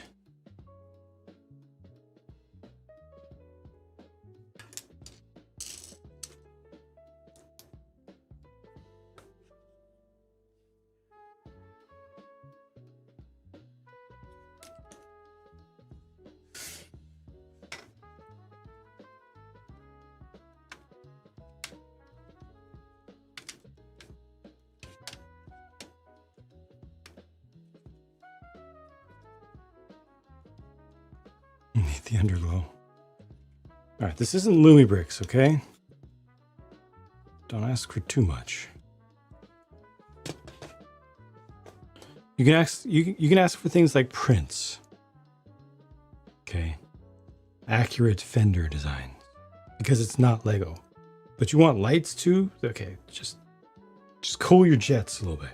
S3: Need the underglow. All right, this isn't Lumi bricks, okay? Don't ask for too much. You can ask for things like prints. Okay. Accurate fender design. Because it's not Lego. But you want lights too? Okay, just cool your jets a little bit.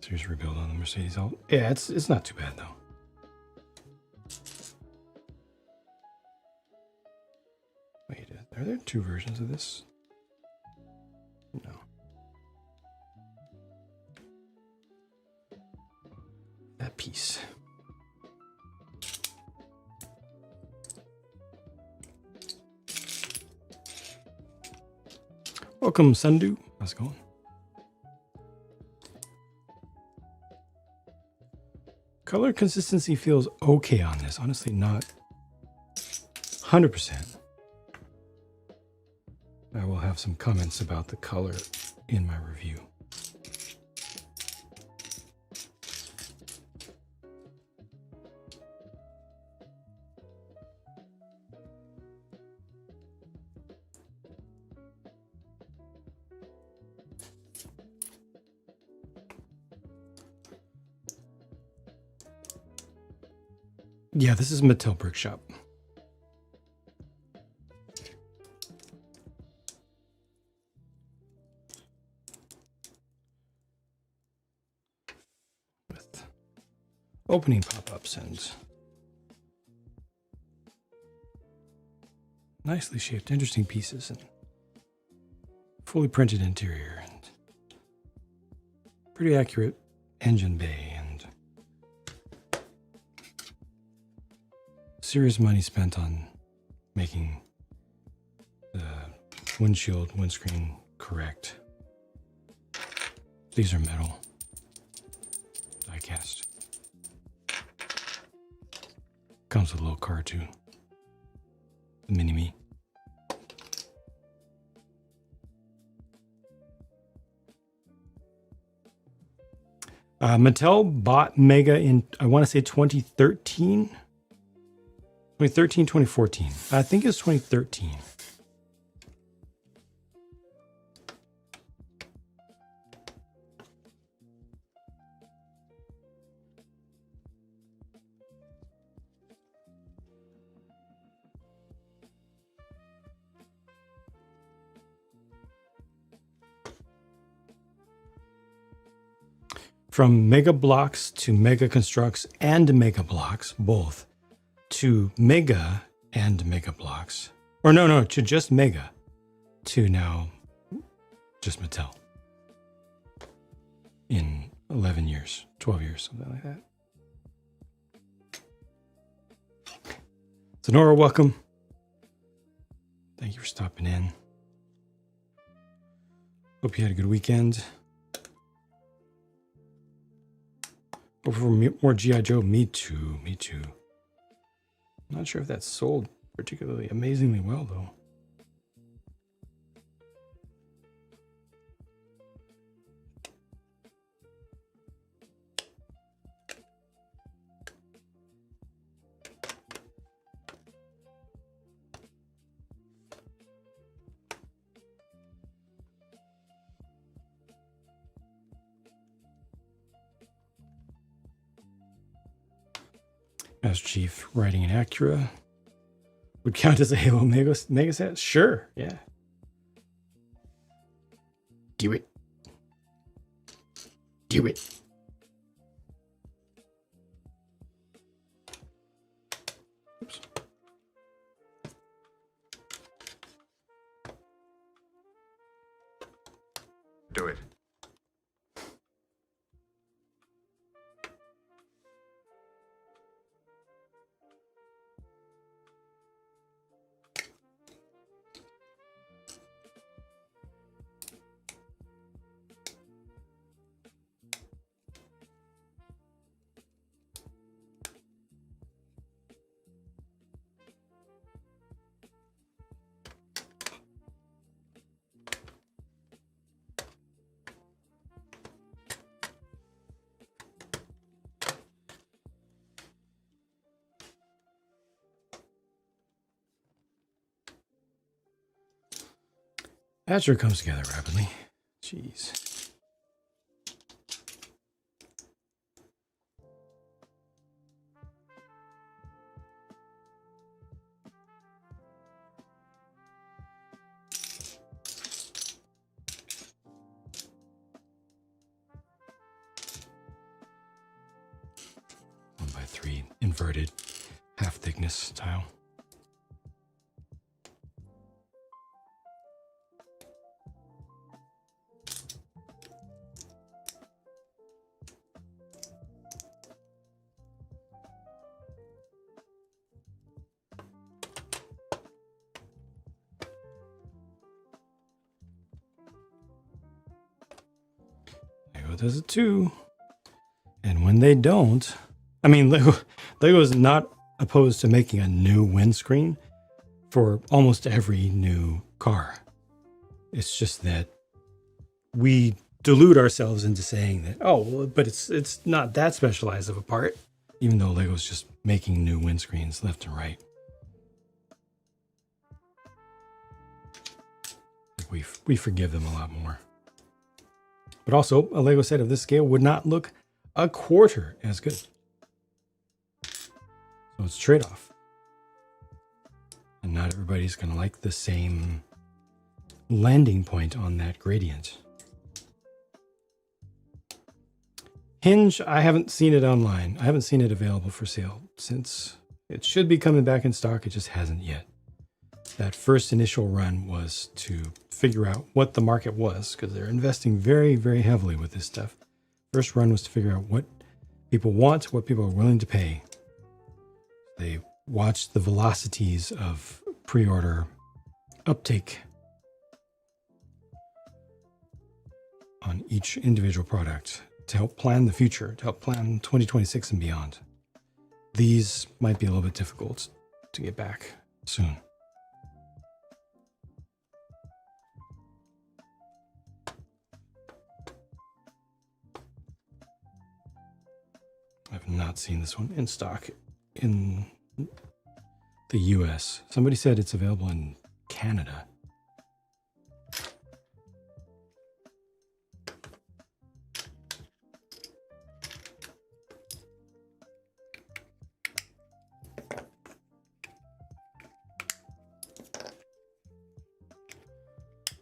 S3: Here's rebuild on the Mercedes. Yeah, it's not too bad though. Wait, are there two versions of this? No. That piece. Welcome, Sundu. How's it going? Color consistency feels okay on this. Honestly, not 100%. I will have some comments about the color in my review. Yeah, this is Mattel Brick Shop. With opening pop-ups and nicely shaped, interesting pieces and fully printed interior and pretty accurate engine bay and serious money spent on making the windscreen correct. These are metal, die cast. Comes with a little car too, the Mini-Me. Mattel bought Mega in, I want to say 2013. 2013, 2014. I think it's 2013. From Mega Blocks to Mega Constructs and Mega Blocks, both, to Mega and Mega Blocks. Or no, to just Mega, to now just Mattel. In 11 years, 12 years, something like that. So Nora, welcome. Thank you for stopping in. Hope you had a good weekend. Hope for more G.I. Joe. Me too. Not sure if that sold particularly amazingly well, though. Master Chief riding an Acura would count as a Halo Mega set? Sure, yeah. Do it. Do it. Oops. Do it. That sure comes together rapidly. Jeez. One by three inverted half thickness tile. Does it too. And when they don't, I mean, Lego is not opposed to making a new windscreen for almost every new car. It's just that we delude ourselves into saying that, oh, well, but it's not that specialized of a part, even though Lego's just making new windscreens left and right. We forgive them a lot more. But also, a Lego set of this scale would not look a quarter as good. So it's a trade-off. And not everybody's going to like the same landing point on that gradient. Hinge, I haven't seen it online. I haven't seen it available for sale since it should be coming back in stock. It just hasn't yet. That first initial run was to figure out what the market was, because they're investing very, very heavily with this stuff. First run was to figure out what people want, what people are willing to pay. They watched the velocities of pre-order uptake on each individual product to help plan the future, to help plan 2026 and beyond. These might be a little bit difficult to get back soon. I've not seen this one in stock in the US. Somebody said it's available in Canada.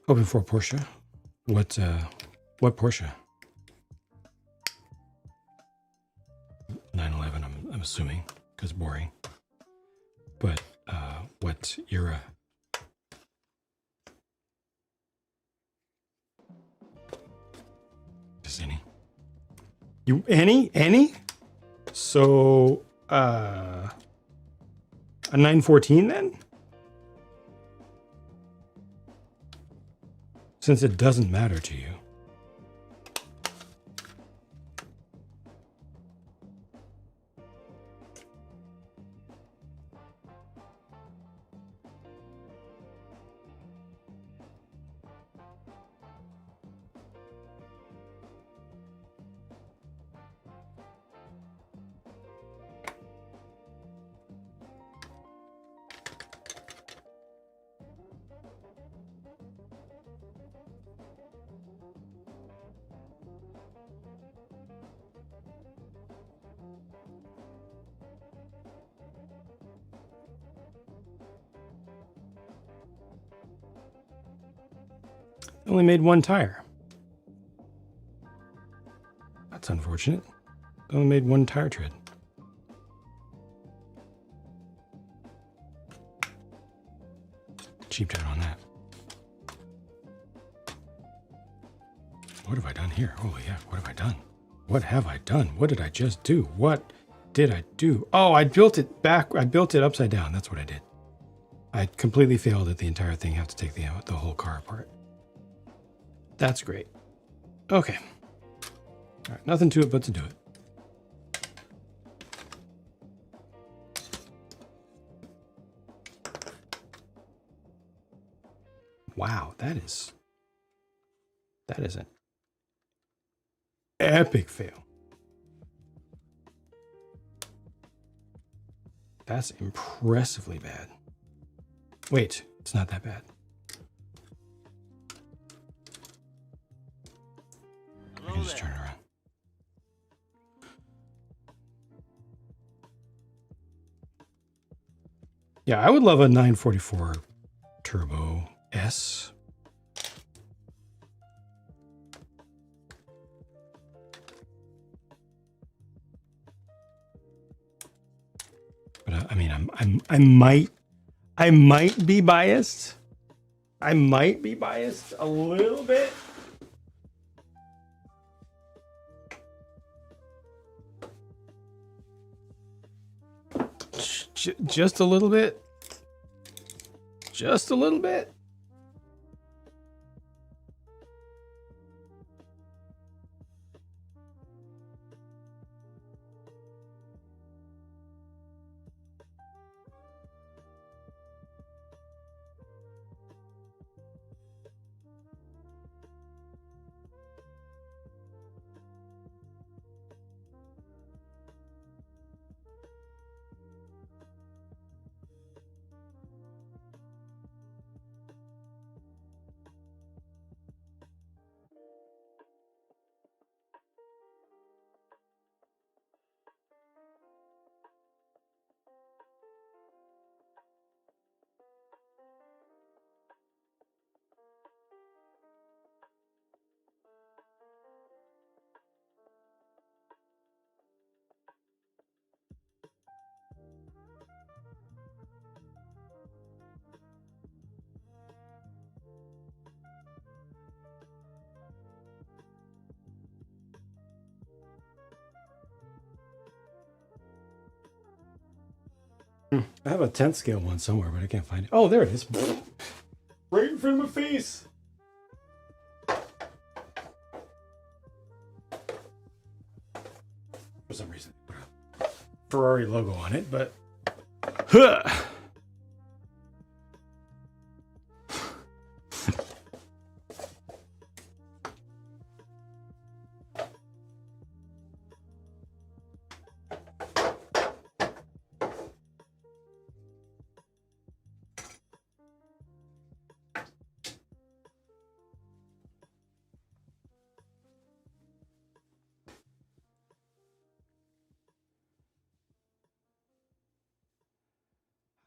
S3: Hoping for a Porsche. What Porsche? 911, I'm assuming, because boring. But what era? Just any. Any? So a 914 then? Since it doesn't matter to you. Only made one tire. That's unfortunate. Only made one tire tread. Cheaped out on that. What have I done here? Holy yeah, what have I done? What have I done? What did I just do? What did I do? Oh, I built it back. I built it upside down. That's what I did. I completely failed at the entire thing. I have to take the whole car apart. That's great. Okay. All right, nothing to it but to do it. Wow, that is an epic fail. That's impressively bad. Wait, it's not that bad. I can just turn it around. Yeah, I would love a 944 Turbo S. But I mean, I might be biased. I might be biased a little bit. Just a little bit. Just a little bit. I have a 10th scale one somewhere, but I can't find it. Oh, there it is. Right in front of my face. For some reason, put a Ferrari logo on it, but. Huh.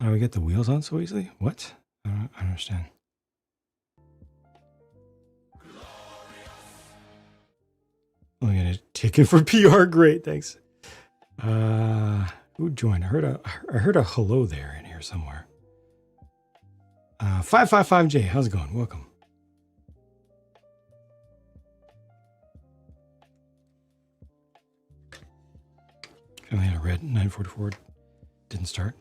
S3: How do we get the wheels on so easily? What? I don't understand. I'm gonna ticket for PR. Great, thanks. Who joined? I heard a hello there in here somewhere. 555J, how's it going? Welcome. I only had a red 944. Didn't start.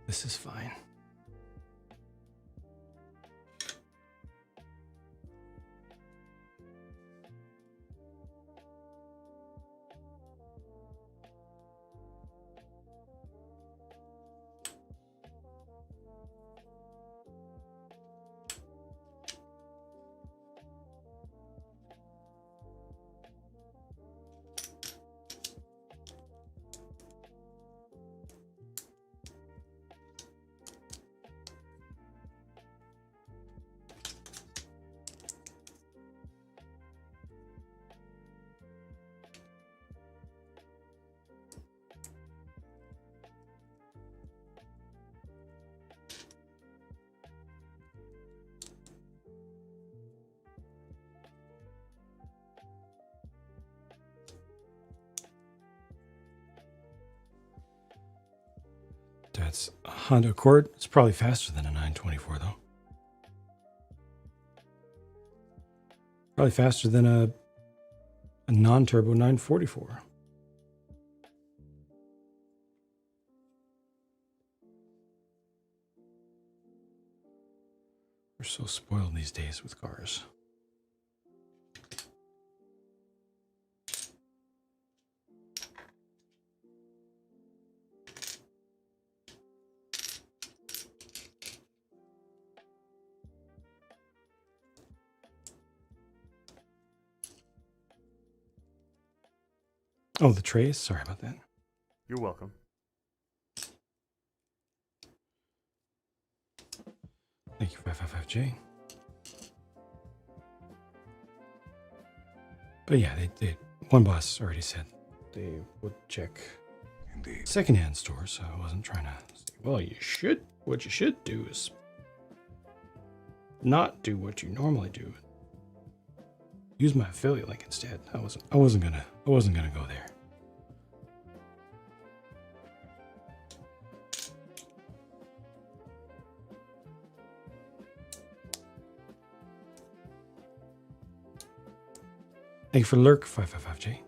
S3: This is fine. That's a Honda Accord. It's probably faster than a 924 though. Probably faster than a non-turbo 944. We're so spoiled these days with cars. Oh, the trays? Sorry about that.
S9: You're welcome.
S3: Thank you, 555J. But yeah, they one boss already said they would check secondhand stores, so I wasn't trying to say, well, what you should do is not do what you normally do. Use my affiliate link instead. I wasn't gonna go there. Thank you for lurk, 555J.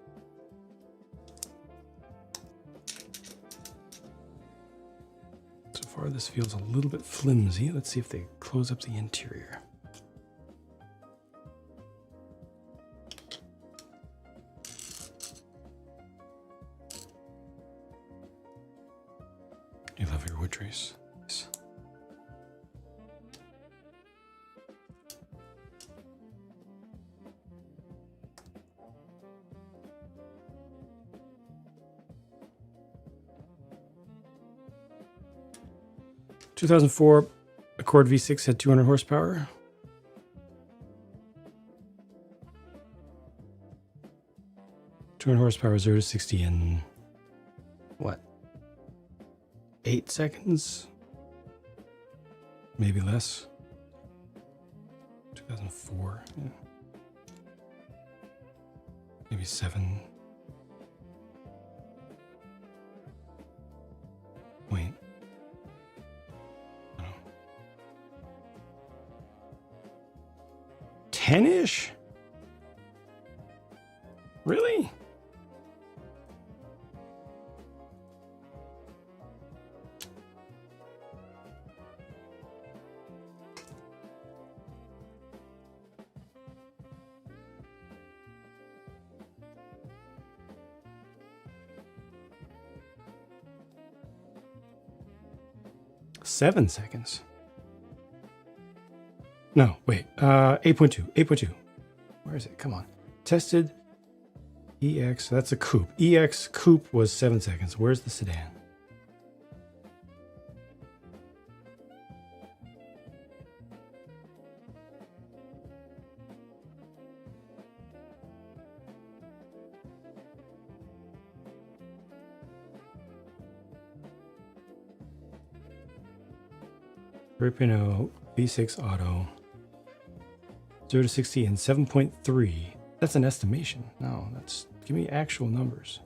S3: So far, this feels a little bit flimsy. Let's see if they close up the interior. You love your wood trace. Nice. ...2004 Accord V6 had 200 horsepower. ...200 horsepower, 0 to 60 in... what? 8 seconds? Maybe less. 2004, yeah. Maybe 7. Wait. 10-ish? Really? 7 seconds. No, wait. 8.2. 8.2. Where is it? Come on. Tested EX. That's a coupe. EX coupe was 7 seconds. Where's the sedan? Renault V6 Auto 0 to 60 in 7.3. That's an estimation. No, that's give me actual numbers.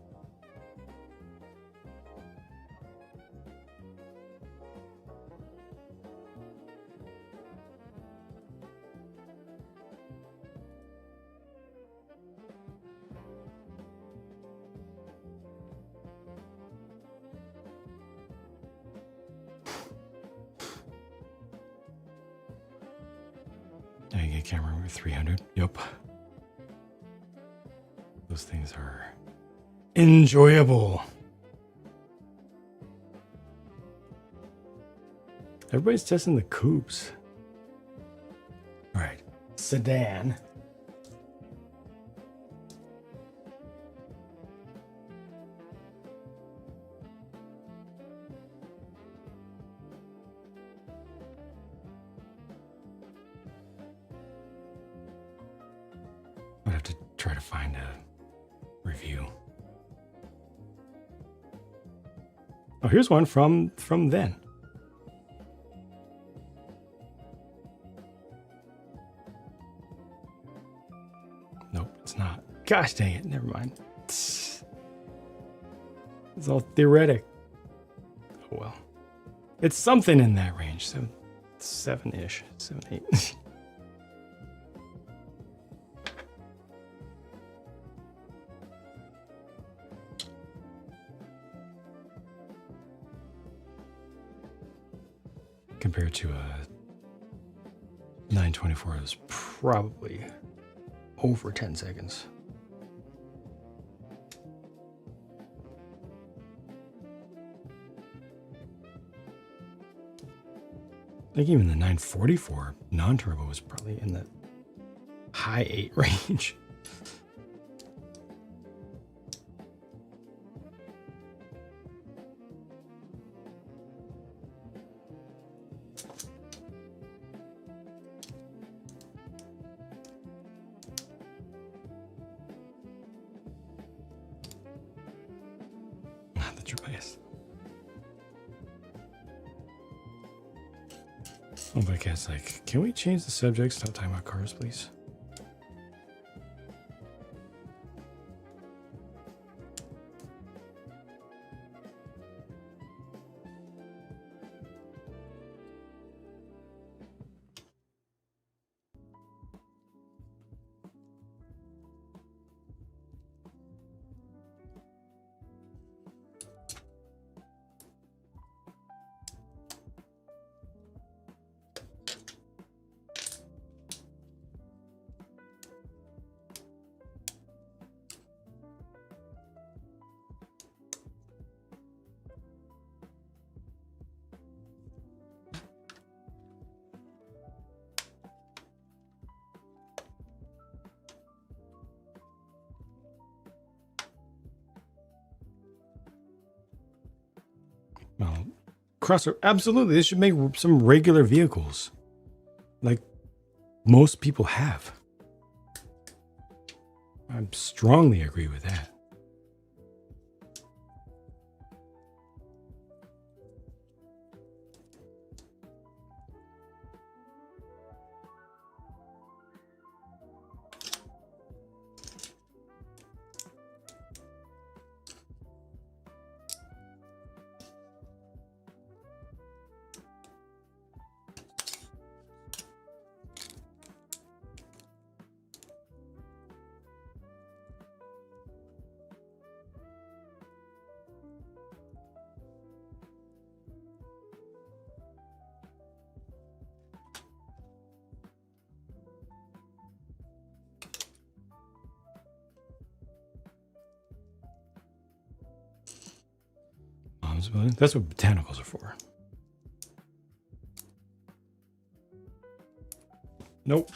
S3: I get camera with 300. Yep. Those things are enjoyable. Everybody's testing the coupes. All right, sedan. I'd have to try to find a review. Oh, here's one from then. Nope, it's not. Gosh dang it, never mind. It's all theoretic. Oh well. It's something in that range. 7-ish. 7, 8. Compared to a 924, it was probably over 10 seconds. I think even the 944 non-turbo was probably in the high 8 range. Not that you're biased. Oh, my cat's like, can we change the subject? Stop talking about cars, please. Well, crossover, absolutely. This should make some regular vehicles, like most people have. I strongly agree with that. That's what botanicals are for. Nope.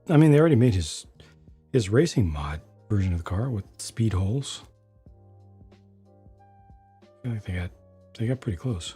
S3: I mean, they already made his racing mod version of the car with speed holes. I feel like they got pretty close.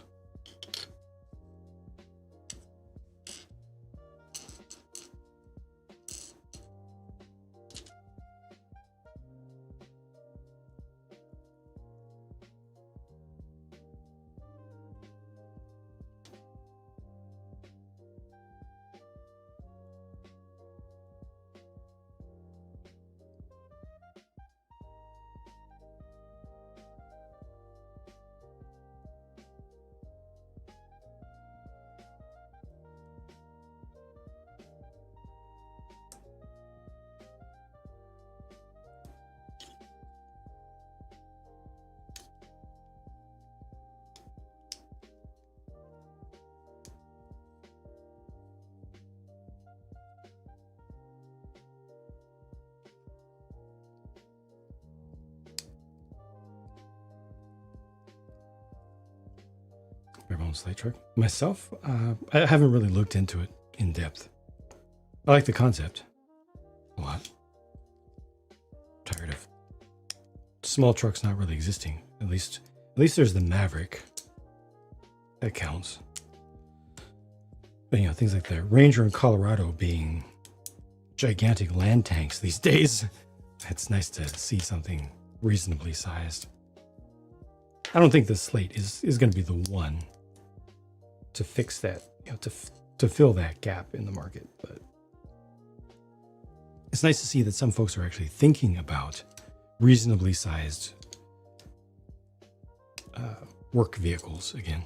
S3: Everyone's slate truck. Myself, I haven't really looked into it in depth. I like the concept a lot. Tired of small trucks not really existing. At least there's the Maverick. That counts. But you know, things like the Ranger in Colorado being gigantic land tanks these days. It's nice to see something reasonably sized. I don't think the slate is going to be the one to fix that, you know, to fill that gap in the market. But it's nice to see that some folks are actually thinking about reasonably sized work vehicles again.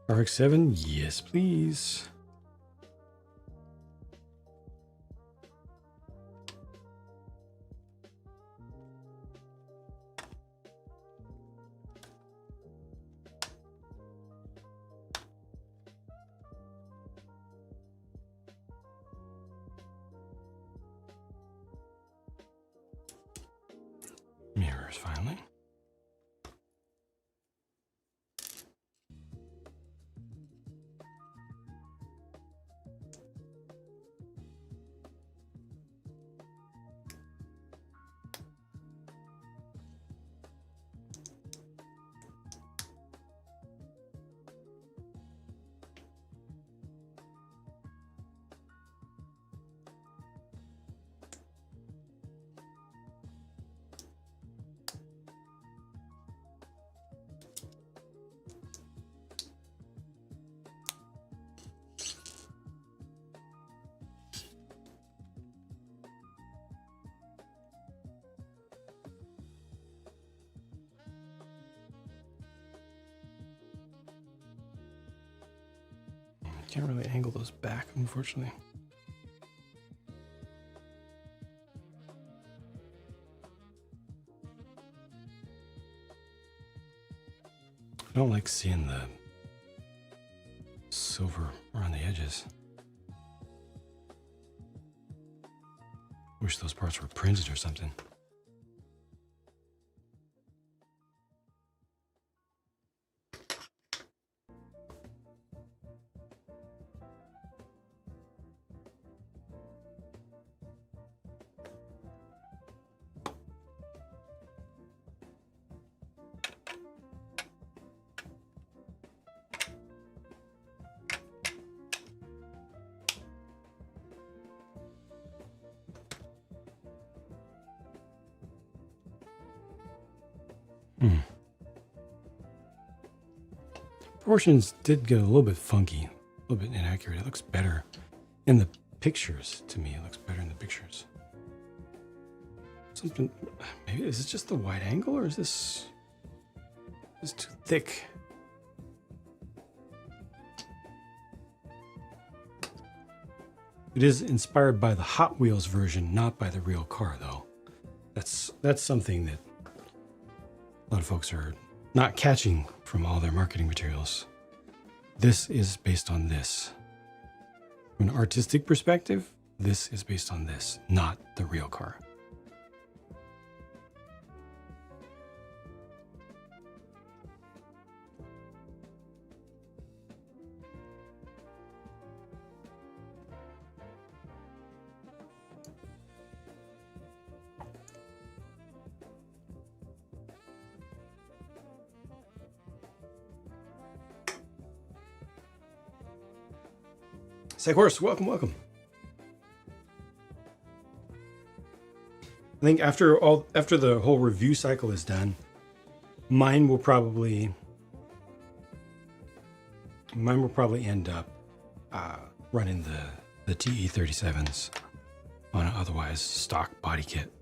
S3: RX-7, yes, please. Mirrors, finally. can't really angle those back, unfortunately. I don't like seeing the silver around the edges. Wish those parts were printed or something. Proportions did get a little bit funky, a little bit inaccurate. It looks better in the pictures to me. It looks better in the pictures. Something, maybe, is it just the wide angle or is this too thick? It is inspired by the Hot Wheels version, not by the real car though. That's something that a lot of folks are not catching from all their marketing materials. This is based on this. From an artistic perspective, this is based on this, not the real car. Horse, welcome, welcome. I think after the whole review cycle is done, mine will probably end up running the TE37s on an otherwise stock body kit.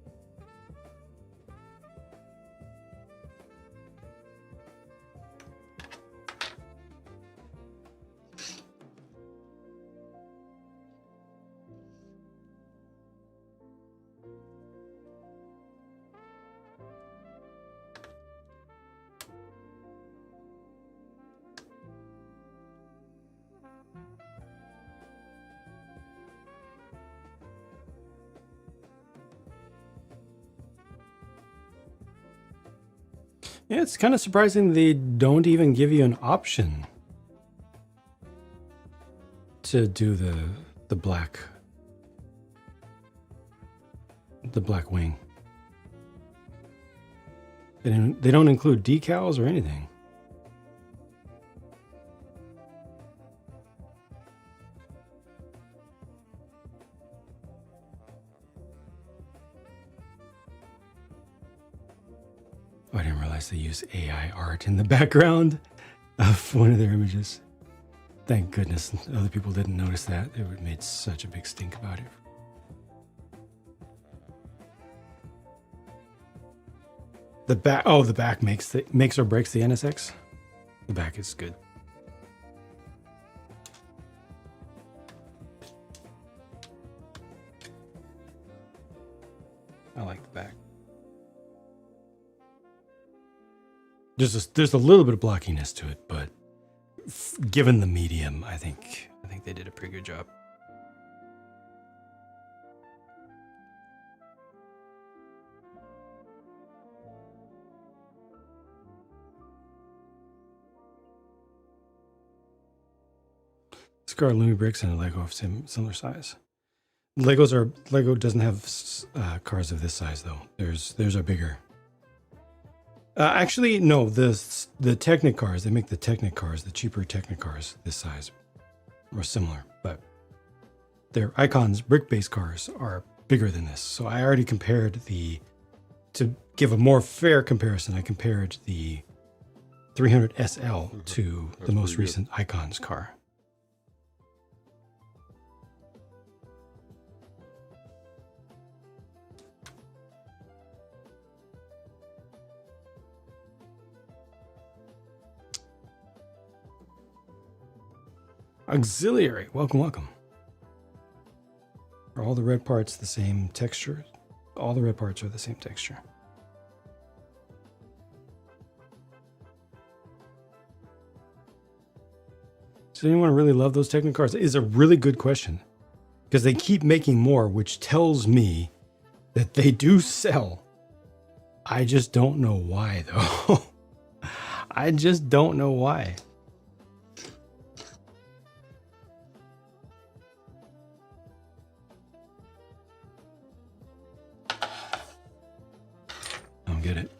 S3: Yeah, it's kind of surprising they don't even give you an option to do the black wing. They don't include decals or anything. Oh, I didn't realize they use AI art in the background of one of their images. Thank goodness other people didn't notice that. It would have made such a big stink about it. The back makes or breaks the NSX. The back is good. I like the back. There's a little bit of blockiness to it, but given the medium, I think they did a pretty good job. Scar Lumi bricks and a Lego of similar size. Lego doesn't have cars of this size though. Theirs are bigger. Actually, no. The Technic cars, they make the Technic cars, the cheaper Technic cars, this size, or similar, but their Icons brick-based cars are bigger than this. So I already compared to give a more fair comparison, I compared the 300 SL to the most recent Icons car. Auxiliary. Welcome, welcome. Are all the red parts the same texture? All the red parts are the same texture. Does anyone really love those Technic cars? It's a really good question. Because they keep making more, which tells me that they do sell. I just don't know why, though. I just don't know why. I don't get it.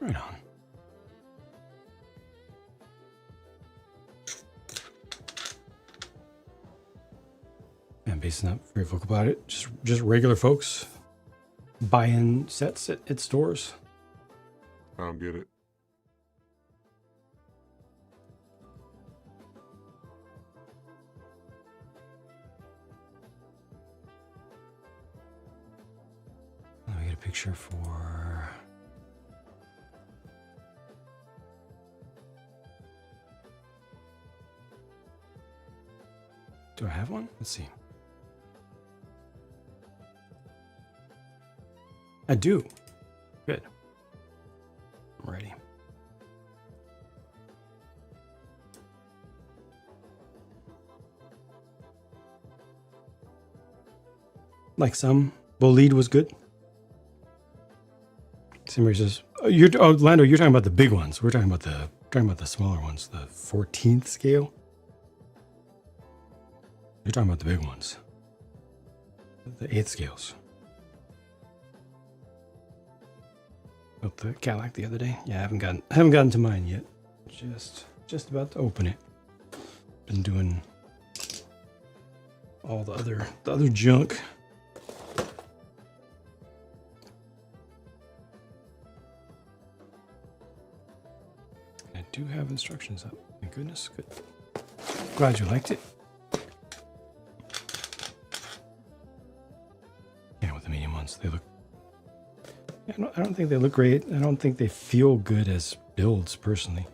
S3: Right on. And Base's not very vocal about it. Just regular folks buying sets at stores.
S9: I don't get it.
S3: Let me get a picture for... Do I have one? Let's see. I do. Good. I'm ready. Like some. Bolide was good. Somebody says, Lando, you're talking about the big ones. We're talking about the smaller ones, the 14th scale. You're talking about the big ones. The 8th scales. Built the Cadillac the other day. Yeah, I haven't gotten to mine yet. Just about to open it. Been doing all the other junk. I do have instructions up. Thank goodness. Good. Glad you liked it. Yeah, with the medium ones, they look. I don't think they look great. I don't think they feel good as builds, personally.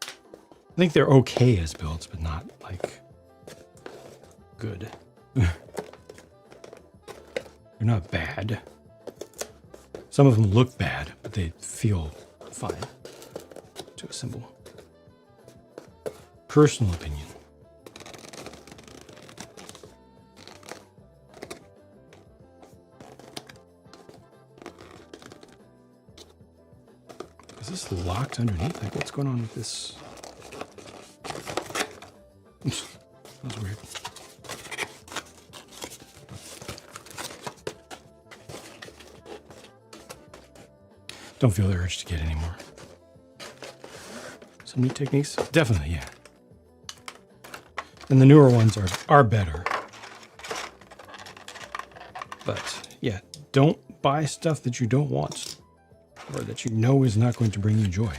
S3: I think they're okay as builds, but not, like, good. They're not bad. Some of them look bad, but they feel fine to assemble. Personal opinion. Is this locked underneath? Like, what's going on with this? That was weird. Don't feel the urge to get any more. Some new techniques? Definitely, yeah. And the newer ones are better. But, yeah, don't buy stuff that you don't want or that you know is not going to bring you joy.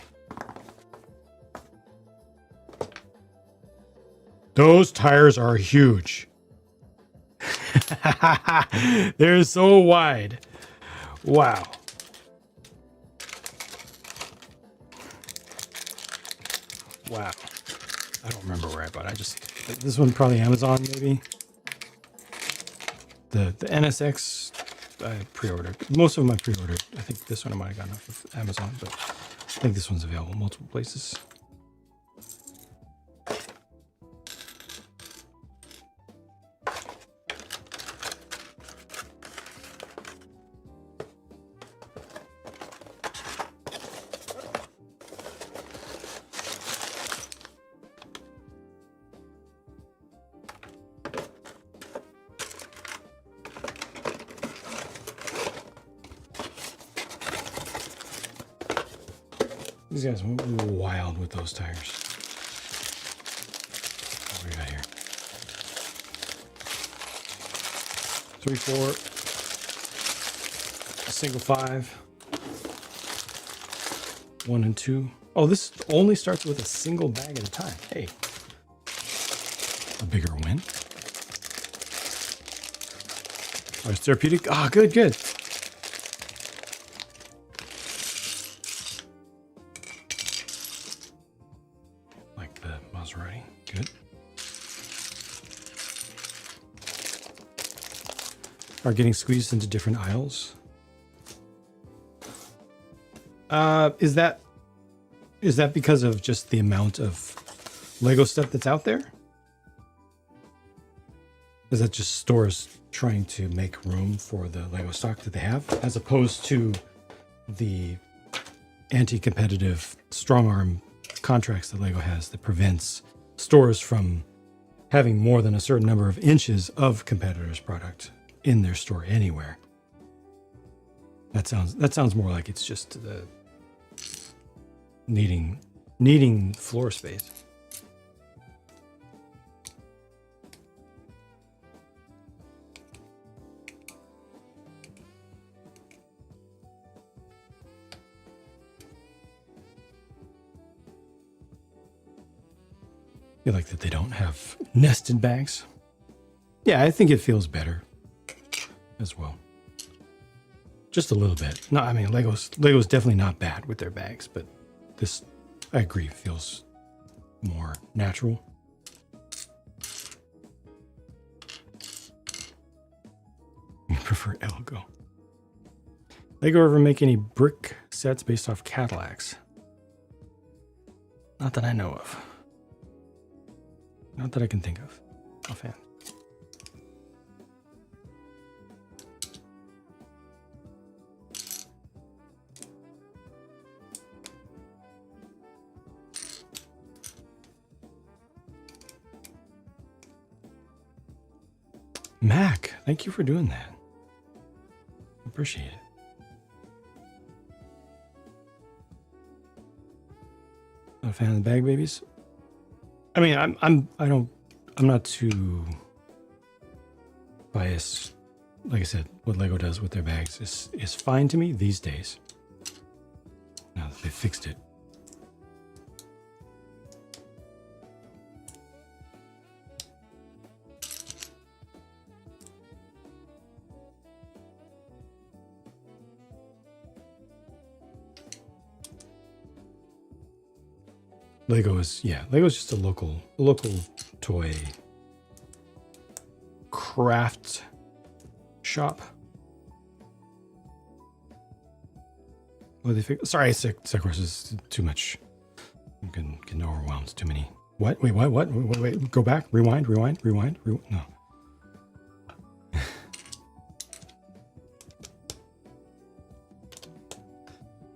S3: Those tires are huge. They're so wide. Wow. Wow. I don't remember where I bought it. This one probably Amazon maybe. The NSX I pre-ordered. Most of them I pre-ordered. I think this one I might have gotten off of Amazon, but I think this one's available in multiple places. These guys went wild with those tires. What do we got here? 3/4, a single 5, 1 and 2. Oh, this only starts with a single bag at a time. Hey, a bigger win. Oh, it's therapeutic. Ah, good, good. Like the Maserati. Good. Are getting squeezed into different aisles. Is that because of just the amount of Lego stuff that's out there? Is that just stores trying to make room for the Lego stock that they have, as opposed to the anti-competitive strong arm contracts that Lego has that prevents stores from having more than a certain number of inches of competitors' product in their store anywhere? That sounds more like it's just the needing floor space. I feel like that they don't have nested bags. Yeah, I think it feels better as well. Just a little bit. No, I mean, Lego's definitely not bad with their bags, but this, I agree, feels more natural. You prefer Elgo. Lego ever make any brick sets based off Cadillacs? Not that I know of. Not that I can think of offhand. Mac, thank you for doing that. Appreciate it. Not a fan of the bag babies. I mean, I'm not too biased. Like I said, what Lego does with their bags is fine to me these days. Now that they fixed it. Lego's just a local toy craft shop. Sorry, Sequoia is too much. I'm getting overwhelmed. Too many. What? Wait, what? Wait, go back. Rewind. No.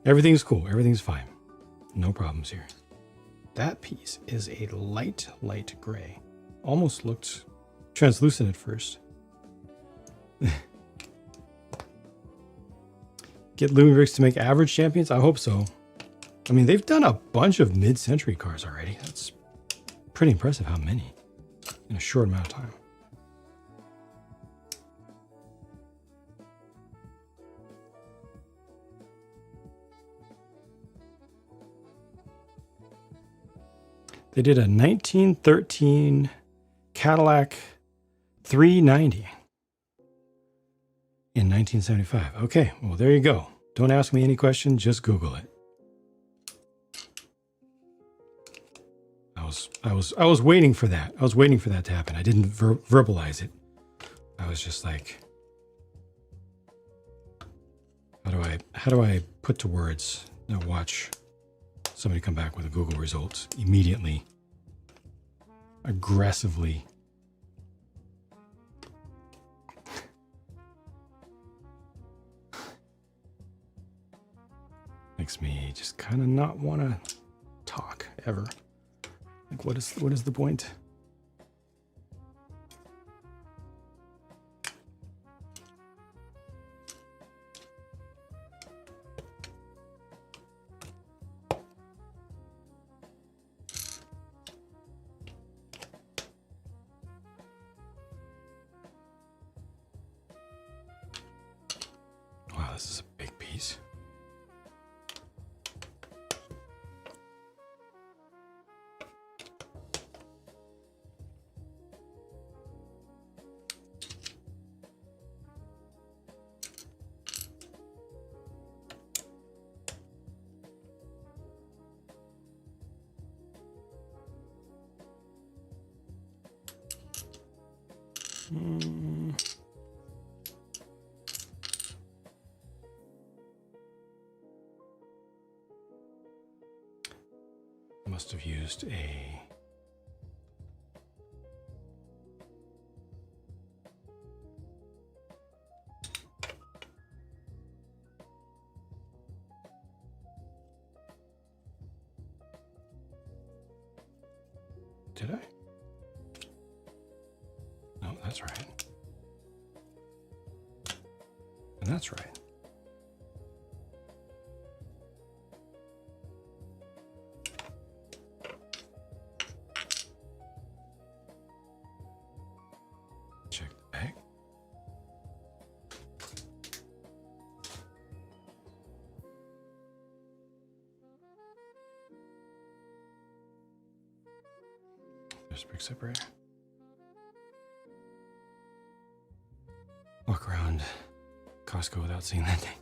S3: Everything's cool. Everything's fine. No problems here. That piece is a light gray. Almost looked translucent at first. Get Looming Bricks to make average champions? I hope so. I mean, they've done a bunch of mid-century cars already. That's pretty impressive how many in a short amount of time. They did a 1913 Cadillac 390 in 1975. Okay, well, there you go. Don't ask me any questions, just Google it. I was waiting for that. I was waiting for that to happen. I didn't verbalize it. I was just like, how do I put to words? Now watch somebody come back with a Google result immediately, aggressively. Makes me just kind of not want to talk ever. Like, what is the point? Wow, this is a big piece. must have used a... Did I? No, that's right. And that's right. Check the bag. There's a brick separator. Walk around Costco without seeing that thing.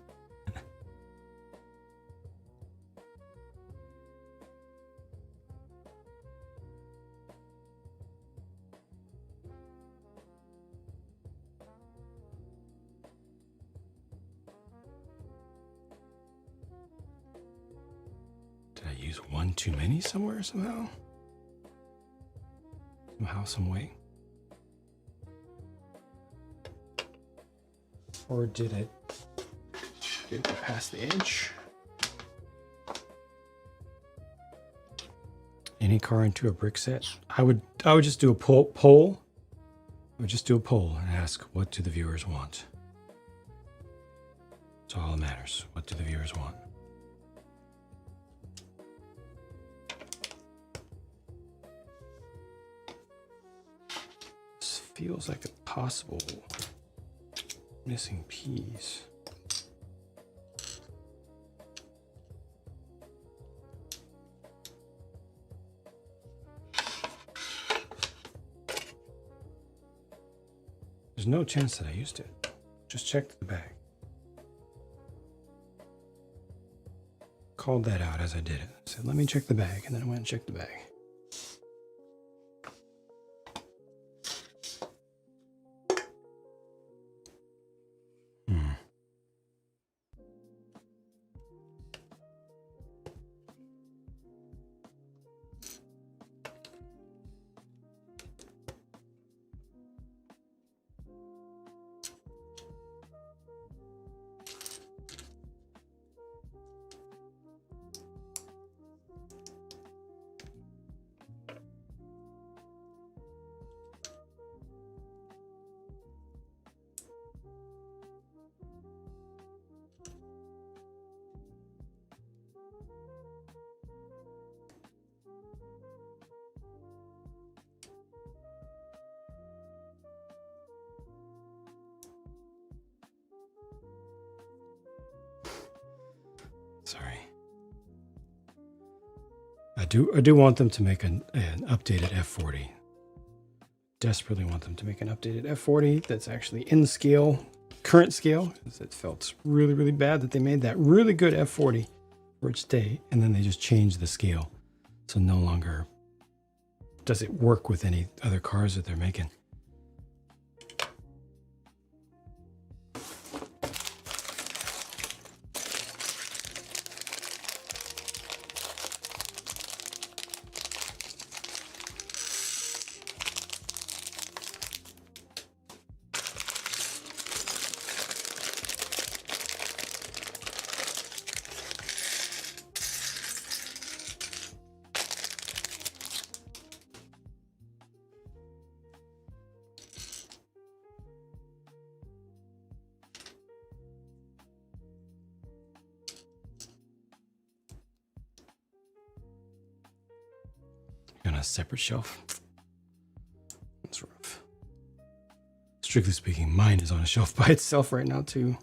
S3: Did I use one too many somewhere somehow? Somehow, some way? Or did it go past the edge? Any car into a brick set? I would just do a poll. I would just do a poll and ask, what do the viewers want? That's all that matters. What do the viewers want? This feels like a possible missing piece. There's no chance that I used it. Just checked the bag. Called that out as I did it. Said, let me check the bag, and then I went and checked the bag. Sorry. I do want them to make an updated F40. Desperately want them to make an updated F40 that's actually in the scale, current scale. It felt really, really bad that they made that really good F40 for its day, and then they just changed the scale. So no longer does it work with any other cars that they're making. On a separate shelf. That's rough. Strictly speaking, mine is on a shelf by itself right now too.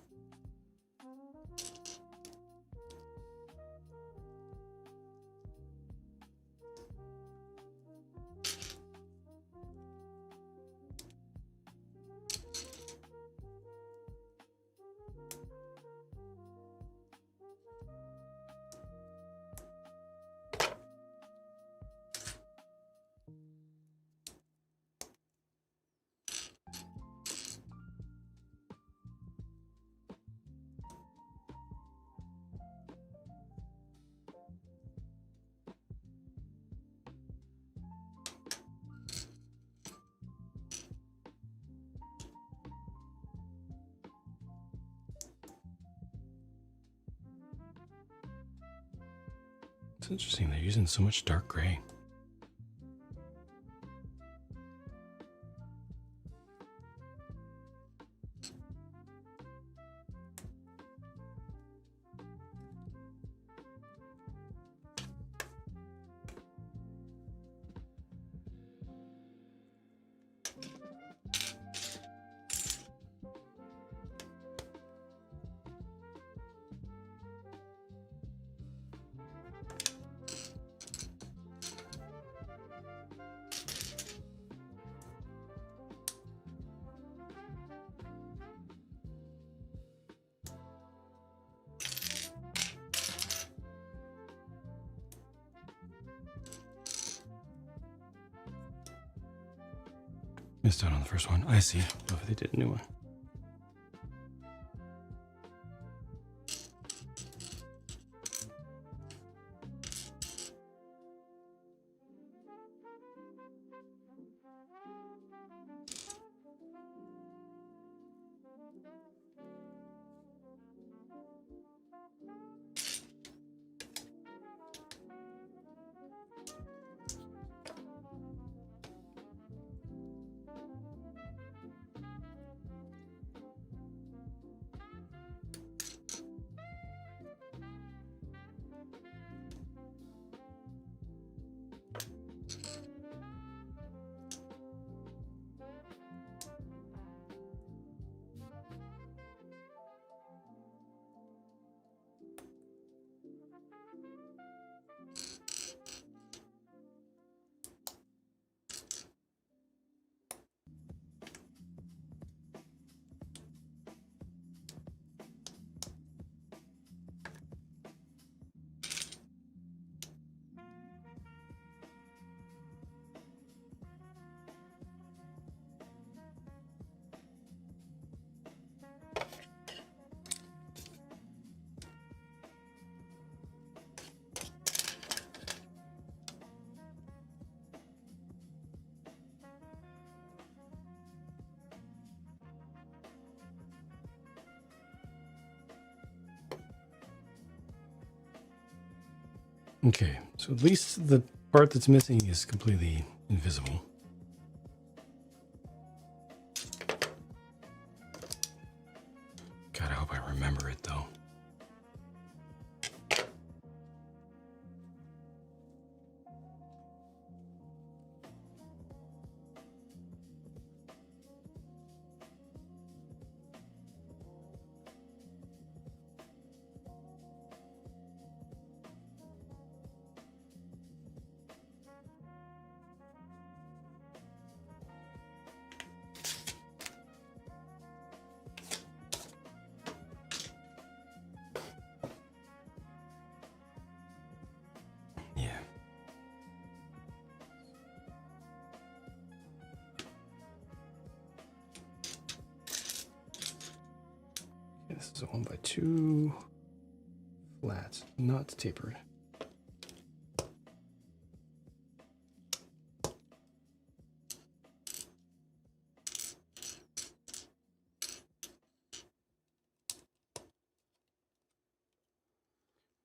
S3: It's interesting they're using so much dark gray. Missed out on the first one. I see. Oh, they did a new one. Okay, so at least the part that's missing is completely invisible. God, I hope I remember it though. Yeah. This is a 1x2 flat, not tapered.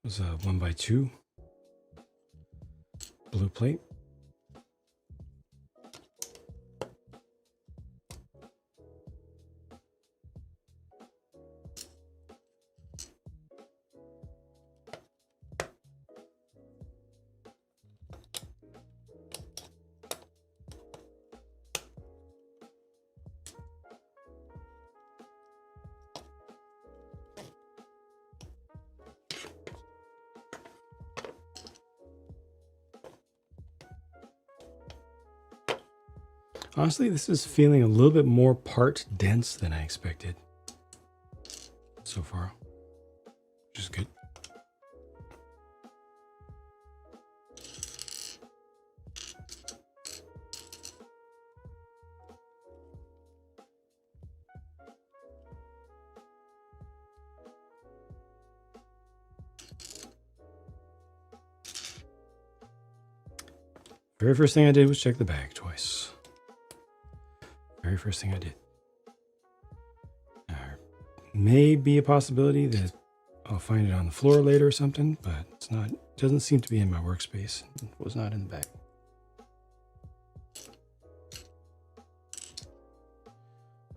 S3: It was a 1x2 blue plate. Honestly, this is feeling a little bit more part dense than I expected so far, which is good. Very first thing I did was check the bag twice. Very first thing I did. There may be a possibility that I'll find it on the floor later or something, but it's not doesn't seem to be in my workspace. It was not in the bag.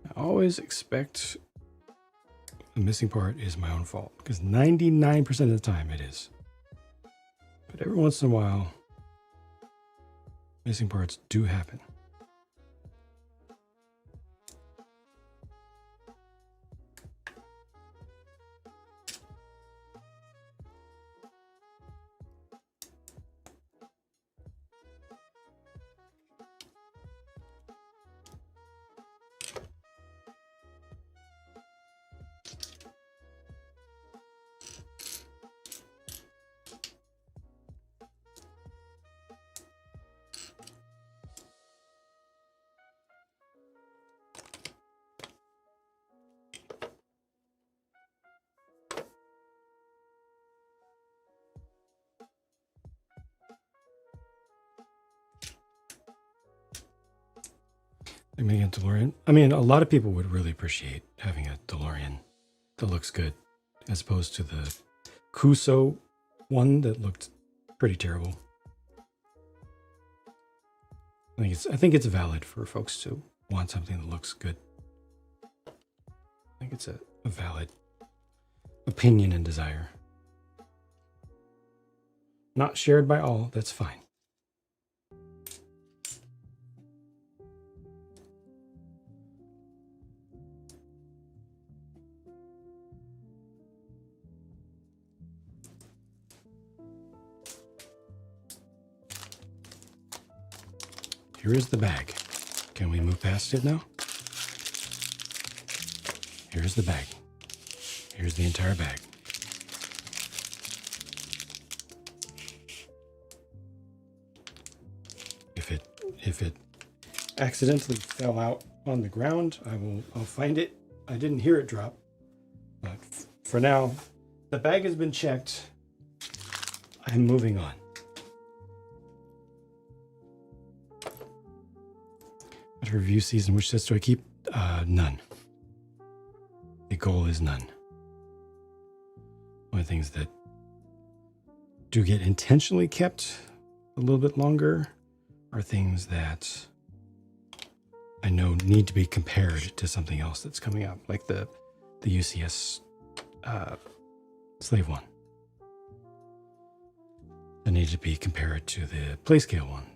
S3: I always expect the missing part is my own fault, because 99% of the time it is. But every once in a while, missing parts do happen. They're making a DeLorean. I mean, a lot of people would really appreciate having a DeLorean that looks good, as opposed to the Kuso one that looked pretty terrible. I think it's valid for folks to want something that looks good. I think it's a valid opinion and desire. Not shared by all, that's fine. Here is the bag. Can we move past it now? Here's the bag. Here's the entire bag. If it accidentally fell out on the ground, I'll find it. I didn't hear it drop. But for now, the bag has been checked. I'm moving on. Review season, which sets do I keep? None. The goal is none. One of the things that do get intentionally kept a little bit longer are things that I know need to be compared to something else that's coming up, like the UCS Slave one. They need to be compared to the Playscale one.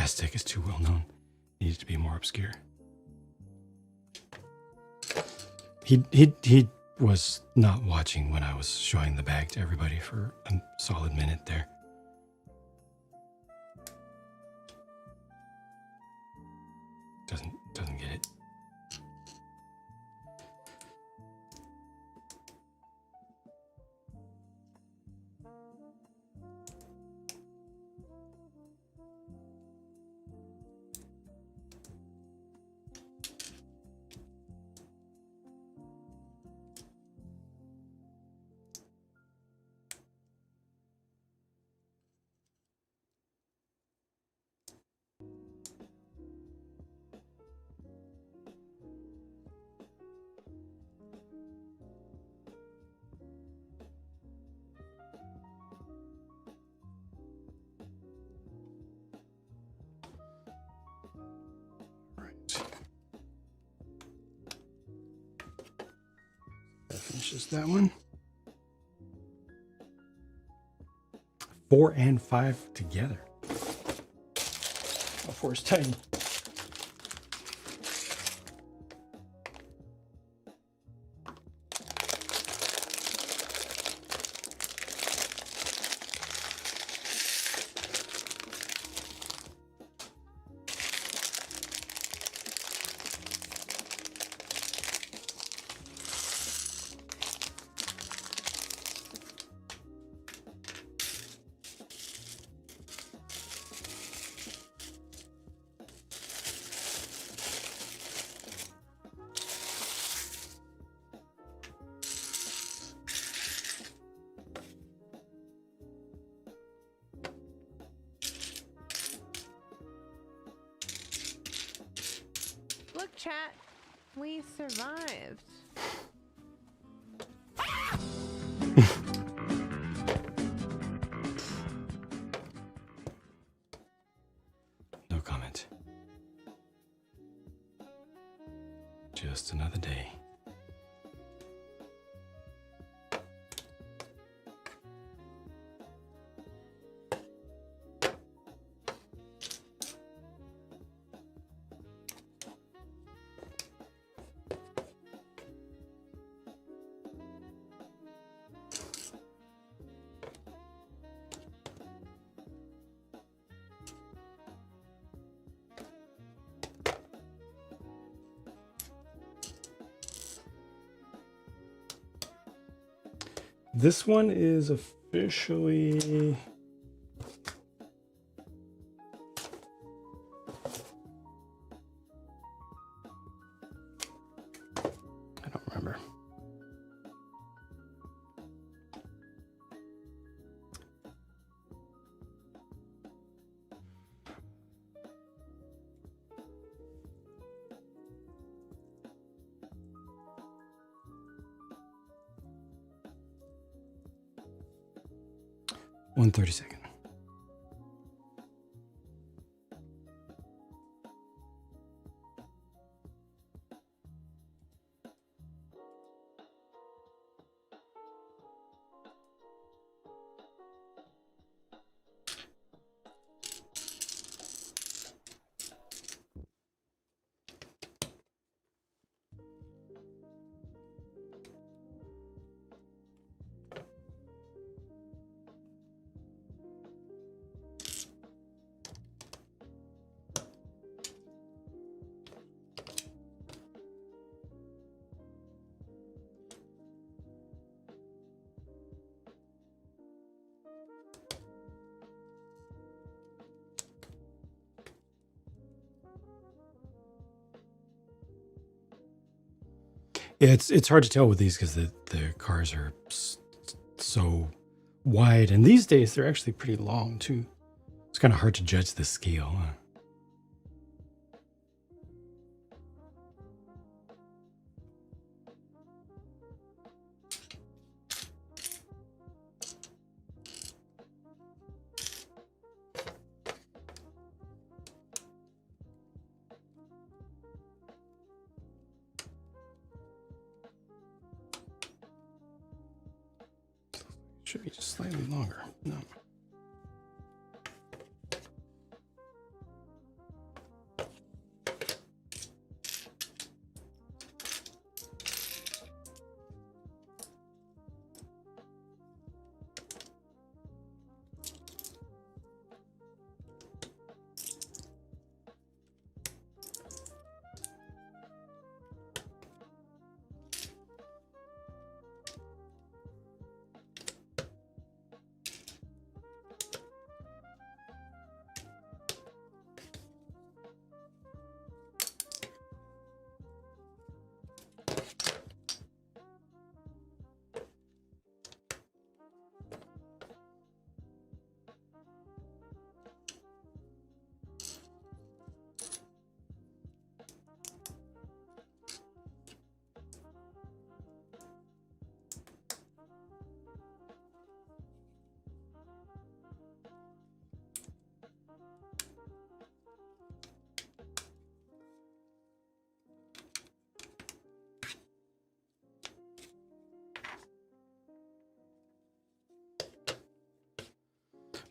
S3: Aztec is too well known. Needs to be more obscure. He was not watching when I was showing the bag to everybody for a solid minute there. Doesn't get it. That finishes that one. 4 and 5 together. Oh, 4 is tiny.
S10: Look, chat, we survived.
S3: No comment. Just another day. This one is officially I don't remember. One 32nd. Yeah, it's hard to tell with these because the cars are so wide, and these days they're actually pretty long too. It's kind of hard to judge the scale. Should be just slightly longer. No.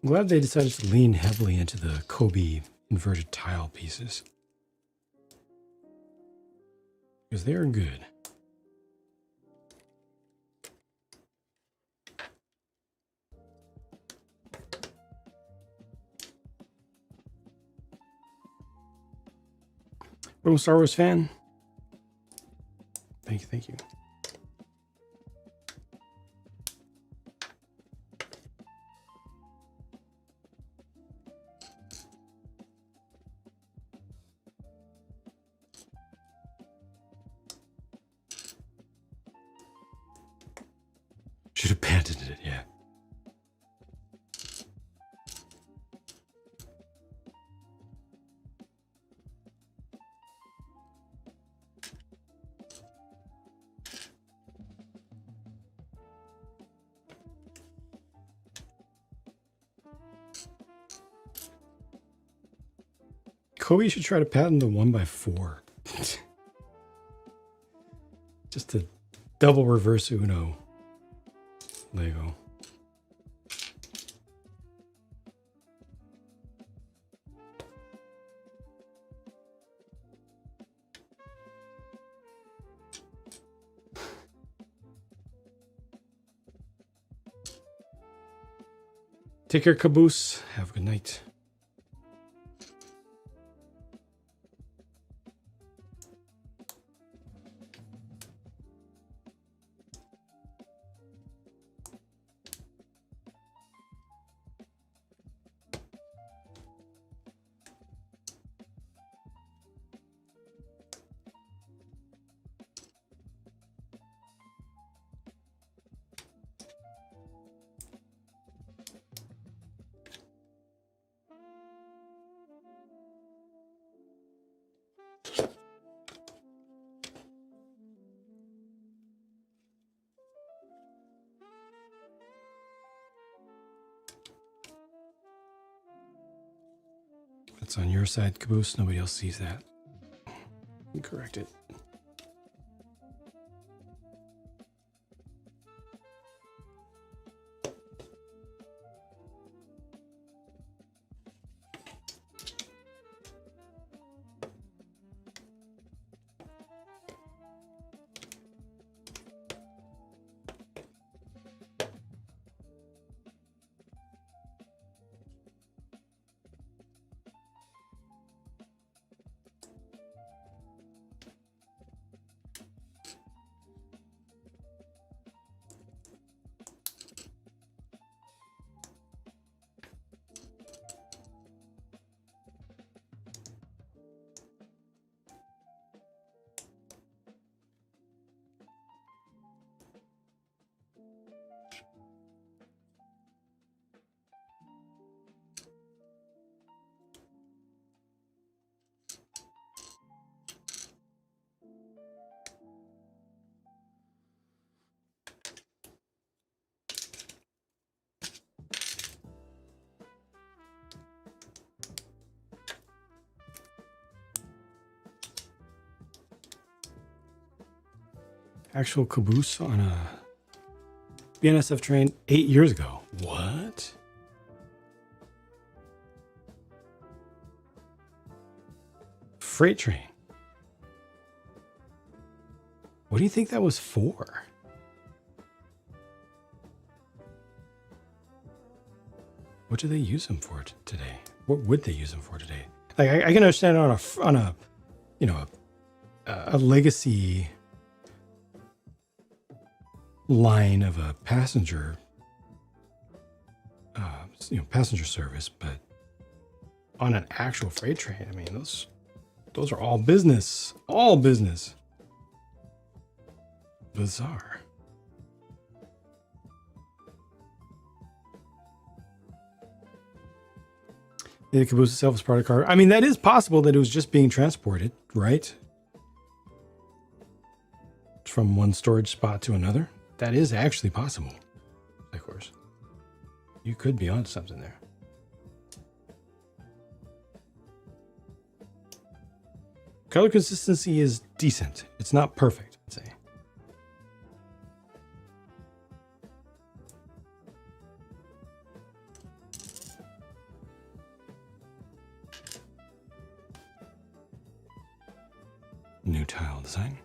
S3: I'm glad they decided to lean heavily into the Kobe inverted tile pieces. Because they are good. Welcome, Star Wars fan. Thank you, thank you. Should have patented it, yeah. Kobe should try to patent the 1x4. Just a double reverse Uno Lego. Take care, Caboose. Have a good night. That's on your side, Caboose. Nobody else sees that. You correct it. Actual Caboose on a BNSF train 8 years ago. What? Freight train. What do you think that was for? What do they use them for today? What would they use them for today? Like I can understand it on a you know a legacy line of a passenger passenger service, but on an actual freight train, I mean those are all business, bizarre. The caboose itself was part of the car. I mean, that is possible that it was just being transported, right? From one storage spot to another. That is actually possible. Of course. You could be onto something there. Color consistency is decent. It's not perfect, I'd say. new tile design.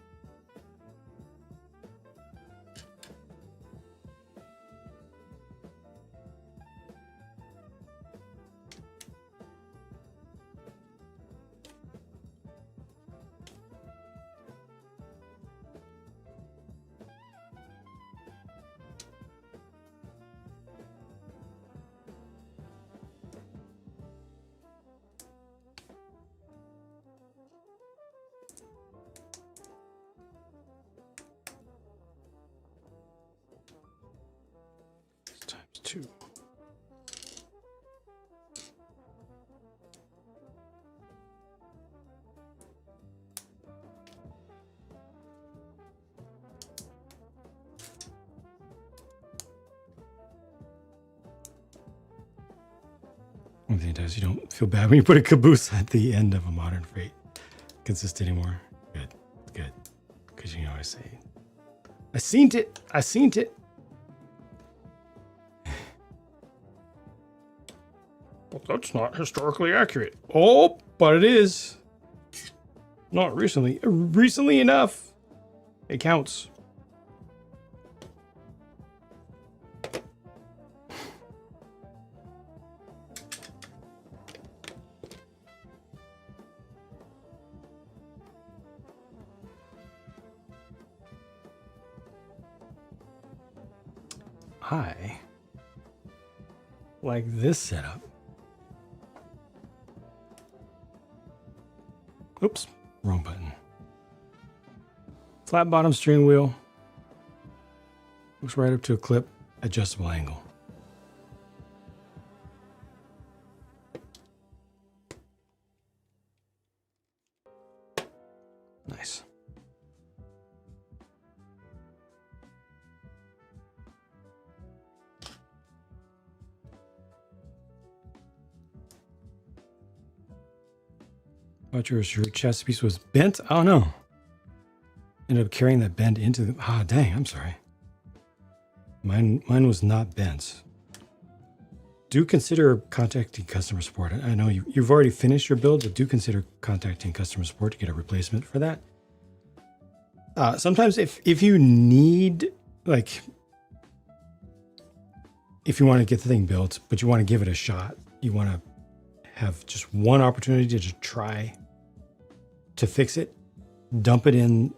S3: Times 2. One thing it does, you don't feel bad when you put a caboose at the end of a modern freight consist anymore. Good, good. Because you know I say, I seen it. I seen it. Well, that's not historically accurate. Oh, but it is. Not recently. Recently enough. It counts. I like this setup. Oops, wrong button. Flat bottom steering wheel. Hooks right up to a clip, adjustable angle. Nice. Thought your chassis piece was bent? Oh no. Ended up carrying that bend into the... Ah, dang, I'm sorry. Mine was not bent. Do consider contacting customer support. I know you've already finished your build, but do consider contacting customer support to get a replacement for that. Sometimes if you need, like, if you want to get the thing built, but you want to give it a shot, you want to have just one opportunity to just try to fix it, dump it in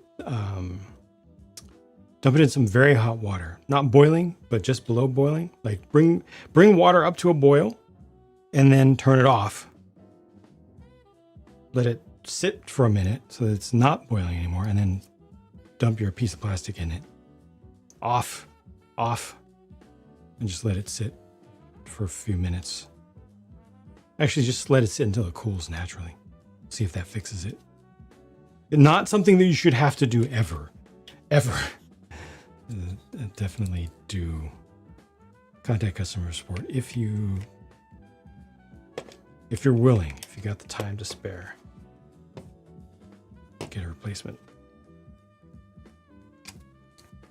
S3: some very hot water, not boiling, but just below boiling. Like bring water up to a boil and then turn it off. Let it sit for a minute so that it's not boiling anymore, and then dump your piece of plastic in it. Off, and just let it sit for a few minutes. Actually, just let it sit until it cools naturally. See if that fixes it. Not something that you should have to do ever. Definitely do contact customer support if you're willing, if you got the time to spare. Get a replacement.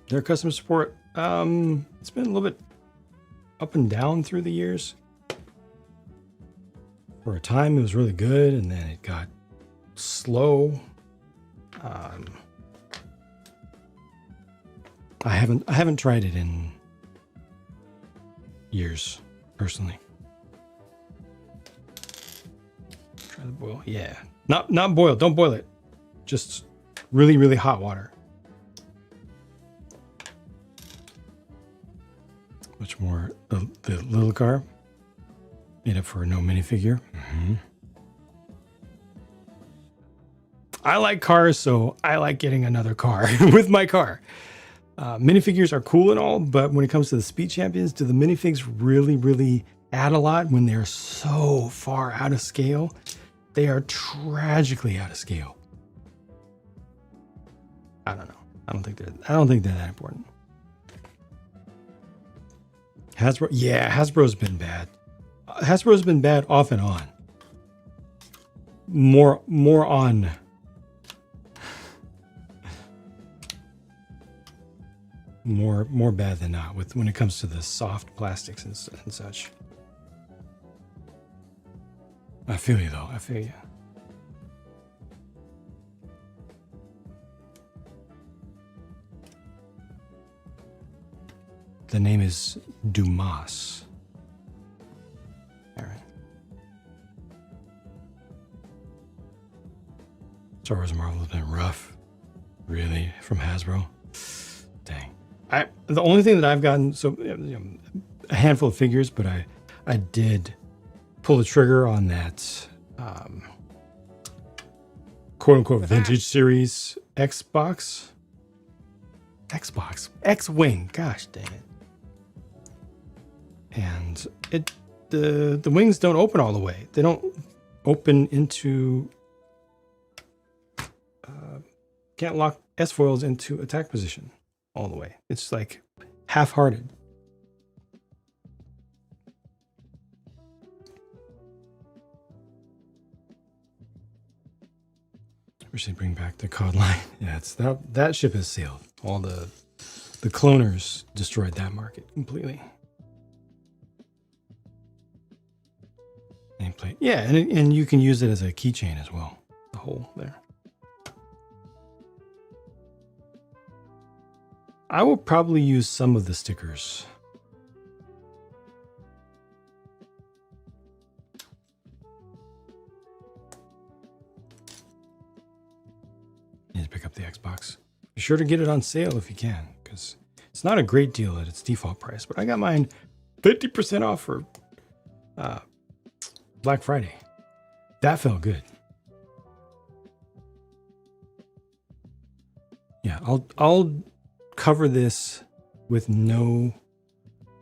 S3: Their customer support, it's been a little bit up and down through the years. For a time, it was really good, and then it got slow. I haven't tried it in years, personally. Try the boil, yeah. Not boil. Don't boil it. Just really, really hot water. Much more the little car. Made up for no minifigure. Mm-hmm. I like cars, so I like getting another car with my car. Minifigures are cool and all, but when it comes to the Speed Champions, do the minifigs really, really add a lot when they're so far out of scale? They are tragically out of scale. I don't know. I don't think they're that important. Hasbro, yeah, Hasbro's been bad. Hasbro's been bad off and on. More on. More bad than not when it comes to the soft plastics and such. I feel you though. I feel you. The name is Dumas. All right. Star Wars Marvel has been rough. Really? From Hasbro? Dang. The only thing that I've gotten, so a handful of figures, but I did pull the trigger on that quote unquote vintage series X-Wing. Gosh dang it. And the wings don't open all the way. They don't open into can't lock S-foils into attack position all the way. It's like half-hearted. We should bring back the COD line. Yeah, it's that ship has sailed. All the cloners destroyed that market completely. Nameplate. Yeah, and you can use it as a keychain as well. The hole there. I will probably use some of the stickers. Need to pick up the Xbox. Be sure to get it on sale if you can, because it's not a great deal at its default price, but I got mine 50% off for Black Friday. That felt good. Yeah, I'll cover this with no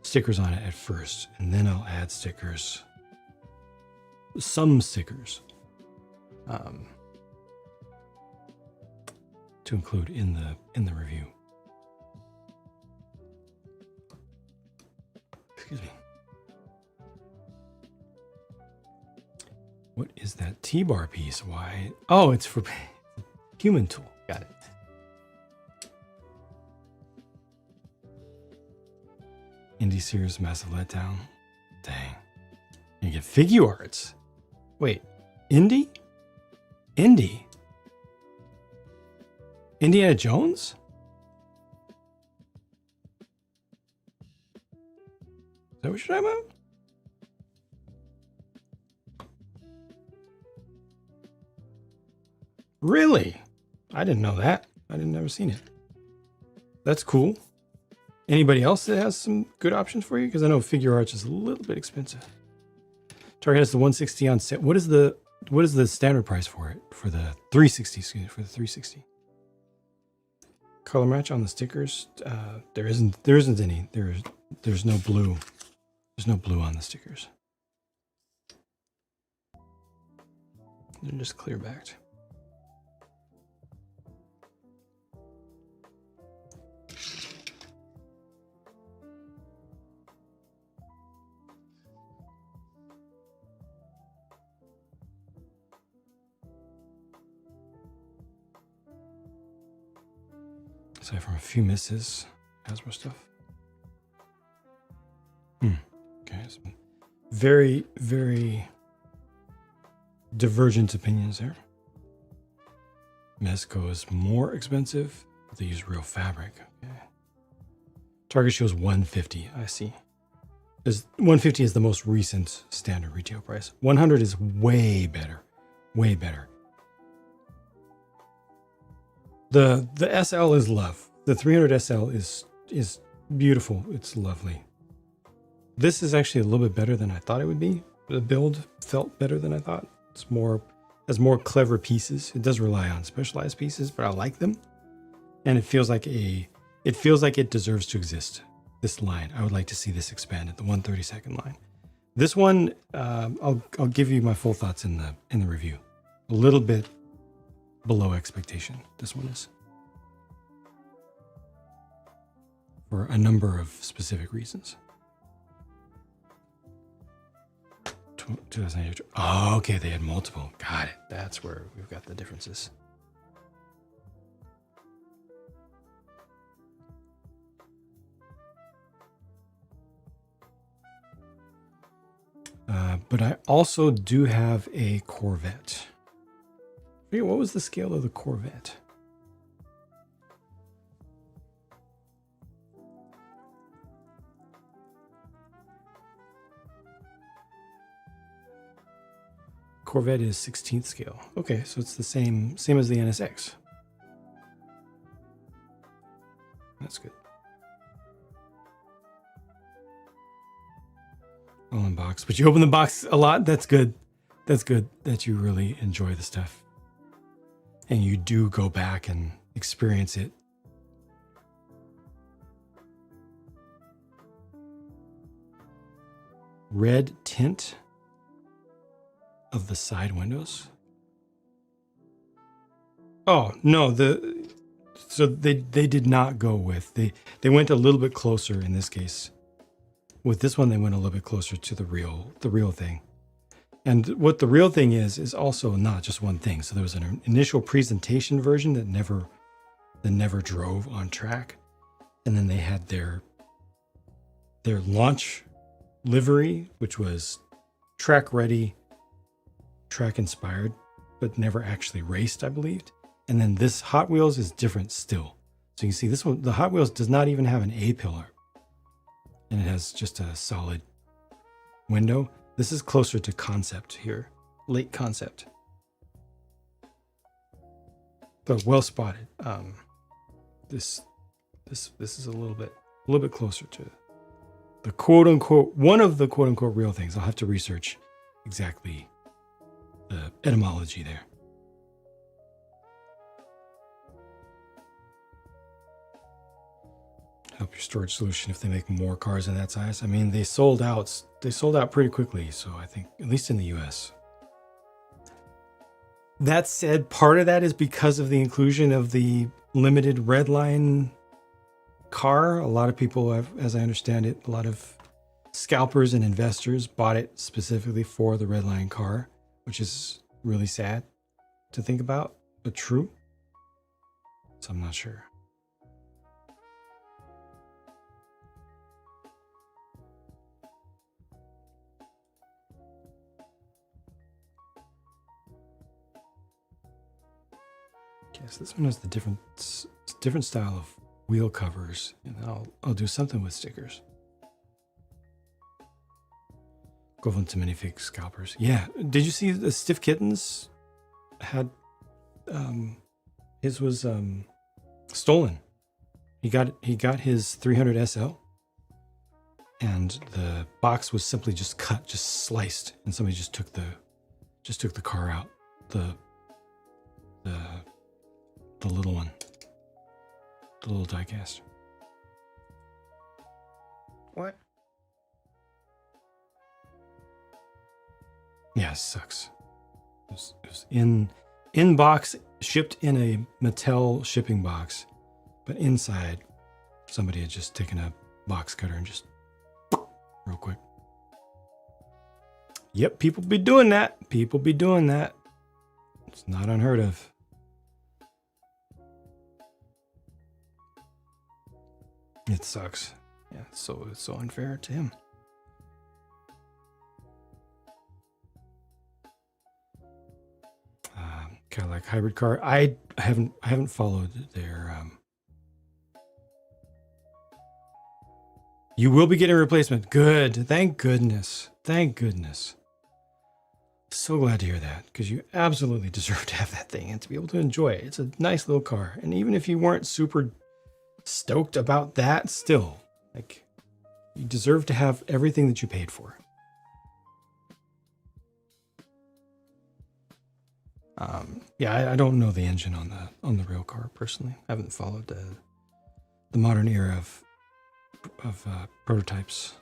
S3: stickers on it at first, and then I'll add stickers, some stickers, to include in the review. Excuse me. What is that T-bar piece? Why? Oh, it's for human tool. Got it. Indie Series massive letdown. Dang. You get figure arts. Wait, Indie? Indiana Jones? Is that what you're talking about? Really? I didn't know that. I didn't never seen it. That's cool. Anybody else that has some good options for you? Because I know Figure Arts is a little bit expensive. Target has the 160 on set. What is the standard price for it? For the 360, excuse me, for the 360. Color match on the stickers. There isn't any. There's no blue. There's no blue on the stickers. They're just clear backed. Aside from a few misses, Hasbro stuff. Okay, some very, very divergent opinions there. Mezco is more expensive, but they use real fabric. Okay. Target shows 150. I see. 150 is the most recent standard retail price. 100 is way better. Way better. The SL is love. The 300 SL is beautiful. It's lovely. This is actually a little bit better than I thought it would be. The build felt better than I thought. It's has more clever pieces. It does rely on specialized pieces, but I like them. And it feels like it deserves to exist. This line, I would like to see this expanded, the 132nd line. This one, I'll give you my full thoughts in the review. A little bit below expectation, this one is. For a number of specific reasons. 2008. Oh, okay, they had multiple. Got it. That's where we've got the differences. But I also do have a Corvette. I forget, what was the scale of the Corvette? Corvette is 16th scale. Okay, so it's the same as the NSX. That's good. All in box, but you open the box a lot. That's good. That's good that you really enjoy the stuff. And you do go back and experience it. Red tint of the side windows. Oh, no, so they did not go with, they went a little bit closer in this case. With this one, they went a little bit closer to the real thing. And what the real thing is also not just one thing. So there was an initial presentation version that never drove on track. And then they had their launch livery, which was track ready, track inspired, but never actually raced, I believed. And then this Hot Wheels is different still. So you can see this one, the Hot Wheels does not even have an A-pillar. And it has just a solid window. This is closer to concept here, late concept. But well spotted. This is a little bit closer to the quote unquote, one of the quote unquote real things. I'll have to research exactly the etymology there. Help your storage solution if they make more cars in that size. I mean, they sold out pretty quickly, so I think at least in the US. That said, part of that is because of the inclusion of the limited red line car. A lot of people have, as I understand it, a lot of scalpers and investors bought it specifically for the red line car, which is really sad to think about, but true. So I'm not sure. Yes, this one has the different style of wheel covers, and I'll do something with stickers. Equivalent to minifig scalpers. Yeah, did you see the Stiff Kittens had his was stolen. He got his 300 SL, and the box was simply just cut, just sliced, and somebody just took the car out, the little one, the little diecast.
S8: What?
S3: Yeah, it sucks. It was in box, shipped in a Mattel shipping box, but inside somebody had just taken a box cutter and just real quick. Yep, people be doing that. It's not unheard of. It sucks. Yeah, it's so unfair to him. Cadillac hybrid car. I haven't followed their. You will be getting a replacement. Good. Thank goodness. So glad to hear that, because you absolutely deserve to have that thing and to be able to enjoy it. It's a nice little car, and even if you weren't super stoked about that, still, like, you deserve to have everything that you paid for. Yeah, I don't know the engine on the real car personally. I haven't followed the modern era of prototypes.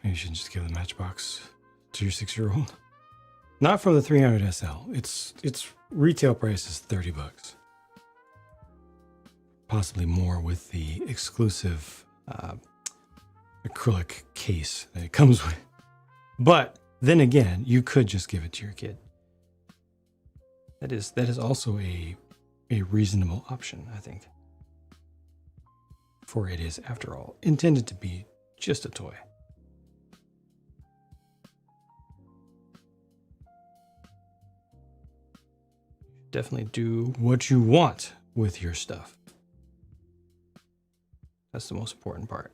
S3: Maybe you should just give the Matchbox to your 6-year-old. Not from the 300 SL. Its retail price is $30. Possibly more with the exclusive acrylic case that it comes with. But then again, you could just give it to your kid. That is also a reasonable option, I think. For it is, after all, intended to be just a toy. Definitely do what you want with your stuff. That's the most important part.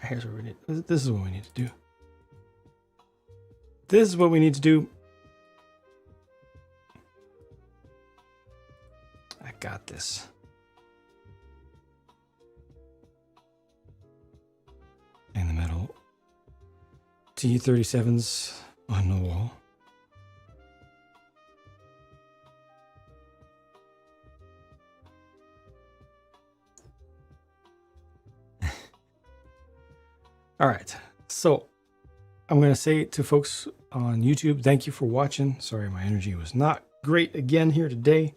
S3: Here's what we need. This is what we need to do. This is what we need to do. I got this. And the metal T37s on the wall. All right, so I'm going to say to folks on YouTube, thank you for watching. Sorry, my energy was not great again here today.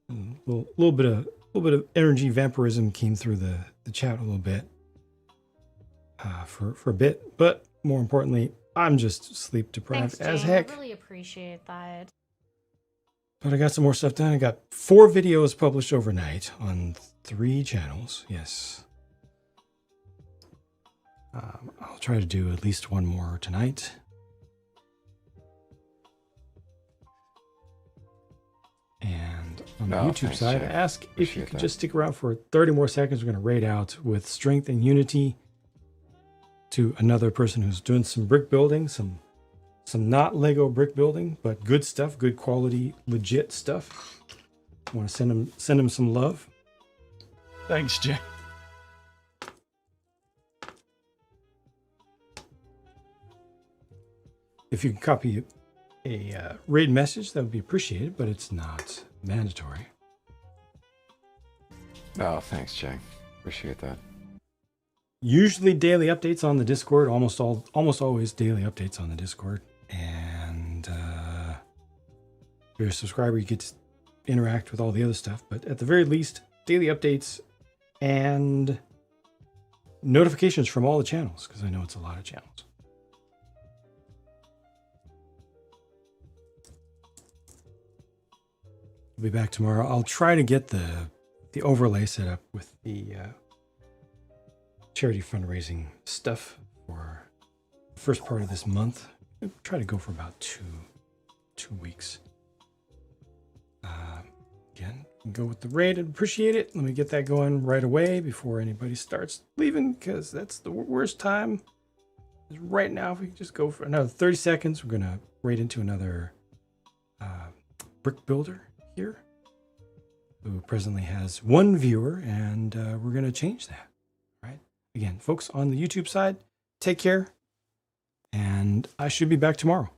S3: A little bit of energy vampirism came through the chat a little bit for a bit, but more importantly, I'm just sleep deprived as heck.
S11: I really appreciate that.
S3: But I got some more stuff done. I got 4 videos published overnight on 3 channels. Yes. I'll try to do at least one more tonight. And on the YouTube side, I ask if you could just stick around for 30 more seconds. We're going to raid out with Strength and Unity to another person who's doing some brick building, some not Lego brick building, but good stuff, good quality, legit stuff. I want to send him some love. Thanks, Jay. If you can copy a raid message, that would be appreciated, but it's not mandatory.
S9: Oh, thanks, Jay. Appreciate that.
S3: Usually daily updates on the Discord, almost always daily updates on the Discord. And if you're a subscriber, you get to interact with all the other stuff. But at the very least, daily updates and notifications from all the channels, because I know it's a lot of channels. I'll be back tomorrow. I'll try to get the overlay set up with the charity fundraising stuff for the first part of this month. I'll try to go for about two weeks. Again, go with the raid. I'd appreciate it. Let me get that going right away before anybody starts leaving, because that's the worst time. Right now, if we can just go for another 30 seconds, we're going to raid into another brick builder here who presently has 1 viewer, and we're going to change that. Right? Again, folks on the YouTube side, take care, and I should be back tomorrow.